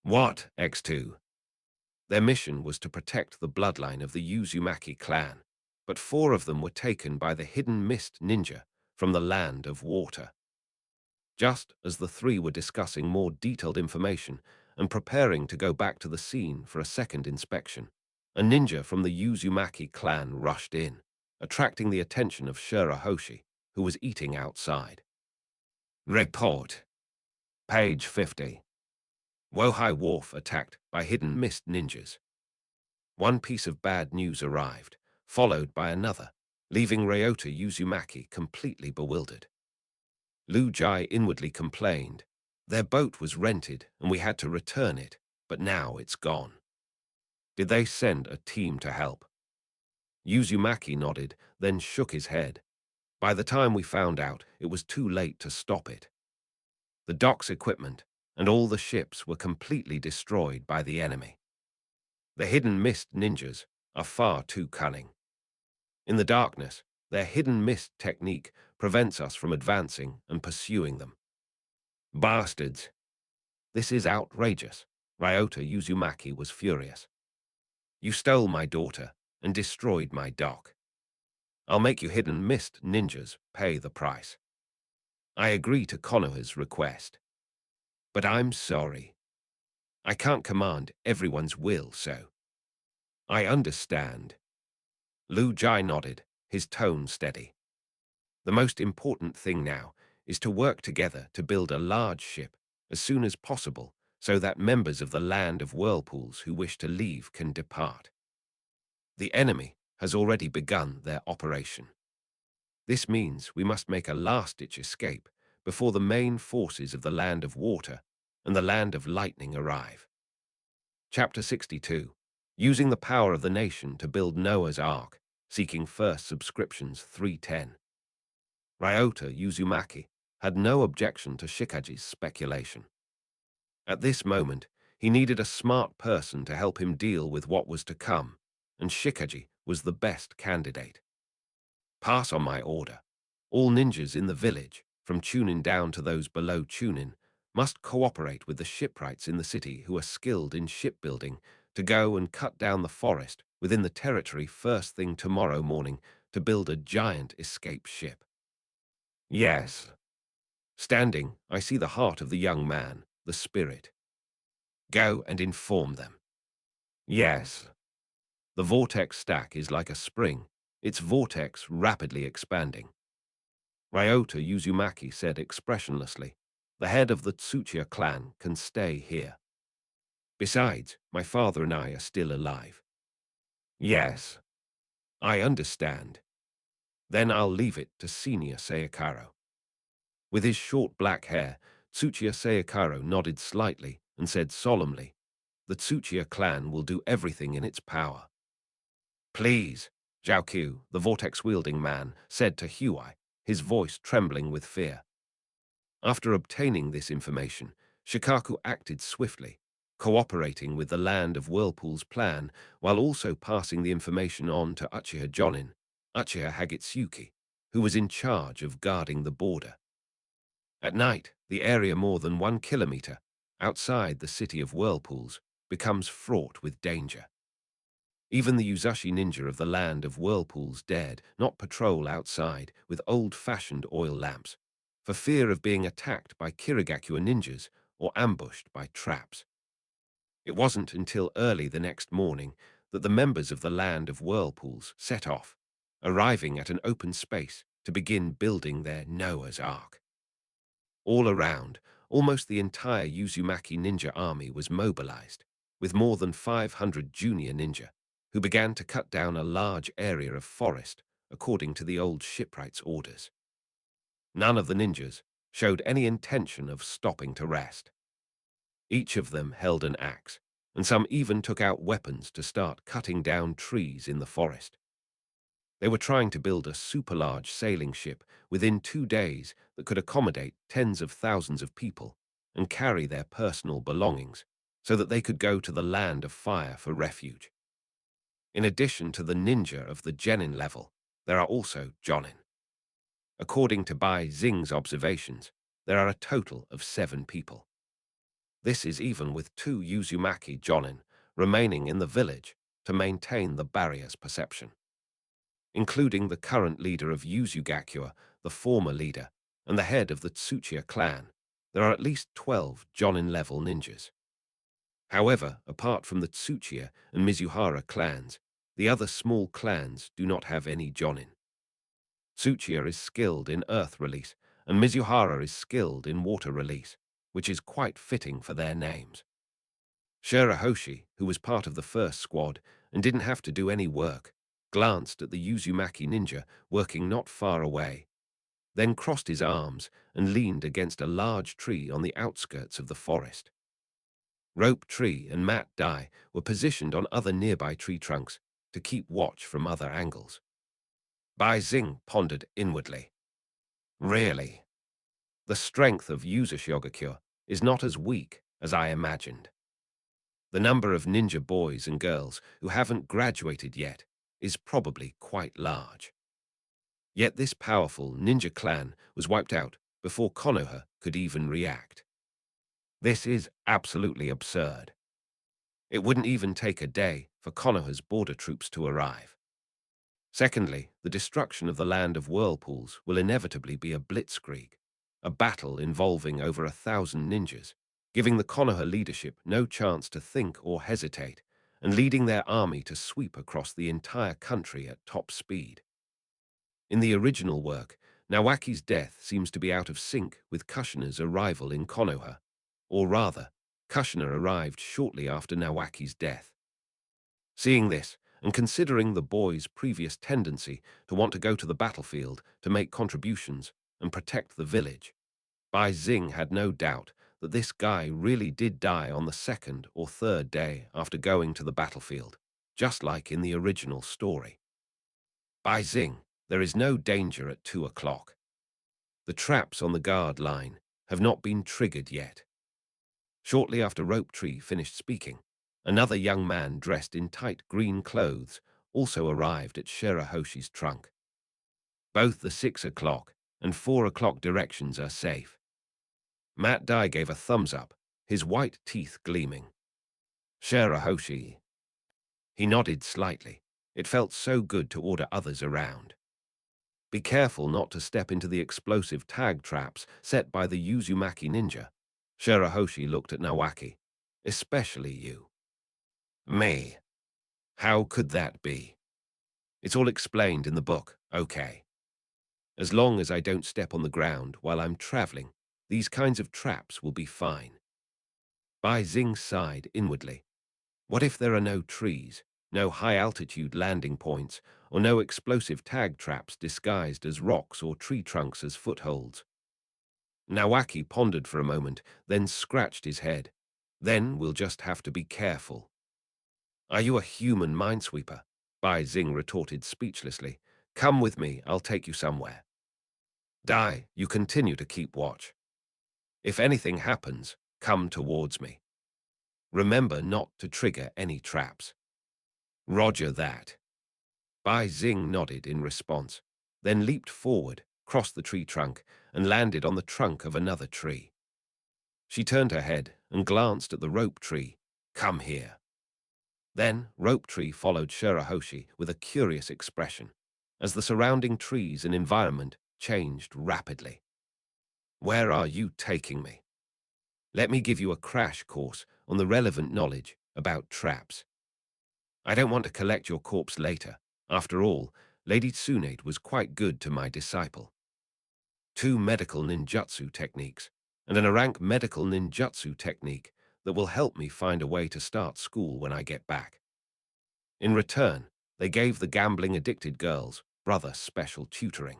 What, X2? Their mission was to protect the bloodline of the Uzumaki clan, but 4 of them were taken by the Hidden Mist ninja, from the land of water. Just as the three were discussing more detailed information and preparing to go back to the scene for a second inspection, a ninja from the Uzumaki clan rushed in, attracting the attention of Shirahoshi, who was eating outside. Report. Page 50. Wohai Wharf attacked by hidden mist ninjas. One piece of bad news arrived, followed by another, leaving Ryota Uzumaki completely bewildered. Lu Jai inwardly complained. Their boat was rented and we had to return it, but now it's gone. Did they send a team to help? Uzumaki nodded, then shook his head. By the time we found out, it was too late to stop it. The dock's equipment and all the ships were completely destroyed by the enemy. The hidden mist ninjas are far too cunning. In the darkness, their hidden mist technique prevents us from advancing and pursuing them. Bastards! This is outrageous. Ryota Uzumaki was furious. You stole my daughter and destroyed my dock. I'll make you hidden mist ninjas pay the price. I agree to Konoha's request. But I'm sorry. I can't command everyone's will, so. I understand. Lu Jai nodded, his tone steady. The most important thing now is to work together to build a large ship as soon as possible so that members of the Land of Whirlpools who wish to leave can depart. The enemy has already begun their operation. This means we must make a last-ditch escape before the main forces of the Land of Water and the Land of Lightning arrive. Chapter 62. Using the power of the nation to build Noah's Ark, seeking first subscriptions 310. Ryota Uzumaki had no objection to Shikaji's speculation. At this moment, he needed a smart person to help him deal with what was to come, and Shikaji was the best candidate. Pass on my order. All ninjas in the village, from Chunin down to those below Chunin, must cooperate with the shipwrights in the city who are skilled in shipbuilding to go and cut down the forest within the territory first thing tomorrow morning to build a giant escape ship. Yes. Standing, I see the heart of the young man, the spirit. Go and inform them. Yes. The vortex stack is like a spring, its vortex rapidly expanding. Ryota Uzumaki said expressionlessly, the head of the Tsuchiya clan can stay here. Besides, my father and I are still alive. Yes. I understand. Then I'll leave it to Senior Sayakaro. With his short black hair, Tsuchiya Sayakaro nodded slightly and said solemnly, the Tsuchiya clan will do everything in its power. Please, Zhaokyu, the vortex-wielding man, said to Huai, his voice trembling with fear. After obtaining this information, Shikaku acted swiftly, cooperating with the Land of Whirlpool's plan while also passing the information on to Uchiha Jonin, Uchiha Hagitsuki, who was in charge of guarding the border. At night, the area more than 1 kilometer outside the city of Whirlpools becomes fraught with danger. Even the Uzashi ninja of the Land of Whirlpools dared not patrol outside with old-fashioned oil lamps, for fear of being attacked by Kirigakure ninjas or ambushed by traps. It wasn't until early the next morning that the members of the Land of Whirlpools set off, arriving at an open space to begin building their Noah's Ark. All around, almost the entire Uzumaki ninja army was mobilized, with more than 500 junior ninja, who began to cut down a large area of forest according to the old shipwright's orders. None of the ninjas showed any intention of stopping to rest. Each of them held an axe, and some even took out weapons to start cutting down trees in the forest. They were trying to build a super-large sailing ship within 2 days that could accommodate tens of thousands of people and carry their personal belongings so that they could go to the Land of Fire for refuge. In addition to the ninja of the genin level, there are also jonin. According to Bai Xing's observations, there are a total of 7 people. This is even with 2 Uzumaki jonin remaining in the village to maintain the barrier's perception. Including the current leader of Uzugakure, the former leader, and the head of the Tsuchiya clan, there are at least 12 Jonin-level ninjas. However, apart from the Tsuchiya and Mizuhara clans, the other small clans do not have any Jonin. Tsuchiya is skilled in earth release, and Mizuhara is skilled in water release, which is quite fitting for their names. Shirahoshi, who was part of the first squad and didn't have to do any work, glanced at the Uzumaki ninja working not far away, then crossed his arms and leaned against a large tree on the outskirts of the forest. Rope Tree and Mat Dai were positioned on other nearby tree trunks to keep watch from other angles. Bai Xing pondered inwardly. Really? The strength of Yuzu Shogakure is not as weak as I imagined. The number of ninja boys and girls who haven't graduated yet is probably quite large. Yet this powerful ninja clan was wiped out before Konoha could even react. This is absolutely absurd. It wouldn't even take a day for Konoha's border troops to arrive. Secondly, the destruction of the land of whirlpools will inevitably be a blitzkrieg, a battle involving over 1,000 ninjas, giving the Konoha leadership no chance to think or hesitate, and leading their army to sweep across the entire country at top speed. In the original work, Nawaki's death seems to be out of sync with Kushina's arrival in Konoha, or rather, Kushina arrived shortly after Nawaki's death. Seeing this, and considering the boy's previous tendency to want to go to the battlefield to make contributions and protect the village, Bai Xing had no doubt that this guy really did die on the second or third day after going to the battlefield, just like in the original story. Bai Xing, there is no danger at 2 o'clock. The traps on the guard line have not been triggered yet. Shortly after Rope Tree finished speaking, another young man dressed in tight green clothes also arrived at Shirahoshi's trunk. Both the 6 o'clock and 4 o'clock directions are safe. Mat Dai gave a thumbs up, his white teeth gleaming. Shirahoshi. He nodded slightly. It felt so good to order others around. Be careful not to step into the explosive tag traps set by the Uzumaki ninja. Shirahoshi looked at Nawaki. Especially you. Me. How could that be? It's all explained in the book, okay. As long as I don't step on the ground while I'm traveling, these kinds of traps will be fine. Bai Xing sighed inwardly. What if there are no trees, no high-altitude landing points, or no explosive tag traps disguised as rocks or tree trunks as footholds? Nawaki pondered for a moment, then scratched his head. Then we'll just have to be careful. Are you a human minesweeper? Bai Xing retorted speechlessly. Come with me, I'll take you somewhere. Dai, you continue to keep watch. If anything happens, come towards me. Remember not to trigger any traps. Roger that. Bai Xing nodded in response, then leaped forward, crossed the tree trunk, and landed on the trunk of another tree. She turned her head and glanced at the Rope Tree. Come here. Then Rope Tree followed Shirahoshi with a curious expression, as the surrounding trees and environment changed rapidly. Where are you taking me? Let me give you a crash course on the relevant knowledge about traps. I don't want to collect your corpse later. After all, Lady Tsunade was quite good to my disciple. 2 medical ninjutsu techniques, and an Arank medical ninjutsu technique that will help me find a way to start school when I get back. In return, they gave the gambling-addicted girl's brother special tutoring.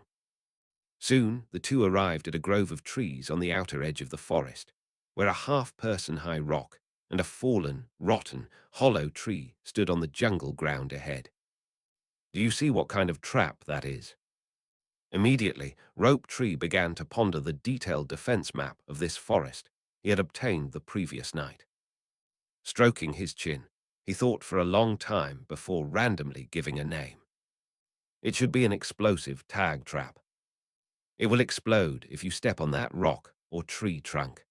Soon, the two arrived at a grove of trees on the outer edge of the forest, where a half-person-high rock and a fallen, rotten, hollow tree stood on the jungle ground ahead. Do you see what kind of trap that is? Immediately, Rope Tree began to ponder the detailed defense map of this forest he had obtained the previous night. Stroking his chin, he thought for a long time before randomly giving a name. It should be an explosive tag trap. It will explode if you step on that rock or tree trunk.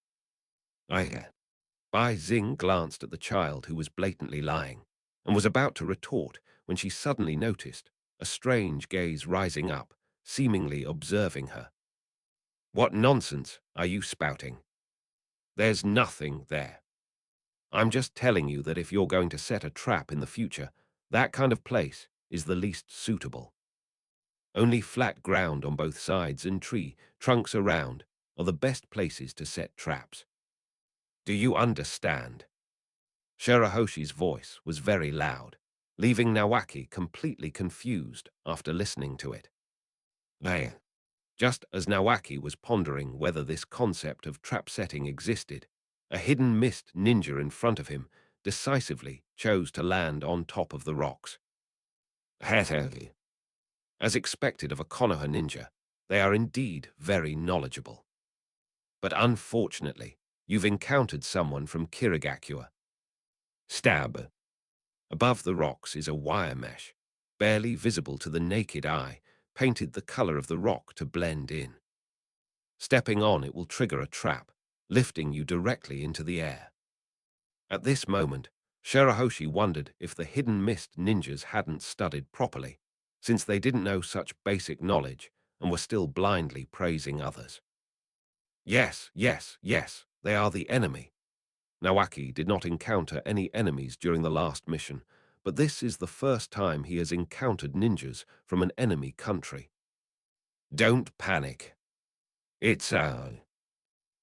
Bai Xing glanced at the child who was blatantly lying, and was about to retort when she suddenly noticed a strange gaze rising up, seemingly observing her. "What nonsense are you spouting? There's nothing there. I'm just telling you that if you're going to set a trap in the future, that kind of place is the least suitable. Only flat ground on both sides and tree trunks around are the best places to set traps. Do you understand?" Shirahoshi's voice was very loud, leaving Nawaki completely confused after listening to it. Just as Nawaki was pondering whether this concept of trap setting existed, a hidden mist ninja in front of him decisively chose to land on top of the rocks. As expected of a Konoha ninja, they are indeed very knowledgeable. But unfortunately, you've encountered someone from Kirigakura. Stab. Above the rocks is a wire mesh, barely visible to the naked eye, painted the color of the rock to blend in. Stepping on it will trigger a trap, lifting you directly into the air. At this moment, Shirahoshi wondered if the hidden mist ninjas hadn't studied properly, since they didn't know such basic knowledge and were still blindly praising others. Yes, yes, yes, they are the enemy. Nawaki did not encounter any enemies during the last mission, but this is the first time he has encountered ninjas from an enemy country. Don't panic. It's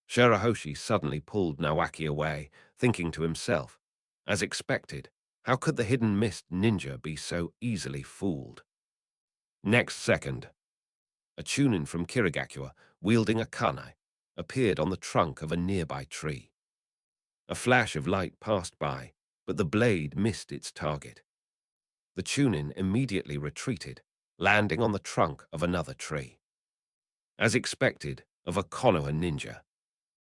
Shirahoshi suddenly pulled Nawaki away, thinking to himself, as expected, how could the hidden mist ninja be so easily fooled? Next second, a chunin from Kirigakura, wielding a kunai, appeared on the trunk of a nearby tree. A flash of light passed by, but the blade missed its target. The chunin immediately retreated, landing on the trunk of another tree. As expected of a Konoha ninja,